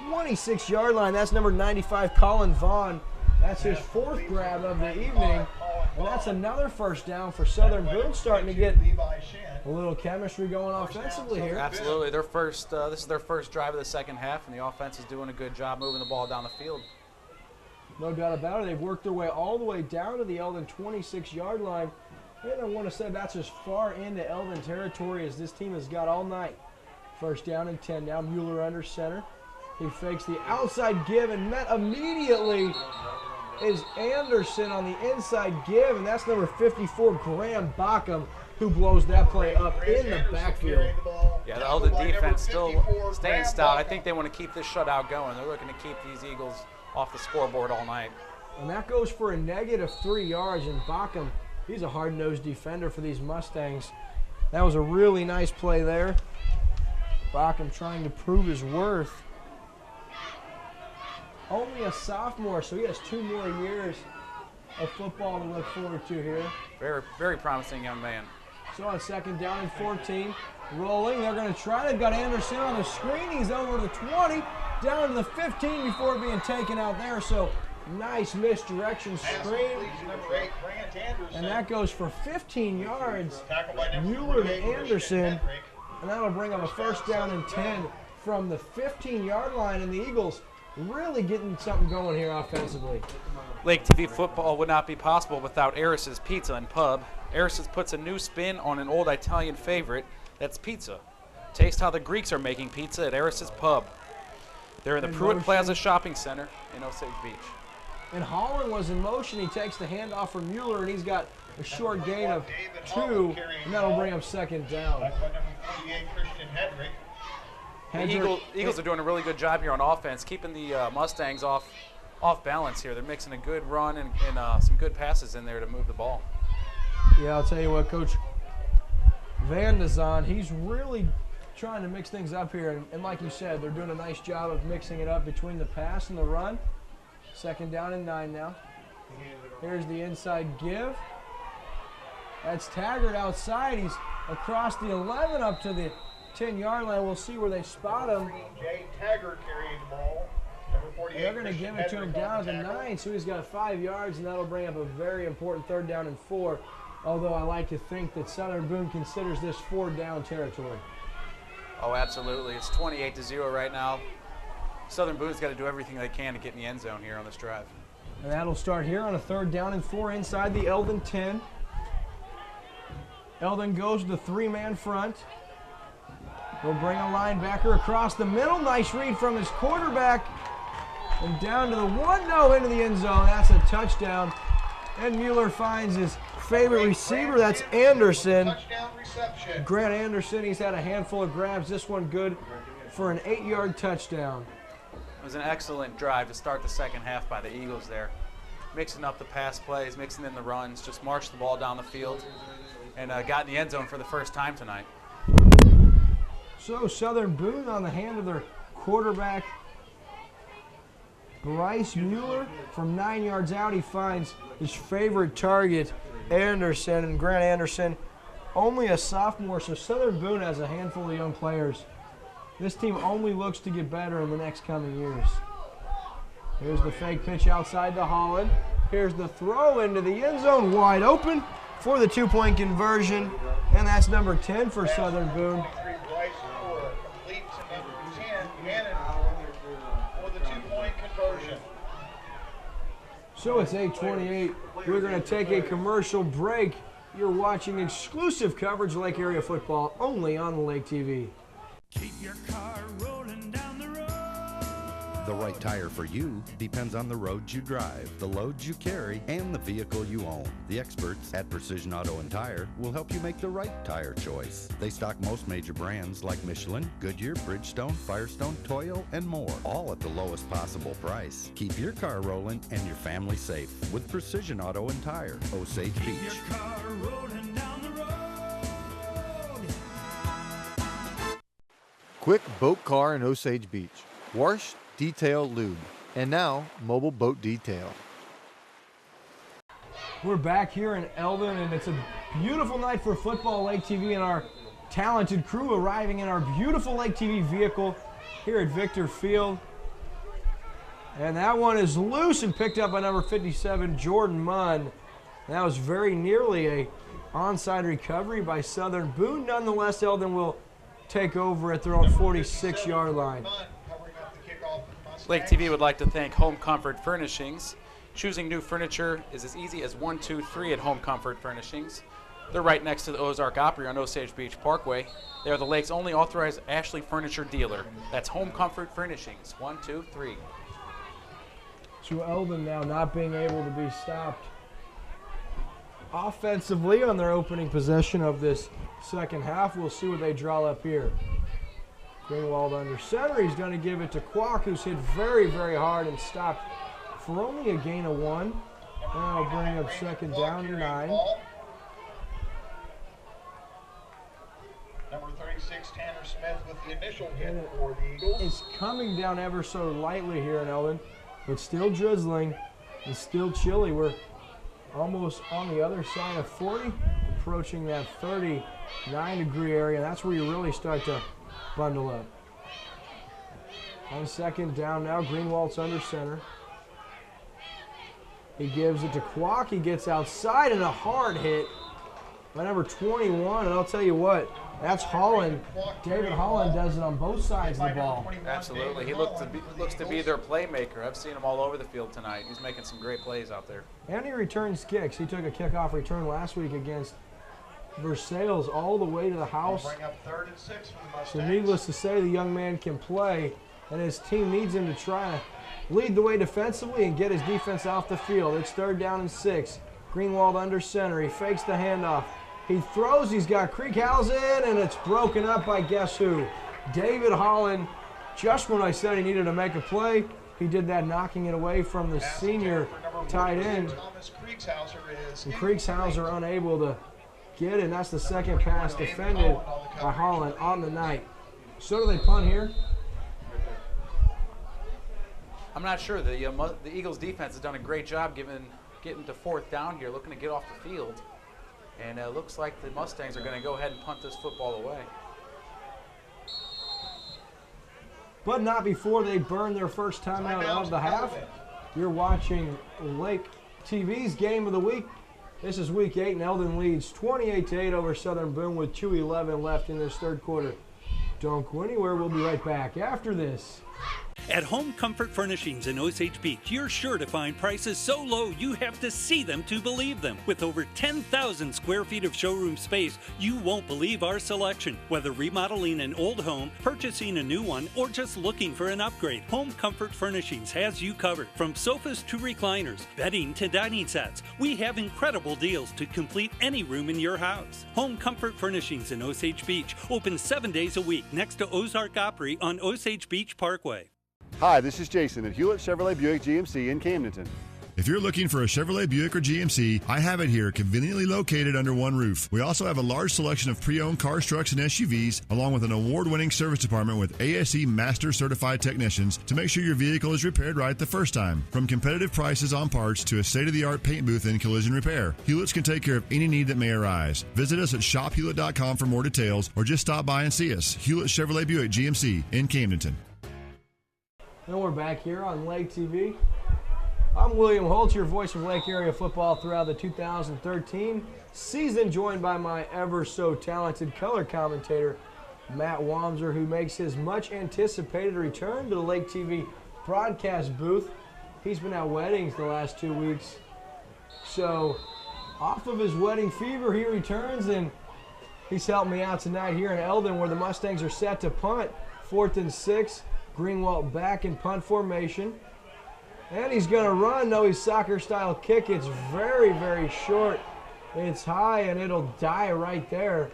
26-yard line. That's number 95, Colin Vaughn. That's his 4th grab of the evening. And that's another 1st down for Southern Boone, starting to get a little chemistry going offensively here. Absolutely. This is their first drive of the 2nd half, and the offense is doing a good job moving the ball down the field. No doubt about it. They've worked their way all the way down to the Eldon 26-yard line. And I want to say that's as far into Eldon territory as this team has got all night. 1st down and 10 now. Mueller under center. He fakes the outside give, and met immediately is Anderson on the inside give, and that's number 54, Graham Bockham, who blows that play up in the backfield. Yeah, the Eldon defense still staying stout. I think they want to keep this shutout going. They're looking to keep these Eagles off the scoreboard all night. And that goes for a negative 3 yards, and Bockham, he's a hard-nosed defender for these Mustangs. That was a really nice play there. Bockham trying to prove his worth. Only a sophomore, so he has 2 more years of football to look forward to here. Very, very promising young man. So on 2nd down and 14, rolling. They're going to try. They've got Anderson on the screen. He's over the 20, down to the 15 before being taken out there. So nice misdirection screen. And that goes for 15 yards. Mueller to Anderson. And that'll bring up a 1st down and 10 from the 15-yard line. And the Eagles really getting something going here offensively. Lake TV football would not be possible without Eris's Pizza and Pub. Eris's puts a new spin on an old Italian favorite, that's pizza. Taste how the Greeks are making pizza at Eris's Pub. They're in the Pruitt Plaza Shopping Center in Osage Beach. And Holland was in motion. He takes the handoff from Mueller, and he's got a short gain of 2, and that'll bring him 2nd down. The Eagles are doing a really good job here on offense, keeping the Mustangs off off balance here. They're mixing a good run and some good passes in there to move the ball. Yeah, I'll tell you what, Coach Van de Zon, he's really trying to mix things up here. And like you said, they're doing a nice job of mixing it up between the pass and the run. 2nd down and 9 now. Here's the inside give. That's Taggart outside. He's across the 11 up to the 10-yard line. We'll see where they spot him. Jay Taggart carrying the ball. Number 48. They're going to give it to him down to 9, so he's got 5 yards, and that'll bring up a very important 3rd down and 4. Although I like to think that Southern Boone considers this 4-down territory. Oh, absolutely. It's 28-0 right now. Southern Boone's got to do everything they can to get in the end zone here on this drive. And that'll start here on a 3rd down and 4 inside the Eldon 10. Eldon goes to the 3-man front. He'll bring a linebacker across the middle. Nice read from his quarterback. And down to the 1, into the end zone. That's a touchdown. And Mueller finds his favorite receiver. That's Anderson. Touchdown reception. Grant Anderson, he's had a handful of grabs. This one good for an 8-yard touchdown. It was an excellent drive to start the second half by the Eagles there. Mixing up the pass plays, mixing in the runs, just marched the ball down the field and got in the end zone for the first time tonight. So Southern Boone on the hand of their quarterback, Bryce Mueller. From 9 yards out, he finds his favorite target, Anderson. And Grant Anderson, only a sophomore, so Southern Boone has a handful of young players. This team only looks to get better in the next coming years. Here's the fake pitch outside to Holland. Here's the throw into the end zone, wide open for the 2-point conversion. And that's number 10 for Southern Boone. Bryce Moore completes and number 10, Gannon for the 2-point conversion. So it's 8:28. We're going to take a commercial break. You're watching exclusive coverage of Lake Area football only on Lake TV. Keep your car rolling down the road. The right tire for you depends on the roads you drive, the loads you carry, and the vehicle you own. The experts at Precision Auto and Tire will help you make the right tire choice. They stock most major brands like Michelin, Goodyear, Bridgestone, Firestone, Toyo, and more, all at the lowest possible price. Keep your car rolling and your family safe with Precision Auto and Tire, Osage Beach. Keep your car rolling down the road. Quick Boat Car in Osage Beach. Wash, Detail, Lube. And now, Mobile Boat Detail. We're back here in Eldon, and it's a beautiful night for football. Lake TV and our talented crew arriving in our beautiful Lake TV vehicle here at Victor Field. And that one is loose and picked up by number 57, Jordan Munn. And that was very nearly a onside recovery by Southern Boone. Nonetheless, Eldon will take over at their own 46-yard line. Lake TV would like to thank Home Comfort Furnishings. Choosing new furniture is as easy as 1, 2, 3 at Home Comfort Furnishings. They're right next to the Ozark Opry on Osage Beach Parkway. They are the Lake's only authorized Ashley furniture dealer. That's Home Comfort Furnishings. 1, 2, 3. So Eldon now not being able to be stopped offensively on their opening possession of this second half. We'll see what they draw up here. Greenwald under center. He's going to give it to Kwok, who's hit very, very hard and stopped for only a gain of 1. That'll bring up 2nd down and 9. Number 36, Tanner Smith with the initial hit for the Eagles. It's coming down ever so lightly here in Eldon, but still drizzling and still chilly. We're almost on the other side of 40, approaching that 39-degree area. That's where you really start to bundle up. On 2nd down now, Greenwald's under center. He gives it to Kwok. He gets outside and a hard hit by number 21. And I'll tell you what, that's Holland. David Holland does it on both sides of the ball. Absolutely. He looks to be their playmaker. I've seen him all over the field tonight. He's making some great plays out there. And he returns kicks. He took a kickoff return last week against Versailles all the way to the house. Bring up 3rd and 6 for the Mustangs. So needless to say, the young man can play, and his team needs him to try to lead the way defensively and get his defense off the field. It's 3rd down and 6. Greenwald under center. He fakes the handoff. He throws. He's got Creekhausen, and it's broken up by guess who? David Holland. Just when I said he needed to make a play, He did that knocking it away from the senior tight end. And Kriegshauser unable to get it, and that's the second pass defended by Holland on the night. So do they punt here? I'm not sure. The Eagles defense has done a great job getting to fourth down here, looking to get off the field. And it looks like the Mustangs are going to go ahead and punt this football away. But not before they burn their first timeout of the half. You're watching Lake TV's Game of the Week. This is Week 8, and Eldon leads 28-8 over Southern Boone with 2:11 left in this third quarter. Don't go anywhere. We'll be right back after this. At Home Comfort Furnishings in Osage Beach, you're sure to find prices so low you have to see them to believe them. With over 10,000 square feet of showroom space, you won't believe our selection. Whether remodeling an old home, purchasing a new one, or just looking for an upgrade, Home Comfort Furnishings has you covered. From sofas to recliners, bedding to dining sets, we have incredible deals to complete any room in your house. Home Comfort Furnishings in Osage Beach, open 7 days a week next to Ozark Opry on Osage Beach Parkway. Hi, this is Jason at Hewlett Chevrolet Buick GMC in Camdenton. If you're looking for a Chevrolet Buick or GMC, I have it here, conveniently located under one roof. We also have a large selection of pre-owned cars, trucks, and SUVs, along with an award-winning service department with ASE Master Certified technicians to make sure your vehicle is repaired right the first time. From competitive prices on parts to a state-of-the-art paint booth and collision repair, Hewlett's can take care of any need that may arise. Visit us at shophewlett.com for more details, or just stop by and see us. Hewlett Chevrolet Buick GMC in Camdenton. And we're back here on Lake TV. I'm William Holtz, your voice of Lake Area football throughout the 2013 season, joined by my ever so talented color commentator, Matt Wamser, who makes his much anticipated return to the Lake TV broadcast booth. He's been at weddings the last 2 weeks. So off of his wedding fever, he returns, and he's helping me out tonight here in Eldon, where the Mustangs are set to punt. 4th and 6. Greenwald back in punt formation. And he's going to run. No, he's soccer-style kick. It's very, very short. It's high, and it'll die right there.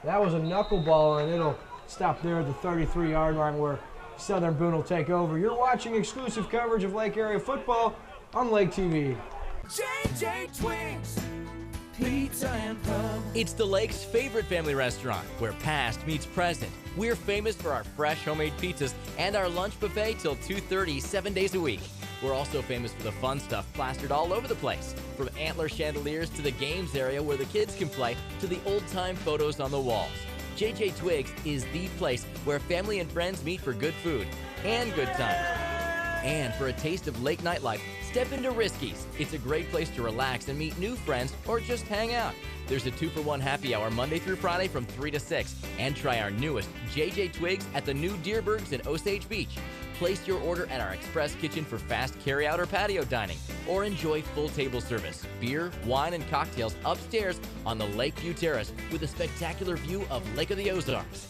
That was a knuckleball, and it'll stop there at the 33-yard line where Southern Boone will take over. You're watching exclusive coverage of Lake Area football on Lake TV. JJ Twigs, Pizza and Pub. It's the Lake's favorite family restaurant, where past meets present. We're famous for our fresh homemade pizzas and our lunch buffet till 2:30, 7 days a week. We're also famous for the fun stuff plastered all over the place, from antler chandeliers to the games area where the kids can play to the old-time photos on the walls. JJ Twigs is the place where family and friends meet for good food and good times. And for a taste of lake nightlife, step into Risky's. It's a great place to relax and meet new friends or just hang out. There's a 2-for-1 happy hour Monday through Friday from 3 to 6. And try our newest JJ Twigs at the new Deerbergs in Osage Beach. Place your order at our express kitchen for fast carryout or patio dining. Or enjoy full table service, beer, wine, and cocktails upstairs on the Lakeview Terrace with a spectacular view of Lake of the Ozarks.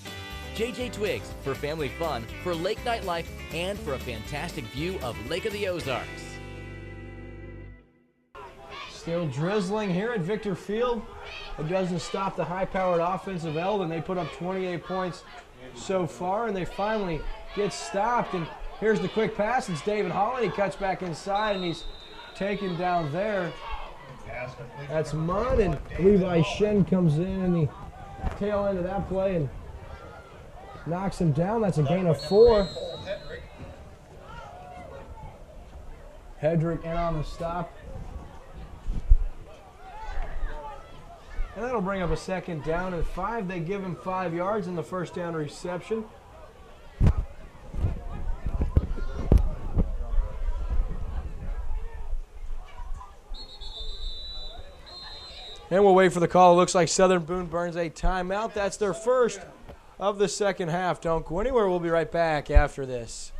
JJ Twigs, for family fun, for lake nightlife, and for a fantastic view of Lake of the Ozarks. Still drizzling here at Victor Field. It doesn't stop the high-powered offense of Eldon. They put up 28 points so far, and they finally get stopped. And here's the quick pass. It's David Holland. He cuts back inside, and he's taken down there. That's Mudd, and Levi Shen comes in the tail end of that play and knocks him down. That's a gain of 4. Hedrick in on the stop. And that'll bring up a 2nd down and 5. They give him 5 yards in the first down reception. And we'll wait for the call. It looks like Southern Boone burns a timeout. That's their first of the second half. Don't go anywhere. We'll be right back after this.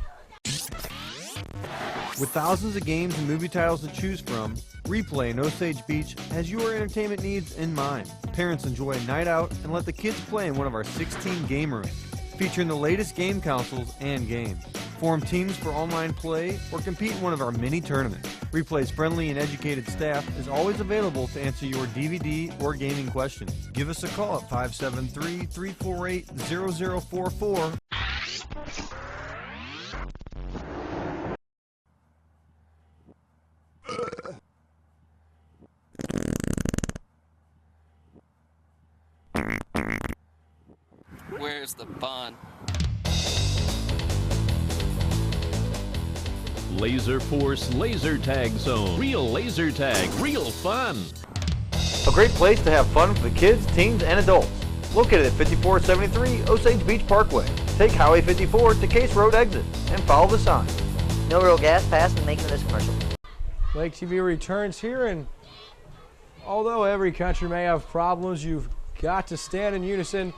With thousands of games and movie titles to choose from, Replay in Osage Beach has your entertainment needs in mind. Parents enjoy a night out and let the kids play in one of our 16 game rooms, featuring the latest game consoles and games. Form teams for online play or compete in one of our mini tournaments. Replay's friendly and educated staff is always available to answer your DVD or gaming questions. Give us a call at 573-348-0044 Where's the fun? Laser Force Laser Tag Zone. Real laser tag, real fun. A great place to have fun for the kids, teens, and adults. Located at 5473 Osage Beach Parkway. Take Highway 54 to Case Road exit and follow the sign. No real gas pass in making this commercial. Lake TV returns here, and although every country may have problems, you've got to stand in unison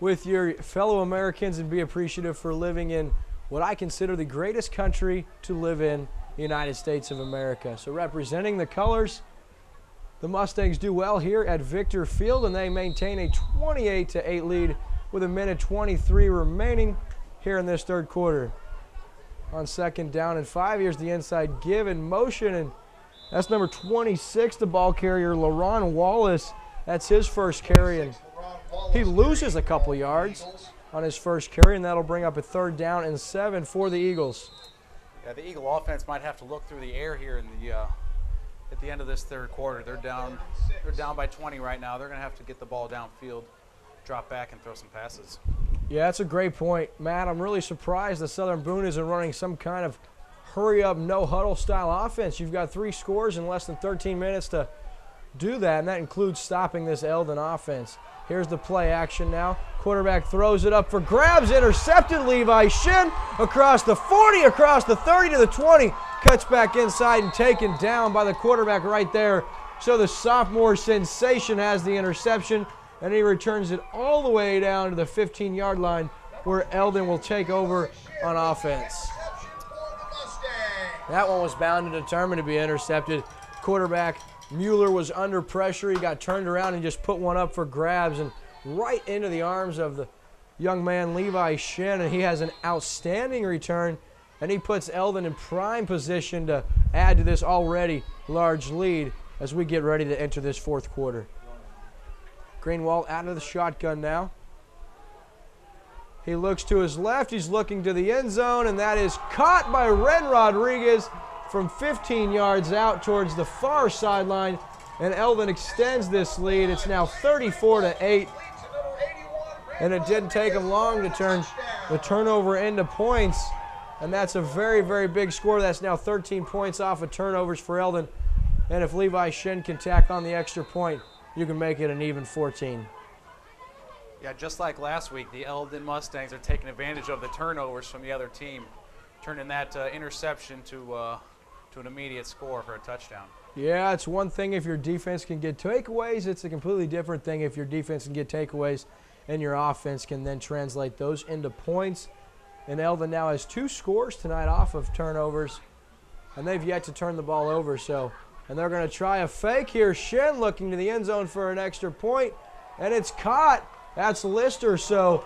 with your fellow Americans and be appreciative for living in what I consider the greatest country to live in, the United States of America. So representing the colors, the Mustangs do well here at Victor Field, and they maintain a 28-8 lead with 1:23 remaining here in this third quarter. On 2nd down and 5, here's the inside give in motion, and that's number 26, the ball carrier, LaRon Wallace. That's his first carry, and he loses a couple yards on his first carry, and that'll bring up a 3rd down and 7 for the Eagles. Yeah, the Eagle offense might have to look through the air here in the at the end of this third quarter. They're down by 20 right now. They're going to have to get the ball downfield, drop back, and throw some passes. Yeah, that's a great point, Matt. I'm really surprised that Southern Boone isn't running some kind of hurry-up, no-huddle style offense. You've got 3 scores in less than 13 minutes to do that, and that includes stopping this Eldon offense. Here's the play action now. Quarterback throws it up for grabs, intercepted. Levi Shin across the 40, across the 30 to the 20. Cuts back inside and taken down by the quarterback right there. So the sophomore sensation has the interception, and he returns it all the way down to the 15-yard line where Eldon will take over on offense. That one was bound and determined to be intercepted. Quarterback Mueller was under pressure. He got turned around and just put one up for grabs and right into the arms of the young man Levi Shin, and he has an outstanding return, and he puts Eldon in prime position to add to this already large lead as we get ready to enter this fourth quarter. Greenwald out of the shotgun now. He looks to his left. He's looking to the end zone, and that is caught by Ren Rodriguez from 15 yards out towards the far sideline, and Eldon extends this lead. It's now 34-8, and it didn't take him long to turn the turnover into points, and that's a very, very big score. That's now 13 points off of turnovers for Eldon, and if Levi Shin can tack on the extra point, you can make it an even 14. Yeah, just like last week, the Eldon Mustangs are taking advantage of the turnovers from the other team, turning that interception to an immediate score for a touchdown. Yeah, it's one thing if your defense can get takeaways. It's a completely different thing if your defense can get takeaways and your offense can then translate those into points. And Eldon now has 2 scores tonight off of turnovers, and they've yet to turn the ball over. And they're going to try a fake here. Shin looking to the end zone for an extra point, and it's caught. That's Lister. So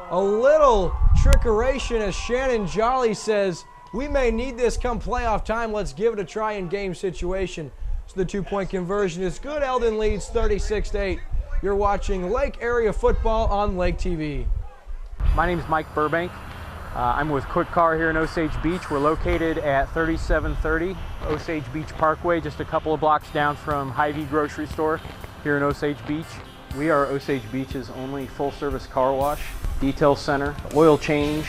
a little trickeration, as Shannon Jolly says, we may need this come playoff time. Let's give it a try in game situation. So the 2-point conversion is good. Eldon leads 36-8. You're watching Lake Area Football on Lake TV. My name is Mike Burbank. I'm with Quick Car here in Osage Beach. We're located at 3730 Osage Beach Parkway, just a couple of blocks down from Hy-Vee Grocery Store here in Osage Beach. We are Osage Beach's only full-service car wash, detail center, oil change,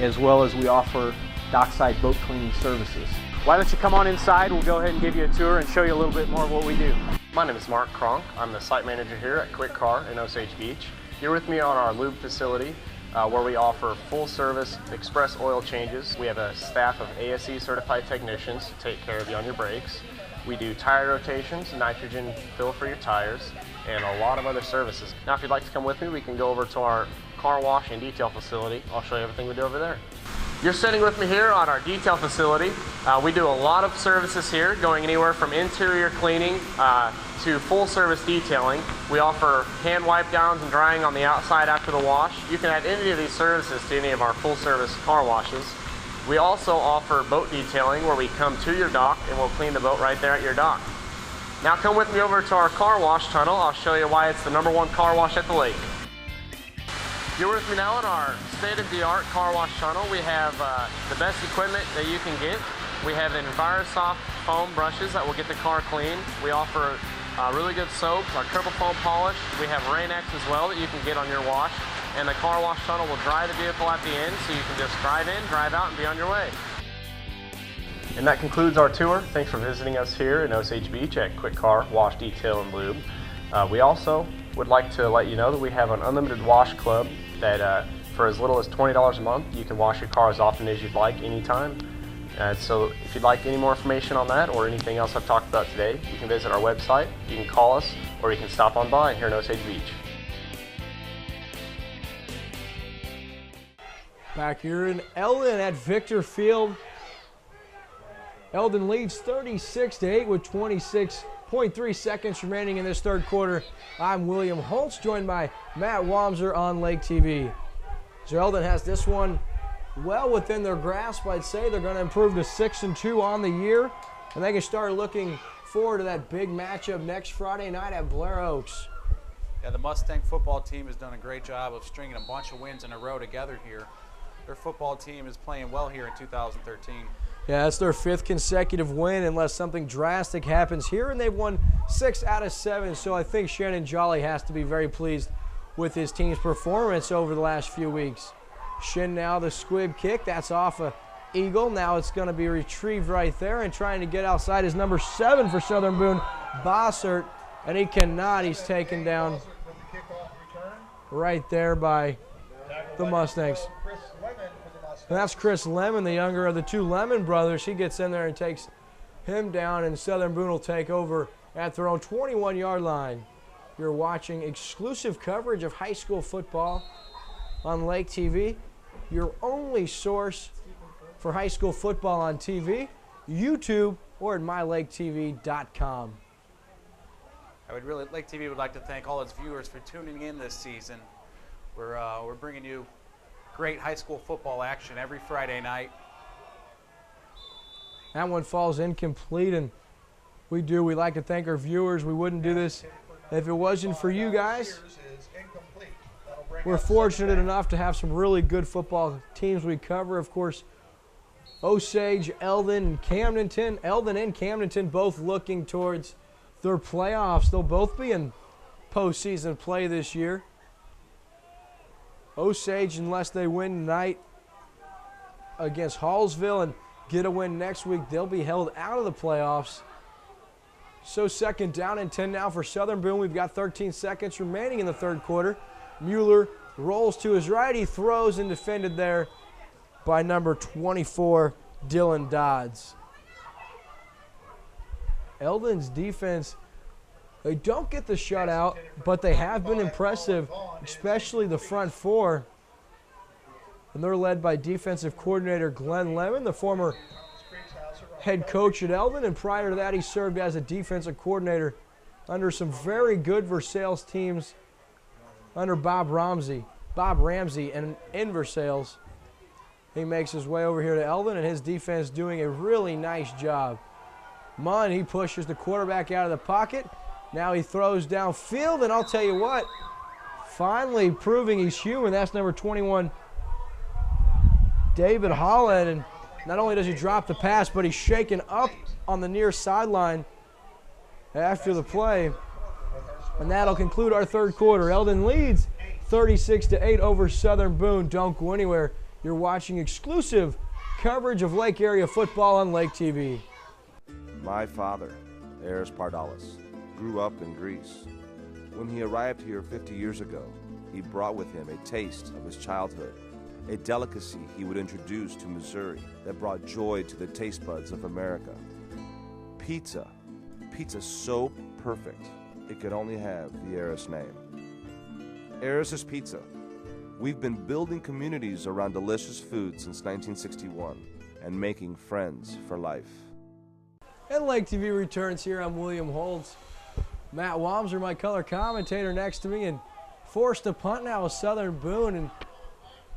as well as we offer dockside boat cleaning services. Why don't you come on inside? We'll go ahead and give you a tour and show you a little bit more of what we do. My name is Mark Kronk. I'm the site manager here at Quick Car in Osage Beach. You're with me on our lube facility where we offer full-service express oil changes. We have a staff of ASE certified technicians to take care of you on your brakes. We do tire rotations, nitrogen fill for your tires, and a lot of other services. Now, if you'd like to come with me, we can go over to our car wash and detail facility. I'll show you everything we do over there. You're sitting with me here on our detail facility. We do a lot of services here, going anywhere from interior cleaning to full service detailing. We offer hand wipe downs and drying on the outside after the wash. You can add any of these services to any of our full service car washes. We also offer boat detailing, where we come to your dock and we'll clean the boat right there at your dock. Now come with me over to our car wash tunnel. I'll show you why it's the #1 car wash at the lake. You're with me now in our state-of-the-art car wash tunnel. We have the best equipment that you can get. We have EnviroSoft foam brushes that will get the car clean. We offer really good soaps, our triple foam polish. We have Rain-X as well that you can get on your wash. and the car wash tunnel will dry the vehicle at the end, so you can just drive in, drive out, and be on your way. And that concludes our tour. Thanks for visiting us here in Osage Beach at Quick Car Wash, Detail, and Lube. We also would like to let you know that we have an unlimited wash club that for as little as $20 a month, you can wash your car as often as you'd like, anytime. So if you'd like any more information on that or anything else I've talked about today, you can visit our website, you can call us, or you can stop on by here in Osage Beach. Back here in Eldon at Victor Field. Eldon leads 36-8 with 26.3 seconds remaining in this third quarter. I'm William Holtz, joined by Matt Wamser on Lake TV. So Eldon has this one well within their grasp. I'd say they're going to improve to 6-2 on the year, and they can start looking forward to that big matchup next Friday night at Blair Oaks. Yeah, the Mustang football team has done a great job of stringing a bunch of wins in a row together here. Their football team is playing well here in 2013. Yeah, that's their 5th consecutive win unless something drastic happens here, and they've won 6 out of 7, so I think Shannon Jolly has to be very pleased with his team's performance over the last few weeks. Shin now the squib kick, that's off a Eagle. Now it's going to be retrieved right there, and trying to get outside is number 7 for Southern Boone, Bossert, and he cannot. He's taken down right there by the Mustangs. And that's Chris Lemon, the younger of the 2 Lemon brothers. He gets in there and takes him down, and Southern Boone will take over at their own 21-yard line. You're watching exclusive coverage of high school football on Lake TV, your only source for high school football on TV, YouTube, or at mylaketv.com. Lake TV would like to thank all its viewers for tuning in this season. We're bringing you great high school football action every Friday night. That one falls incomplete, and we like to thank our viewers. We wouldn't do this if it wasn't for you guys. We're fortunate enough to have some really good football teams we cover. Of course, Osage, Eldon, and Camdenton. Eldon and Camdenton both looking towards their playoffs. They'll both be in postseason play this year. Osage, unless they win tonight against Hallsville and get a win next week, they'll be held out of the playoffs. So 2nd down and 10 now for Southern Boone. We've got 13 seconds remaining in the third quarter. Mueller rolls to his right. He throws and defended there by number 24, Dylan Dodds. Eldon's defense, they don't get the shutout, but they have been impressive, especially the front 4. And they're led by defensive coordinator Glenn Lemon, the former head coach at Eldon, and prior to that he served as a defensive coordinator under some very good Versailles teams under Bob Ramsey and in Versailles. He makes his way over here to Eldon, and his defense doing a really nice job. Munn, he pushes the quarterback out of the pocket. Now he throws downfield, and I'll tell you what, finally proving he's human. That's number 21, David Holland. And not only does he drop the pass, but he's shaken up on the near sideline after the play. And that'll conclude our third quarter. Eldon leads 36-8 over Southern Boone. Don't go anywhere. You're watching exclusive coverage of Lake area football on Lake TV. My father, Eris Pardalis, grew up in Greece. When he arrived here 50 years ago, he brought with him a taste of his childhood, a delicacy he would introduce to Missouri that brought joy to the taste buds of America. Pizza. Pizza so perfect, it could only have the Eris name. Eris's Pizza. We've been building communities around delicious food since 1961 and making friends for life. And Lake TV returns here. I'm William Holtz. Matt Wamser, my color commentator, next to me, and forced to punt now with Southern Boone, and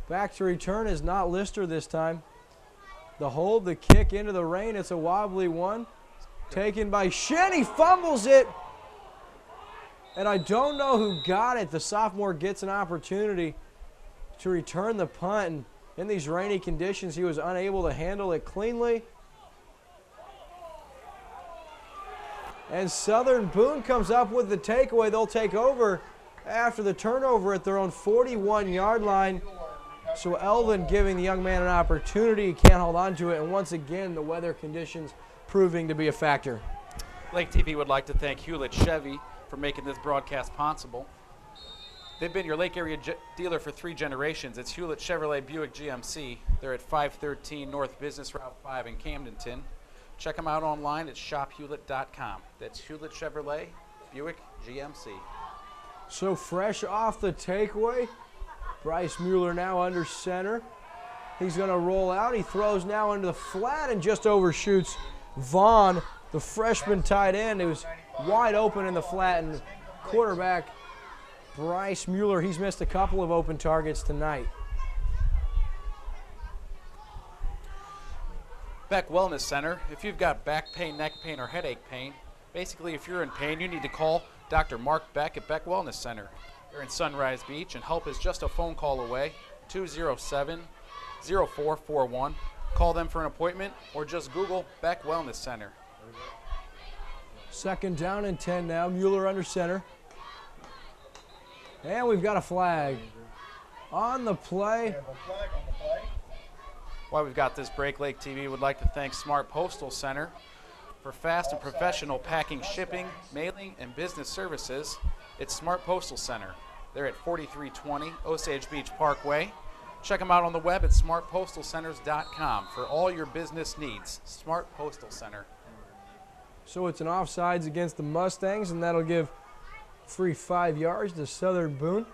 back to return is not Lister this time. The hold, the kick into the rain, it's a wobbly one. Taken by Shen, he fumbles it. And I don't know who got it. The sophomore gets an opportunity to return the punt, and in these rainy conditions, he was unable to handle it cleanly. And Southern Boone comes up with the takeaway. They'll take over after the turnover at their own 41-yard line. So Eldon giving the young man an opportunity. He can't hold on to it, and once again, the weather conditions proving to be a factor. Lake TV would like to thank Hewlett Chevy for making this broadcast possible. They've been your Lake area dealer for 3 generations. It's Hewlett Chevrolet Buick GMC. They're at 513 North Business Route 5 in Camdenton. Check them out online at shophewlett.com. That's Hewlett Chevrolet Buick GMC. So fresh off the takeaway, Bryce Mueller now under center. He's going to roll out. He throws now into the flat and just overshoots Vaughn, the freshman tight end, who's wide open in the flat. And quarterback Bryce Mueller, he's missed a couple of open targets tonight. Beck Wellness Center. If you've got back pain, neck pain, or headache pain, basically if you're in pain, you need to call Dr. Mark Beck at Beck Wellness Center. They're in Sunrise Beach, and help is just a phone call away, 207-0441. Call them for an appointment, or just Google Beck Wellness Center. Second down and 10 now. Mueller under center. And we've got a flag on the play. While we've got this break, Lake TV would like to thank Smart Postal Center for fast and professional packing, shipping, mailing, and business services. It's Smart Postal Center. They're at 4320 Osage Beach Parkway. Check them out on the web at smartpostalcenters.com for all your business needs. Smart Postal Center. So it's an offsides against the Mustangs, and that'll give free 5 yards to Southern Boone.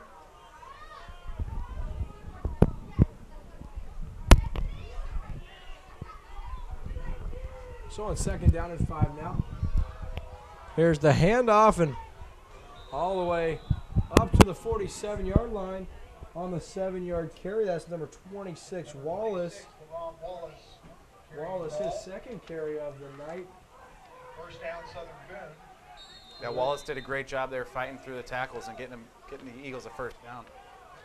So on second down and 5 now. Here's the handoff, and all the way up to the 47-yard line on the 7-yard carry. That's number 26, Wallace. Wallace, his second carry of the night. First down, Southern Boone. Yeah, Wallace did a great job there fighting through the tackles and getting the Eagles a first down.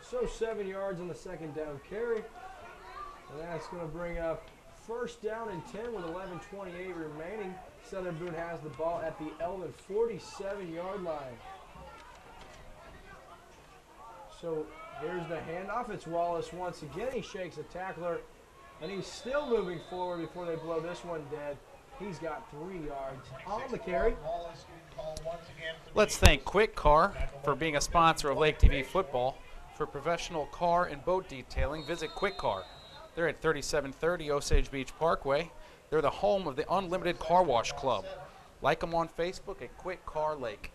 So 7 yards on the second down carry. And that's going to bring up first down and 10 with 11:28 remaining. Southern Boone has the ball at the Eldon 47-yard line. So here's the handoff. It's Wallace once again. He shakes a tackler, and he's still moving forward before they blow this one dead. He's got 3 yards on the carry. Let's thank Quick Car for being a sponsor of Lake TV football. For professional car and boat detailing, visit Quick Car. They're at 3730 Osage Beach Parkway. They're the home of the Unlimited Car Wash Club. Like them on Facebook at Quick Car Lake.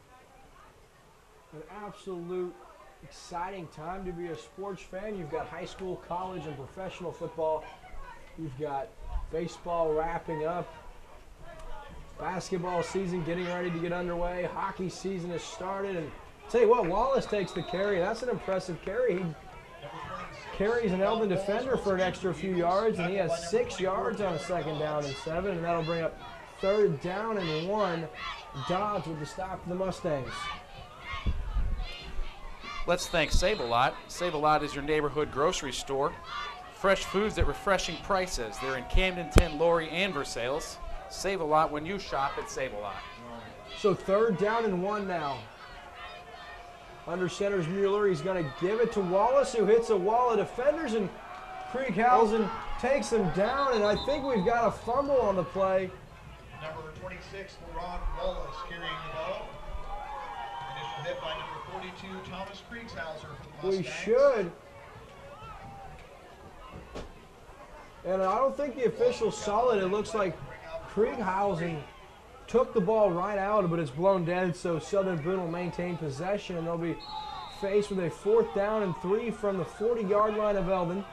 An absolute exciting time to be a sports fan. You've got high school, college, and professional football. You've got baseball wrapping up. Basketball season getting ready to get underway. Hockey season has started. And tell you what, Wallace takes the carry. That's an impressive carry. He carries an Eldon defender for an extra few yards, and he has 6 yards on a second down and 7, and that'll bring up third down and 1. Dodge with the stop for the Mustangs. Let's thank Save-A-Lot. Save-A-Lot is your neighborhood grocery store. Fresh foods at refreshing prices. They're in Camdenton, Laurie, and Versailles. Save-A-Lot when you shop at Save-A-Lot. So third down and 1 now. Under center's Mueller. He's going to give it to Wallace, who hits a wall of defenders, and Krieghausen takes him down, and I think we've got a fumble on the play. Number 26, LeRon Wallace carrying the ball. Initial hit by number 42, Thomas Kriegshauser for the Mustangs. We should. And I don't think the officials saw it. It looks like Krieghausen took the ball right out, but it's blown dead, so Southern Boone will maintain possession, and they'll be faced with a 4th down and 3 from the 40-yard line of Eldon.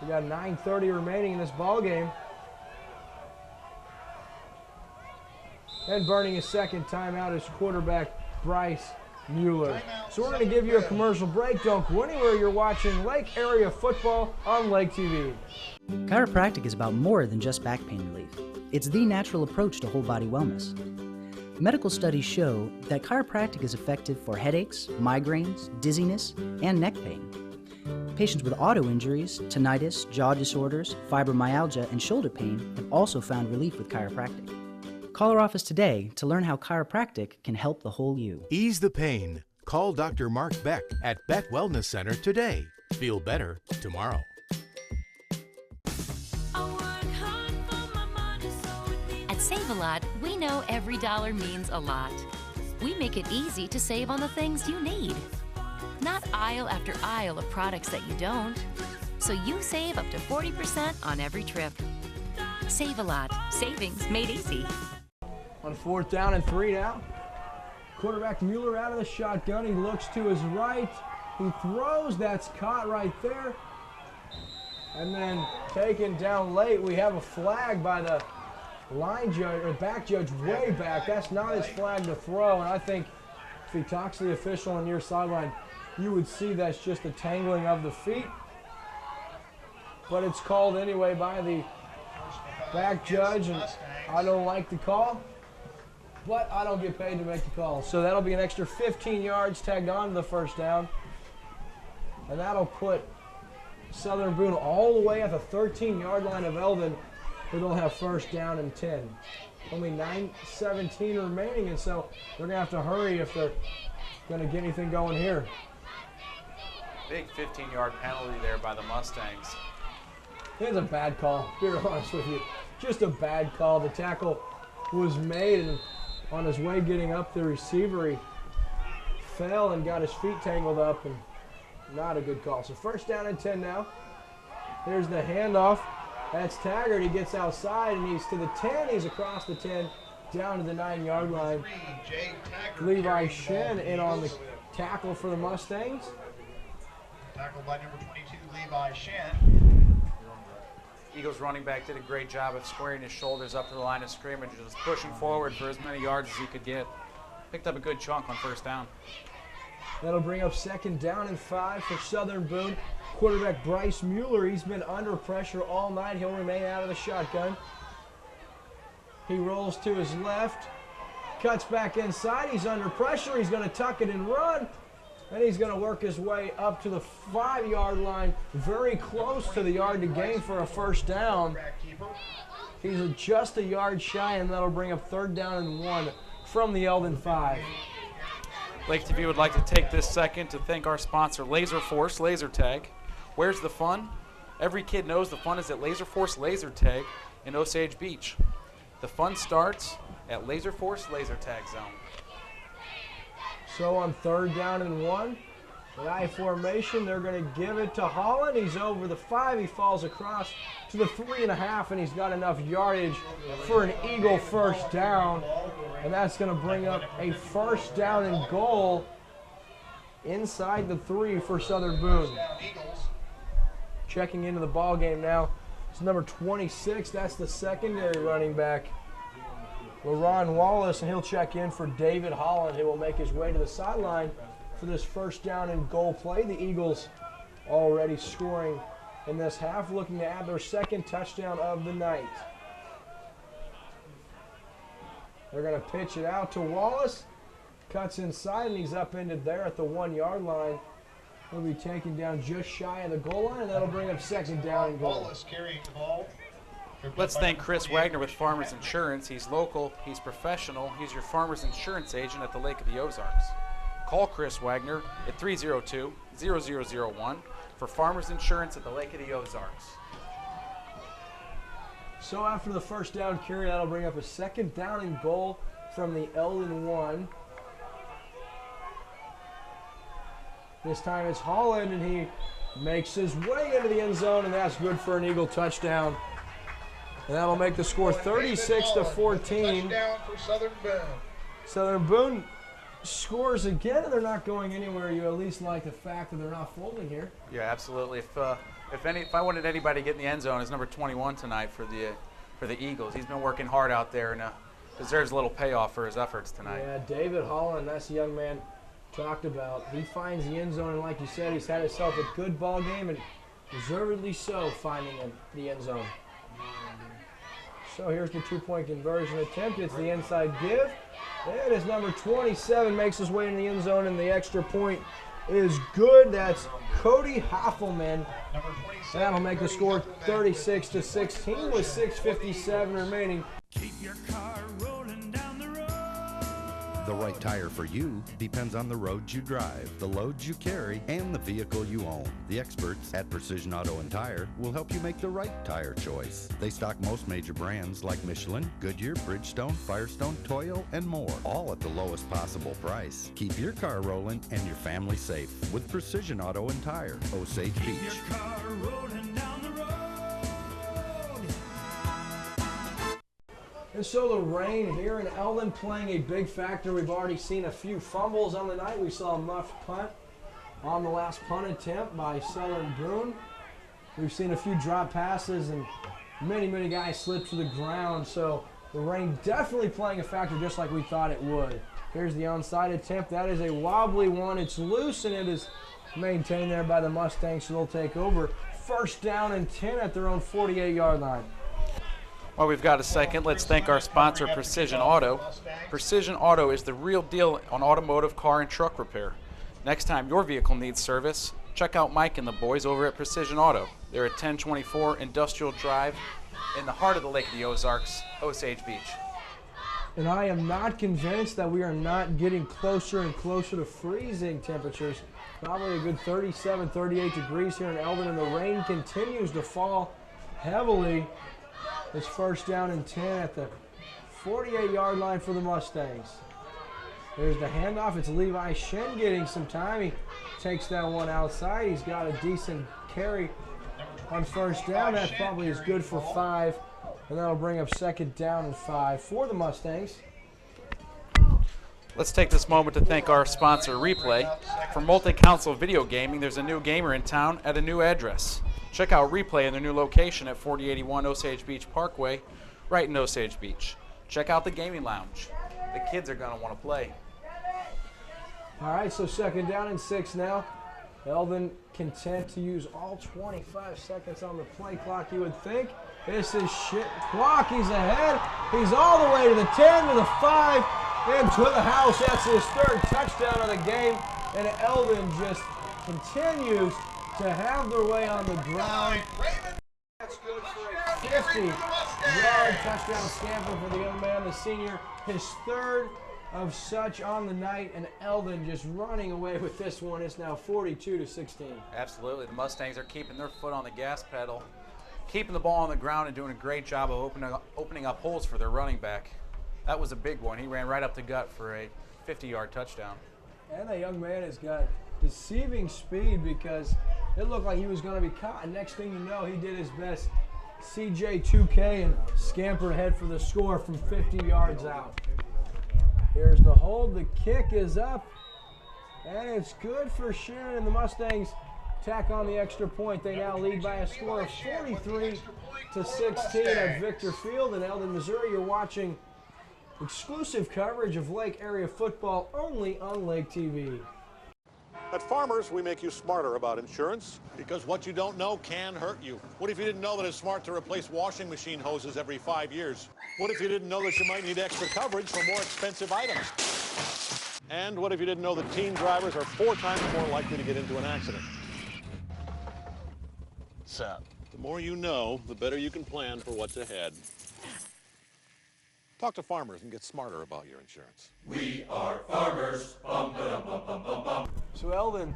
We got 9:30 remaining in this ball game. And burning his second timeout is quarterback Bryce Mueller. So we're going to give you a commercial break. Don't go anywhere. You're watching Lake Area Football on Lake TV. Chiropractic is about more than just back pain relief. It's the natural approach to whole body wellness. Medical studies show that chiropractic is effective for headaches, migraines, dizziness, and neck pain. Patients with auto injuries, tinnitus, jaw disorders, fibromyalgia, and shoulder pain have also found relief with chiropractic. Call our office today to learn how chiropractic can help the whole you. Ease the pain. Call Dr. Mark Beck at Beck Wellness Center today. Feel better tomorrow. At Save-A-Lot, we know every dollar means a lot. We make it easy to save on the things you need. Not aisle after aisle of products that you don't. So you save up to 40% on every trip. Save-A-Lot. Savings made easy. On 4th down and 3 now. Quarterback Mueller out of the shotgun. He looks to his right. He throws. That's caught right there. And then taken down late. We have a flag by the line judge, or back judge way back. That's not his flag to throw. And I think if he talks to the official on your sideline, you would see that's just a tangling of the feet. But it's called anyway by the back judge, and I don't like the call. But I don't get paid to make the call. So that'll be an extra 15 yards tagged on to the first down. And that'll put Southern Boone all the way at the 13-yard line of Eldon, where they'll have first down and 10. Only 9:17 remaining, and so they're going to have to hurry if they're going to get anything going here. Big 15-yard penalty there by the Mustangs. It's a bad call, to be honest with you. Just a bad call. The tackle was made, and on his way getting up the receiver, he fell and got his feet tangled up, and not a good call. So first down and 10 now. There's the handoff. That's Taggart. He gets outside, and he's to the 10. He's across the 10, down to the 9-yard line. Levi Shen in on the tackle for the Mustangs. Tackled by number 22, Levi Shen. Eagles running back did a great job of squaring his shoulders up to the line of scrimmage, just pushing forward for as many yards as he could get. Picked up a good chunk on first down. That'll bring up second down and 5 for Southern Boone. Quarterback Bryce Mueller, he's been under pressure all night. He'll remain out of the shotgun. He rolls to his left, cuts back inside. He's under pressure. He's going to tuck it and run. And he's going to work his way up to the 5-yard line, very close to the yard to gain for a first down. He's just a yard shy, and that'll bring up third down and 1 from the Eldon 5. Lake TV would like to take this second to thank our sponsor, Laser Force Laser Tag. Where's the fun? Every kid knows the fun is at Laser Force Laser Tag in Osage Beach. The fun starts at Laser Force Laser Tag Zone. So on third down and 1, the I formation, they're going to give it to Holland. He's over the 5. He falls across to the 3.5, and he's got enough yardage for an Eagle first down. And that's going to bring up a first down and goal inside the 3 for Southern Boone. Checking into the ball game now. It's number 26. That's the secondary running back, LaRon Wallace, and he'll check in for David Holland. He will make his way to the sideline for this first down and goal play. The Eagles already scoring in this half, looking to add their second touchdown of the night. They're going to pitch it out to Wallace. Cuts inside, and he's upended there at the 1-yard line. He'll be taken down just shy of the goal line, and that'll bring up second down and goal. Wallace carrying the ball. Let's thank Chris Wagner with Farmers Insurance. He's local, he's professional, he's your Farmers Insurance agent at the Lake of the Ozarks. Call Chris Wagner at 302-0001 for Farmers Insurance at the Lake of the Ozarks. So after the first down carry, that'll bring up a second down and goal from the Eldon 1. This time it's Holland, and he makes his way into the end zone, and that's good for an Eagle touchdown. And that'll make the score 36-14. Touchdown for Southern Boone. Southern Boone scores again, and they're not going anywhere. You at least like the fact that they're not folding here. Yeah, absolutely. If I wanted anybody to get in the end zone, it's number 21 tonight for the Eagles. He's been working hard out there and deserves a little payoff for his efforts tonight. Yeah, David Holland, that's the young man talked about. He finds the end zone, and like you said, he's had himself a good ball game, and deservedly so, finding the end zone. So here's the two-point conversion attempt. It's the inside give. And as number 27 makes his way in the end zone, and the extra point is good. That's Cody Hoffelman. That'll make the score 36-16 with 6:57 remaining. Keep your car rolling The right tire for you depends on the roads you drive, the loads you carry, and the vehicle you own. The experts at Precision Auto and Tire will help you make the right tire choice. They stock most major brands like Michelin, Goodyear, Bridgestone, Firestone, Toyo, and more, all at the lowest possible price. Keep your car rolling and your family safe with Precision Auto and Tire, Osage Beach. Keep your car rolling down the road. And so the rain here in Eldon playing a big factor. We've already seen a few fumbles on the night. We saw a muffed punt on the last punt attempt by Southern Boone. We've seen a few drop passes and many guys slip to the ground. So the rain definitely playing a factor just like we thought it would. Here's the onside attempt. That is a wobbly one. It's loose and it is maintained there by the Mustangs, so they'll take over. First down and 10 at their own 48-yard line. While we've got a second, let's thank our sponsor, Precision Auto. Precision Auto is the real deal on automotive, car, and truck repair. Next time your vehicle needs service, check out Mike and the boys over at Precision Auto. They're at 1024 Industrial Drive in the heart of the Lake of the Ozarks, Osage Beach. And I am not convinced that we are not getting closer and closer to freezing temperatures. Probably a good 37, 38 degrees here in Eldon, and the rain continues to fall heavily. It's first down and 10 at the 48-yard line for the Mustangs. There's the handoff. It's Levi Shen getting some time. He takes that one outside. He's got a decent carry on first down. That probably is good for 5, and that'll bring up second down and 5 for the Mustangs. Let's take this moment to thank our sponsor, Replay. For multi-console video gaming, there's a new gamer in town at a new address. Check out Replay in their new location at 4081 Osage Beach Parkway, right in Osage Beach. Check out the gaming lounge. The kids are going to want to play. All right, so second down and 6 now. Eldon content to use all 25 seconds on the play clock, you would think. This is shit clock. He's ahead. He's all the way to the 10, to the 5, and to the house. That's his third touchdown of the game. And Eldon just continues to have their way on the ground. That's good for a 50-yard touchdown scamper for the young man, the senior. His third of such on the night, and Eldon just running away with this one. It's now 42-16. Absolutely. The Mustangs are keeping their foot on the gas pedal, keeping the ball on the ground, and doing a great job of opening up holes for their running back. That was a big one. He ran right up the gut for a 50-yard touchdown. And the young man has got deceiving speed because it looked like he was going to be caught. And next thing you know, he did his best CJ 2K and scampered ahead for the score from 50 yards out. Here's the hold. The kick is up, and it's good for Sharon. And the Mustangs tack on the extra point. They now lead by a score of 43-16 at Victor Field in Eldon, Missouri. You're watching exclusive coverage of Lake area football only on Lake TV. At Farmers, we make you smarter about insurance because what you don't know can hurt you. What if you didn't know that it's smart to replace washing machine hoses every 5 years? What if you didn't know that you might need extra coverage for more expensive items? And what if you didn't know that teen drivers are 4 times more likely to get into an accident? So, the more you know, the better you can plan for what's ahead. Talk to Farmers and get smarter about your insurance. We are farmers. Bum, ba-dum, bum, bum, bum, bum. So Eldon,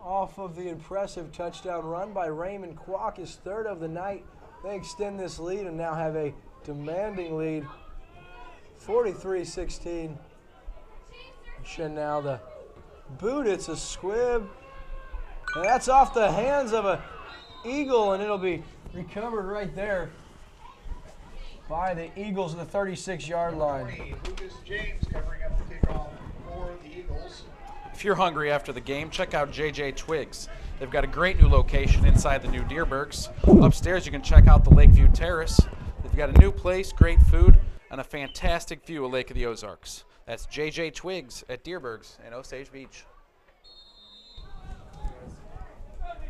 off of the impressive touchdown run by Raymond Kwok, his third of the night. They extend this lead and now have a demanding lead, 43-16. And now the boot, it's a squib. And that's off the hands of an Eagle, and it'll be recovered right there by the Eagles at the 36-yard line. Lucas James covering up the kickoff for the Eagles. If you're hungry after the game, check out JJ Twigs. They've got a great new location inside the new Deerbergs. Upstairs, you can check out the Lakeview Terrace. They've got a new place, great food, and a fantastic view of Lake of the Ozarks. That's JJ Twigs at Deerbergs in Osage Beach.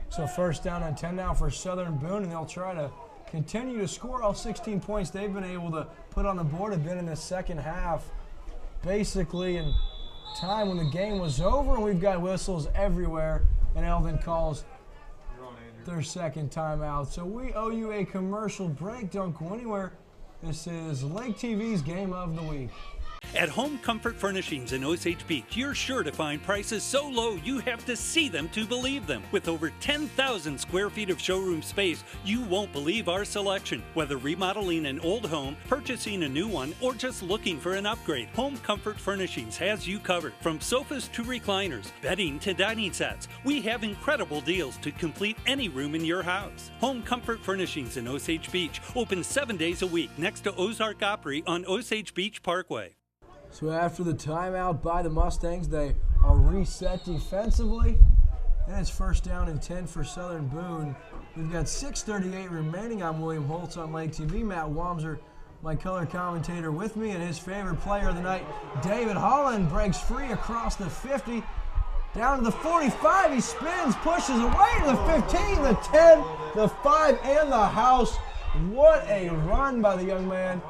So first down and 10 now for Southern Boone, and they'll try to continue to score. All 16 points they've been able to put on the board have been in the second half. Basically in time when the game was over, and we've got whistles everywhere, and Eldon calls their second timeout. So we owe you a commercial break. Don't go anywhere. This is Lake TV's Game of the Week. At Home Comfort Furnishings in Osage Beach, you're sure to find prices so low you have to see them to believe them. With over 10,000 square feet of showroom space, you won't believe our selection. Whether remodeling an old home, purchasing a new one, or just looking for an upgrade, Home Comfort Furnishings has you covered. From sofas to recliners, bedding to dining sets, we have incredible deals to complete any room in your house. Home Comfort Furnishings in Osage Beach, open 7 days a week next to Ozark Opry on Osage Beach Parkway. So after the timeout by the Mustangs, they are reset defensively. And it's 1st down and 10 for Southern Boone. We've got 6:38 remaining. I'm William Holtz on Lake TV. Matt Wamser, my color commentator, with me, and his favorite player of the night, David Holland, breaks free across the 50. Down to the 45, he spins, pushes away to the 15, the 10, the 5, and the house. What a run by the young man.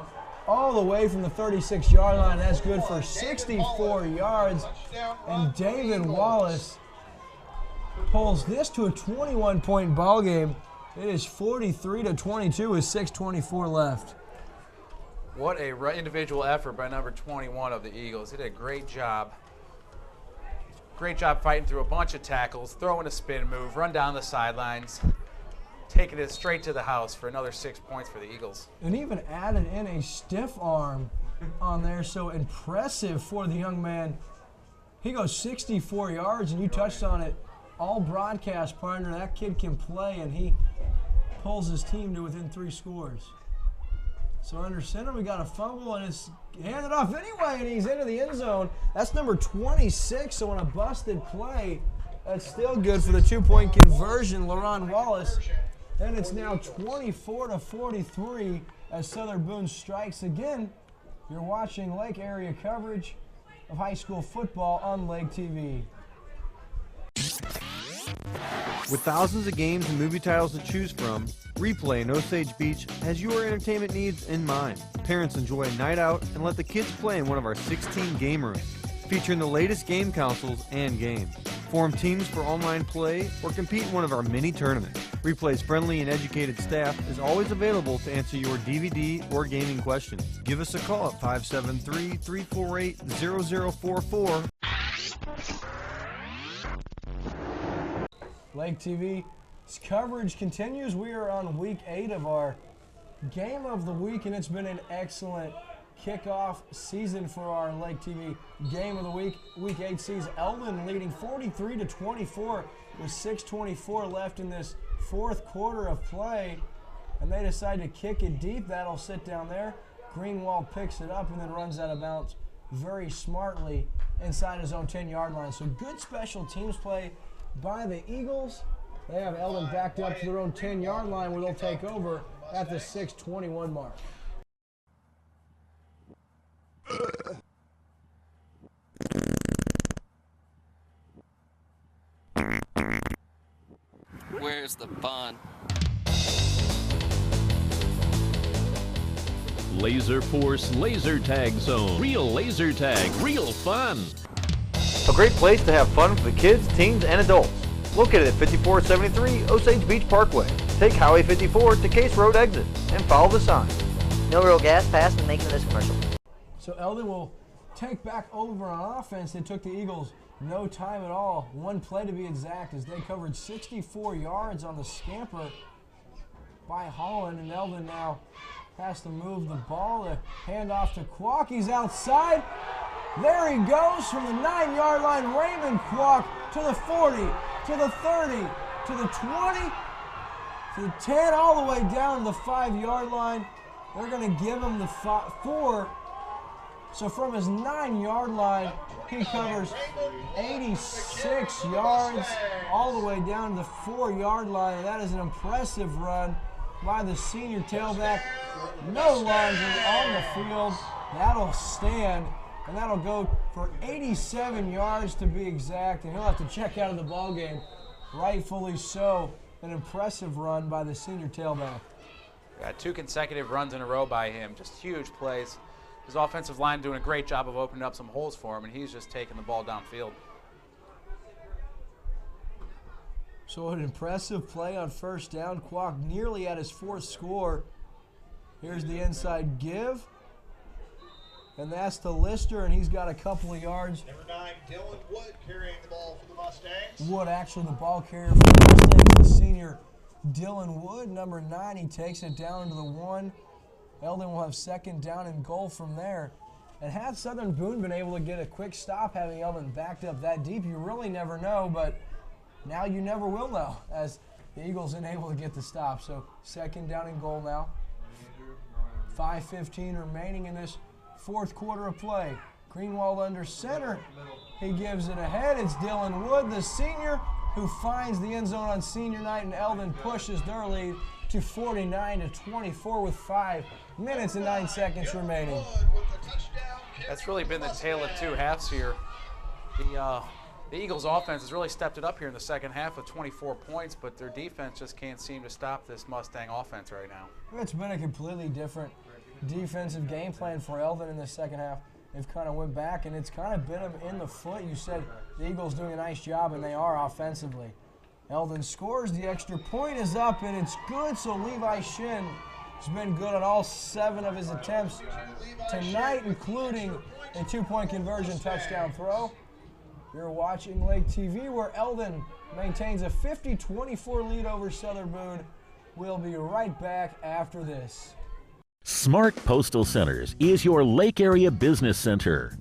All the way from the 36-yard line. That's good for 64 yards. And David Wallace pulls this to a 21-point ball game. It is 43-22 with 6:24 left. What a individual effort by number 21 of the Eagles. He did a great job. Great job fighting through a bunch of tackles, throwing a spin move, run down the sidelines, taking it straight to the house for another 6 points for the Eagles. And even added in a stiff arm on there, so impressive for the young man. He goes 64 yards, and you touched on it. All broadcast partner, that kid can play, and he pulls his team to within 3 scores. So under center, we got a fumble, and it's handed off anyway, and he's into the end zone. That's number 26, so on a busted play, that's still good for the 2-point conversion, LaRon Wallace. And it's now 24-43 as Southern Boone strikes again. You're watching Lake area coverage of high school football on Lake TV. With thousands of games and movie titles to choose from, Replay in Osage Beach has your entertainment needs in mind. Parents enjoy a night out and let the kids play in one of our 16 game rooms, featuring the latest game consoles and games. Form teams for online play or compete in one of our mini tournaments. Replay's friendly and educated staff is always available to answer your DVD or gaming questions. Give us a call at 573-348-0044. Lake TV's coverage continues. We are on week 8 of our game of the week, and it's been an excellent kickoff season for our Lake TV game of the week. Week 8 sees Eldon leading 43-24 with 6:24 left in this 4th quarter of play, and they decide to kick it deep. That'll sit down there. Greenwald picks it up and then runs out of bounds very smartly inside his own 10-yard line. So good special teams play by the Eagles. They have Eldon backed up to their own 10-yard line where they'll take over at the 6:21 mark. Where's the bun? Laser Force Laser Tag Zone. Real laser tag, real fun. A great place to have fun for the kids, teens, and adults. Located at 5473 Osage Beach Parkway. Take Highway 54 to Case Road exit and follow the sign. No real gas pass in making this commercial. So Eldon will take back over on offense. It took the Eagles no time at all. 1 play to be exact, as they covered 64 yards on the scamper by Holland. And Eldon now has to move the ball. The handoff to Kwok. He's outside. There he goes from the 9-yard line. Raymond Kwok to the 40, to the 30, to the 20, to the 10, all the way down to the 5-yard line. They're going to give him the 4. So from his 9-yard line, he covers 86 yards all the way down to the 4-yard line. And that is an impressive run by the senior tailback. No laundry on the field. That'll stand, and that'll go for 87 yards to be exact. And he'll have to check out of the ballgame, rightfully so. An impressive run by the senior tailback. Got 2 consecutive runs in a row by him. Just huge plays. His offensive line doing a great job of opening up some holes for him, and he's just taking the ball downfield. So an impressive play on 1st down. Kwok nearly at his 4th score. Here's the inside give. And that's to Lister, and he's got a couple of yards. Number 9, Dylan Wood carrying the ball for the Mustangs. Wood actually the ball carrier for the Mustangs, the senior Dylan Wood. Number 9, he takes it down into the 1. Eldon will have second down and goal from there. And had Southern Boone been able to get a quick stop, having Eldon backed up that deep, you really never know, but now you never will know, as the Eagles ain't able to get the stop. So second down and goal now. 5:15 remaining in this fourth quarter of play. Greenwald under center. He gives it ahead. It's Dylan Wood, the senior, who finds the end zone on senior night, and Eldon pushes their lead to 49-24 with 5 minutes and 9 seconds remaining. That's really been the tale of two halves here. The Eagles' offense has really stepped it up here in the second half with 24 points, but their defense just can't seem to stop this Mustang offense right now. It's been a completely different defensive game plan for Eldon in the second half. They've kind of went back, and it's kind of bit them in the foot. You said the Eagles doing a nice job, and they are offensively. Eldon scores. The extra point is up, and it's good. So Levi Shin has been good on all 7 of his attempts tonight, including a 2-point conversion touchdown throw. You're watching Lake TV, where Eldon maintains a 50-24 lead over Southern Boone. We'll be right back after this. Smart Postal Centers is your Lake Area Business Center.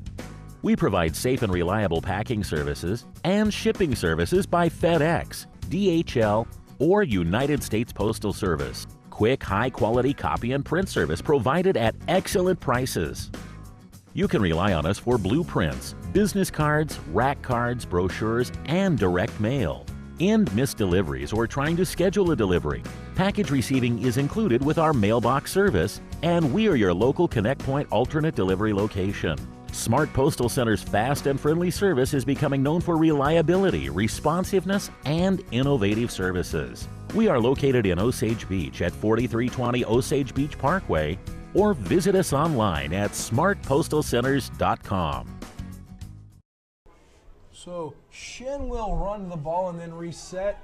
We provide safe and reliable packing services and shipping services by FedEx, DHL, or United States Postal Service. Quick, high-quality copy and print service provided at excellent prices. You can rely on us for blueprints, business cards, rack cards, brochures, and direct mail. End missed deliveries or trying to schedule a delivery. Package receiving is included with our mailbox service, and we are your local Connect Point alternate delivery location. Smart Postal Center's fast and friendly service is becoming known for reliability, responsiveness, and innovative services. We are located in Osage Beach at 4320 Osage Beach Parkway, or visit us online at smartpostalcenters.com. So Shin will run the ball and then reset.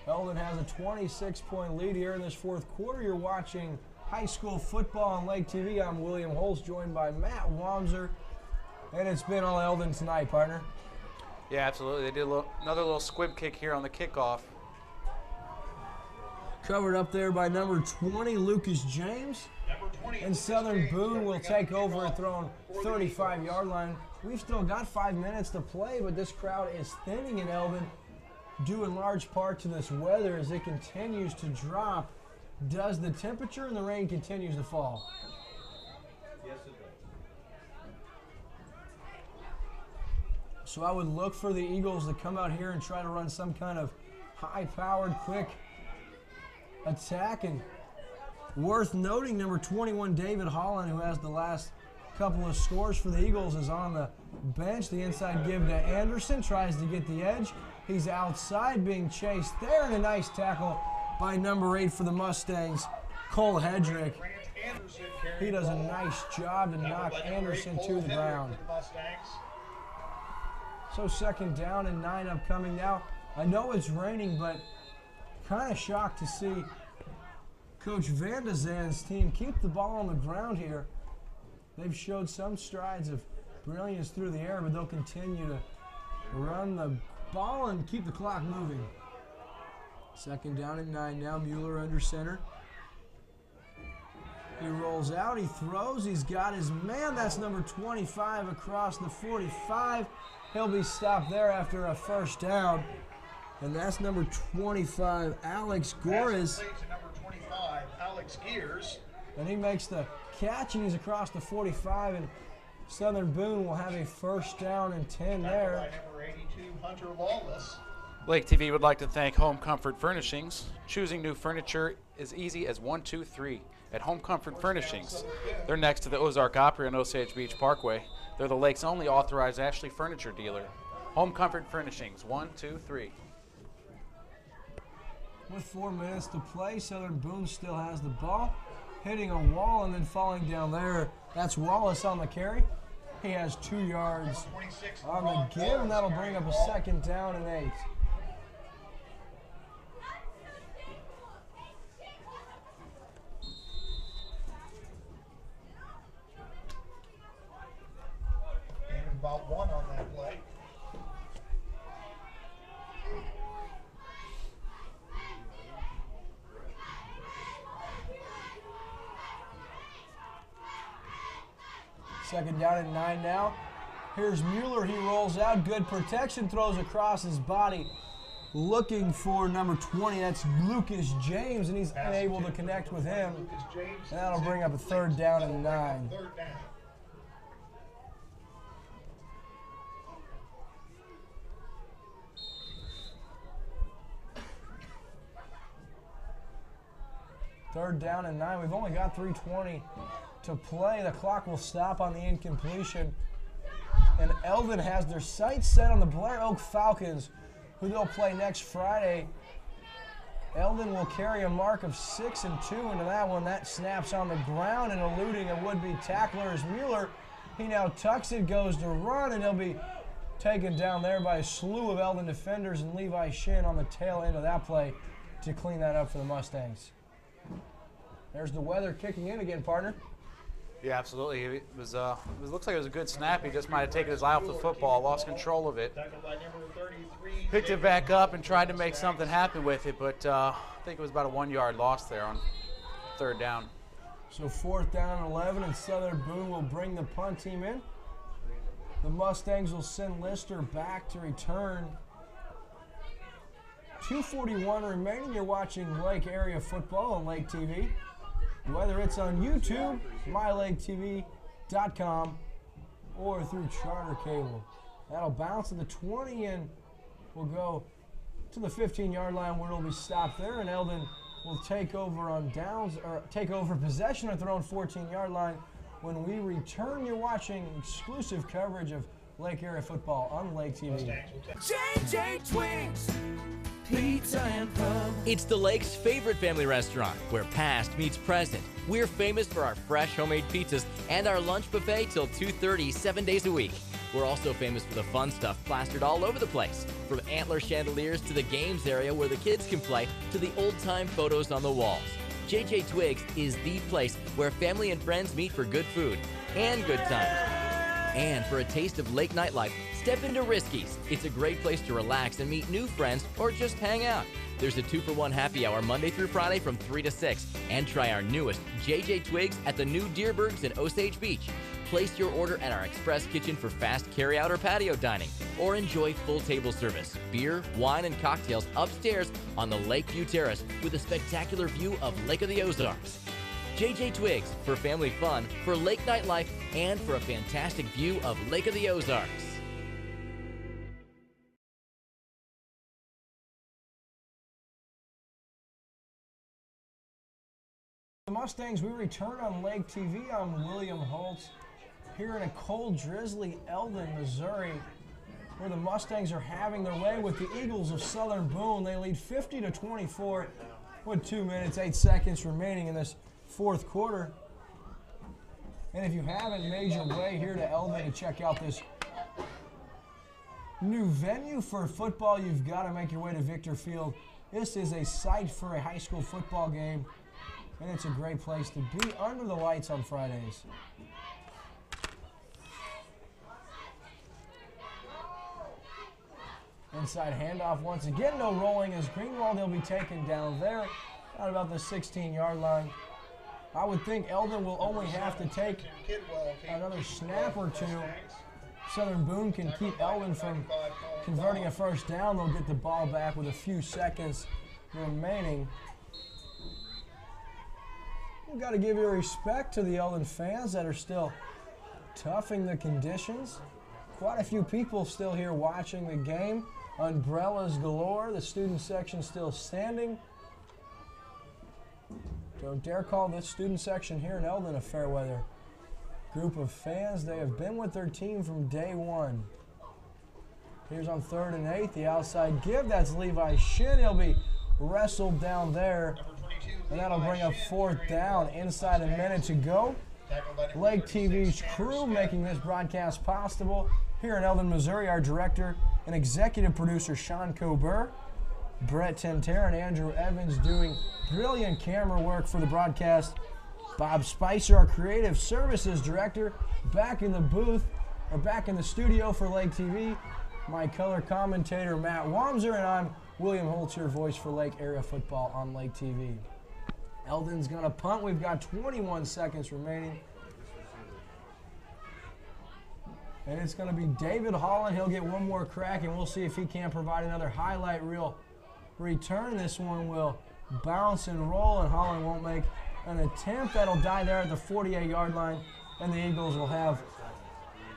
Eldon has a 26-point lead here in this fourth quarter. You're watching high school football on Lake TV. I'm William Holtz, joined by Matt Wamser. And it's been all Eldon tonight, partner. Yeah, absolutely. They did another little squib kick here on the kickoff. Covered up there by number 20, Lucas James. And Southern Boone will take over and throw on 35-yard line. We've still got 5 minutes to play, but this crowd is thinning in Eldon, due in large part to this weather as it continues to drop. Does the temperature and the rain continues to fall? Yes, it does. So I would look for the Eagles to come out here and try to run some kind of high-powered, quick attack. And worth noting, number 21, David Holland, who has the last couple of scores for the Eagles, is on the bench. The inside give to Anderson, tries to get the edge. He's outside, being chased there, and a nice tackle by number 8 for the Mustangs, Cole Hedrick. He does a nice job to knock Anderson to the ground. So second down and 9 upcoming now. I know it's raining, but kind of shocked to see Coach Van de Zan's team keep the ball on the ground here. They've showed some strides of brilliance through the air, but they'll continue to run the ball and keep the clock moving. Second down and 9 now. Mueller under center. He rolls out, he throws, he's got his man. That's number 25 across the 45. He'll be stopped there after a first down. And that's number 25, Alex Gores. Number 25, Alex Gears. And he makes the catch, and he's across the 45, and Southern Boone will have a first down and 10 there. Number 82, Hunter Lawless. Lake TV would like to thank Home Comfort Furnishings. Choosing new furniture is easy as 1, 2, 3 at Home Comfort Furnishings. They're next to the Ozark Opry on Osage Beach Parkway. They're the Lake's only authorized Ashley furniture dealer. Home Comfort Furnishings, 1, 2, 3. With 4 minutes to play, Southern Boone still has the ball, hitting a wall and then falling down there. That's Wallace on the carry. He has 2 yards on the give, and that'll bring up a second down and 8. about 1 on that play. Second down and 9 now. Here's Mueller. He rolls out. Good protection. Throws across his body. Looking for number 20. That's Lucas James, and he's unable to connect with him. And that'll bring up a 3rd down and 9. Third down and 9. We've only got 3:20 to play. The clock will stop on the incompletion. And Eldon has their sights set on the Blair Oak Falcons, who they'll play next Friday. Eldon will carry a mark of 6-2 into that one. That snaps on the ground and eluding a would-be tackler is Mueller. He now tucks it, goes to run, and he'll be taken down there by a slew of Eldon defenders, and Levi Shin on the tail end of that play to clean that up for the Mustangs. There's the weather kicking in again, partner. Yeah, absolutely. It looks like it was a good snap. He just might have taken his eye off the football, lost control of it. Picked it back up and tried to make something happen with it, but I think it was about a 1-yard loss there on 3rd down. So 4th down and 11, and Southern Boone will bring the punt team in. The Mustangs will send Lister back to return. 2:41 remaining. You're watching Lake Area Football on Lake TV. Whether it's on YouTube, mylaketv.com, or through Charter Cable. That'll bounce to the 20 and will go to the 15-yard line where it'll be stopped there, and Eldon will take over on downs, or take over possession at their own 14-yard line. When we return, you're watching exclusive coverage of Lake Area Football on Lake TV. JJ Twigs, pizza and pub. It's the Lake's favorite family restaurant, where past meets present. We're famous for our fresh homemade pizzas and our lunch buffet till 2:30, 7 days a week. We're also famous for the fun stuff plastered all over the place, from antler chandeliers to the games area where the kids can play to the old-time photos on the walls. JJ Twigs is the place where family and friends meet for good food and good times. And for a taste of lake nightlife, step into Risky's. It's a great place to relax and meet new friends or just hang out. There's a 2-for-1 happy hour Monday through Friday from 3 to 6. And try our newest JJ Twigs at the new Deerbergs in Osage Beach. Place your order at our express kitchen for fast carry-out or patio dining. Or enjoy full table service, beer, wine, and cocktails upstairs on the Lakeview Terrace with a spectacular view of Lake of the Ozarks. JJ Twigs, for family fun, for lake nightlife, and for a fantastic view of Lake of the Ozarks. The Mustangs, we return on Lake TV. I'm William Holtz here in a cold, drizzly Eldon, Missouri, where the Mustangs are having their way with the Eagles of Southern Boone. They lead 50-24 with 2 minutes, 8 seconds remaining in this 4th quarter. And if you haven't made your way here to Eldon to check out this new venue for football, you've got to make your way to Victor Field. This is a site for a high school football game, and it's a great place to be under the lights on Fridays. Inside handoff once again, no rolling as Greenwald. They'll be taken down there at about the 16-yard line. I would think Eldon will only have to take another snap or two. Southern Boone can keep Eldon from converting a first down. They'll get the ball back with a few seconds remaining. We've got to give your respect to the Eldon fans that are still toughing the conditions. Quite a few people still here watching the game. Umbrellas galore. The student section still standing. Don't dare call this student section here in Eldon a fair weather group of fans. They have been with their team from day one. Here's on 3rd and 8, the outside give. That's Levi Shin. He'll be wrestled down there, and that'll bring up 4th down. Inside a minute to go. Lake TV's crew making this broadcast possible. Here in Eldon, Missouri, our director and executive producer, Sean Coburn, Brett Tenter and Andrew Evans doing brilliant camera work for the broadcast. Bob Spicer, our creative services director, back in the booth. We're back in the studio for Lake TV. My color commentator, Matt Wamser, and I'm William Holtz, your voice for Lake Area Football on Lake TV. Eldon's going to punt. We've got 21 seconds remaining. And it's going to be David Holland. He'll get one more crack, and we'll see if he can provide another highlight reel return. This one will bounce and roll, and Holland won't make an attempt. That'll die there at the 48-yard line, and the Eagles will have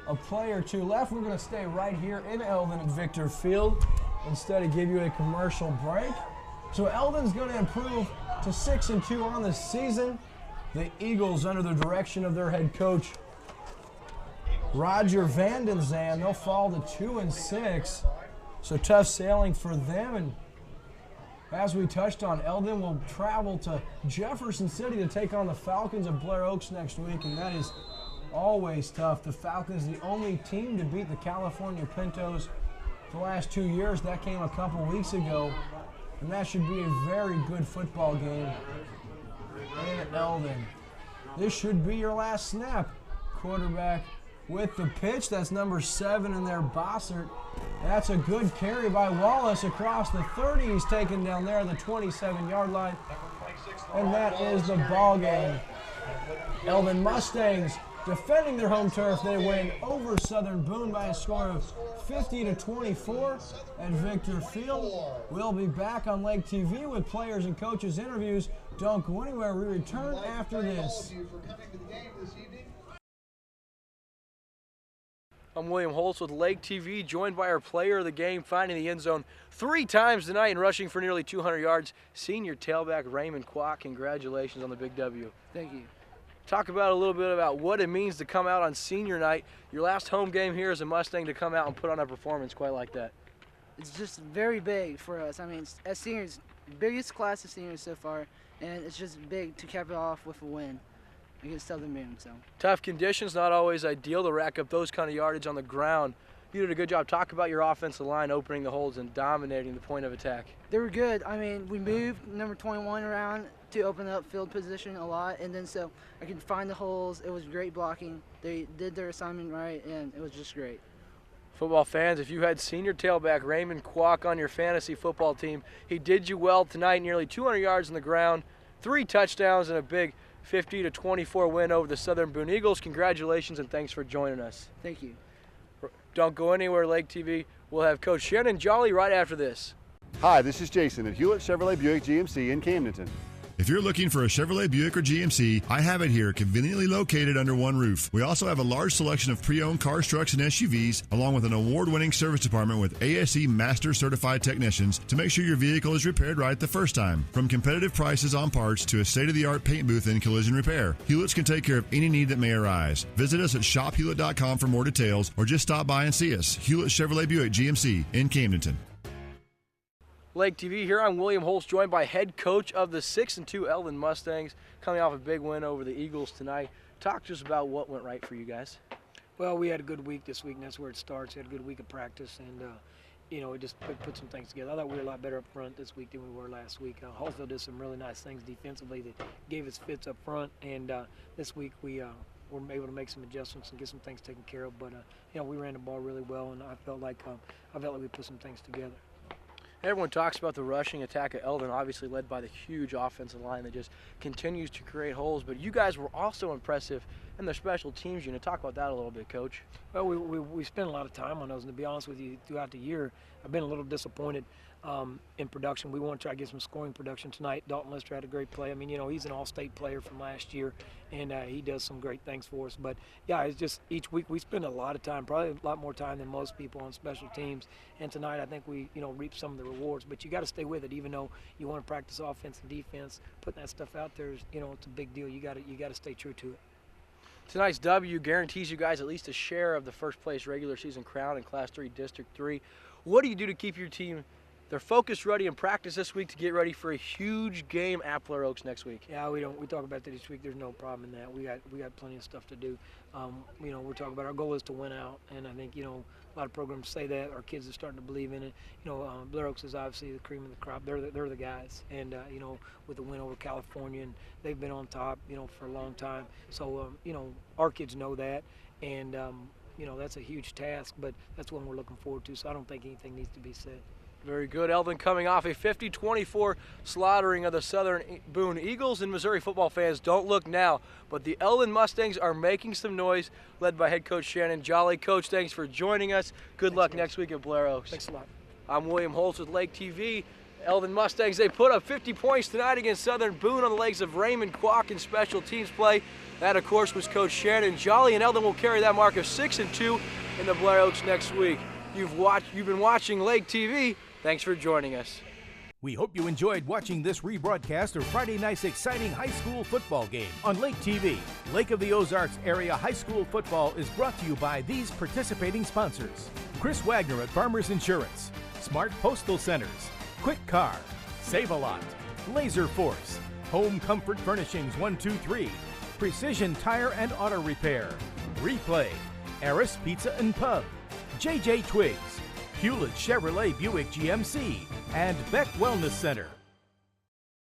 a play or two left. We're going to stay right here in Eldon at Victor Field instead of give you a commercial break. So Eldon's going to improve to 6-2 on the season. The Eagles, under the direction of their head coach, Roger Vanden Zan, they'll fall to 2-6. So tough sailing for them. And as we touched on, Eldon will travel to Jefferson City to take on the Falcons of Blair Oaks next week, and that is always tough. The Falcons, the only team to beat the California Pintos the last 2 years. That came a couple weeks ago, and that should be a very good football game in Eldon. This should be your last snap. Quarterback with the pitch. That's number 7 in there, Bossert. That's a good carry by Wallace across the 30. He's taken down there the 27-yard line. And that is the ball game. Eldon Mustangs defending their home turf. They win over Southern Boone by a score of 50-24 at Victor Field. We'll be back on Lake TV with players and coaches interviews. Don't go anywhere. We return after this. I'm William Holtz with Lake TV, joined by our player of the game, finding the end zone 3 times tonight and rushing for nearly 200 yards. Senior tailback Raymond Kwok, congratulations on the big W. Thank you. Talk about a little bit about what it means to come out on senior night. Your last home game here as a Mustang, to come out and put on a performance quite like that. It's just very big for us. I mean, as seniors, biggest class of seniors so far, and it's just big to cap it off with a win against Southern Boone. So tough conditions, not always ideal to rack up those kind of yardage on the ground. You did a good job. Talk about your offensive line opening the holes and dominating the point of attack. They were good. I mean, we moved number 21 around to open up field position a lot, and then so I could find the holes. It was great blocking. They did their assignment right, and it was just great. Football fans, if you had senior tailback Raymond Kwok on your fantasy football team, he did you well tonight. Nearly 200 yards on the ground, 3 touchdowns, and a big 50-24 win over the Southern Boone Eagles. Congratulations, and thanks for joining us. Thank you. Don't go anywhere, Lake TV. We'll have Coach Shannon Jolly right after this. Hi, this is Jason at Hewlett Chevrolet Buick GMC in Camdenton. If you're looking for a Chevrolet, Buick, or GMC, I have it here, conveniently located under one roof. We also have a large selection of pre-owned cars, trucks, and SUVs, along with an award-winning service department with ASE Master Certified technicians to make sure your vehicle is repaired right the first time. From competitive prices on parts to a state-of-the-art paint booth and collision repair, Hewlett's can take care of any need that may arise. Visit us at shophewlett.com for more details, or just stop by and see us. Hewlett Chevrolet Buick GMC in Camdenton. Lake TV here. I'm William Holtz, joined by head coach of the 6-2 Eldon Mustangs, coming off a big win over the Eagles tonight. Talk to us about what went right for you guys. Well, we had a good week this week, and that's where it starts. We had a good week of practice, and we just put some things together. I thought we were a lot better up front this week than we were last week. Hallsville did some really nice things defensively that gave us fits up front, and this week we were able to make some adjustments and get some things taken care of. But we ran the ball really well, and I felt like we put some things together. Everyone talks about the rushing attack of Eldon, obviously led by the huge offensive line that just continues to create holes. But you guys were also impressive in the special teams unit. Talk about that a little bit, Coach. Well, we spent a lot of time on those, and to be honest with you, throughout the year, I've been a little disappointed in production. We want to try to get some scoring production tonight. Dalton Lister had a great play. I mean, he's an all-state player from last year, and he does some great things for us. But, yeah, it's just each week we spend a lot of time, probably a lot more time than most people on special teams. And tonight I think we, reap some of the rewards. But you got to stay with it, even though you want to practice offense and defense. Putting that stuff out there is, it's a big deal. You got to stay true to it. Tonight's W guarantees you guys at least a share of the first-place regular season crown in Class 3, District 3. What do you do to keep your team they're focused, ready, in practice this week to get ready for a huge game at Blair Oaks next week? Yeah, we talk about that each week. There's no problem in that. We got plenty of stuff to do. We're talking about our goal is to win out, and I think a lot of programs say that. Our kids are starting to believe in it. Blair Oaks is obviously the cream of the crop. They're the guys, and with the win over California, and they've been on top, for a long time. So our kids know that, and that's a huge task, but that's one we're looking forward to, so I don't think anything needs to be said. Very good. Eldon coming off a 50-24 slaughtering of the Southern Boone Eagles. And Missouri football fans, don't look now, but the Eldon Mustangs are making some noise, led by head coach Shannon Jolly. Coach, thanks for joining us. Good luck next week at Blair Oaks. Thanks a lot. I'm William Holtz with Lake TV. Eldon Mustangs, they put up 50 points tonight against Southern Boone on the legs of Raymond Kwok in special teams play. That, of course, was Coach Shannon Jolly, and Eldon will carry that mark of 6-2 in the Blair Oaks next week. You've been watching Lake TV. Thanks for joining us. We hope you enjoyed watching this rebroadcast of Friday night's exciting high school football game on Lake TV. Lake of the Ozarks area high school football is brought to you by these participating sponsors: Chris Wagner at Farmers Insurance, Smart Postal Centers, Quick Car, Save-A-Lot, Laser Force, Home Comfort Furnishings 123, Precision Tire and Auto Repair, Replay, Eris Pizza and Pub, JJ Twigs, Hewlett Chevrolet Buick GMC, and Beck Wellness Center.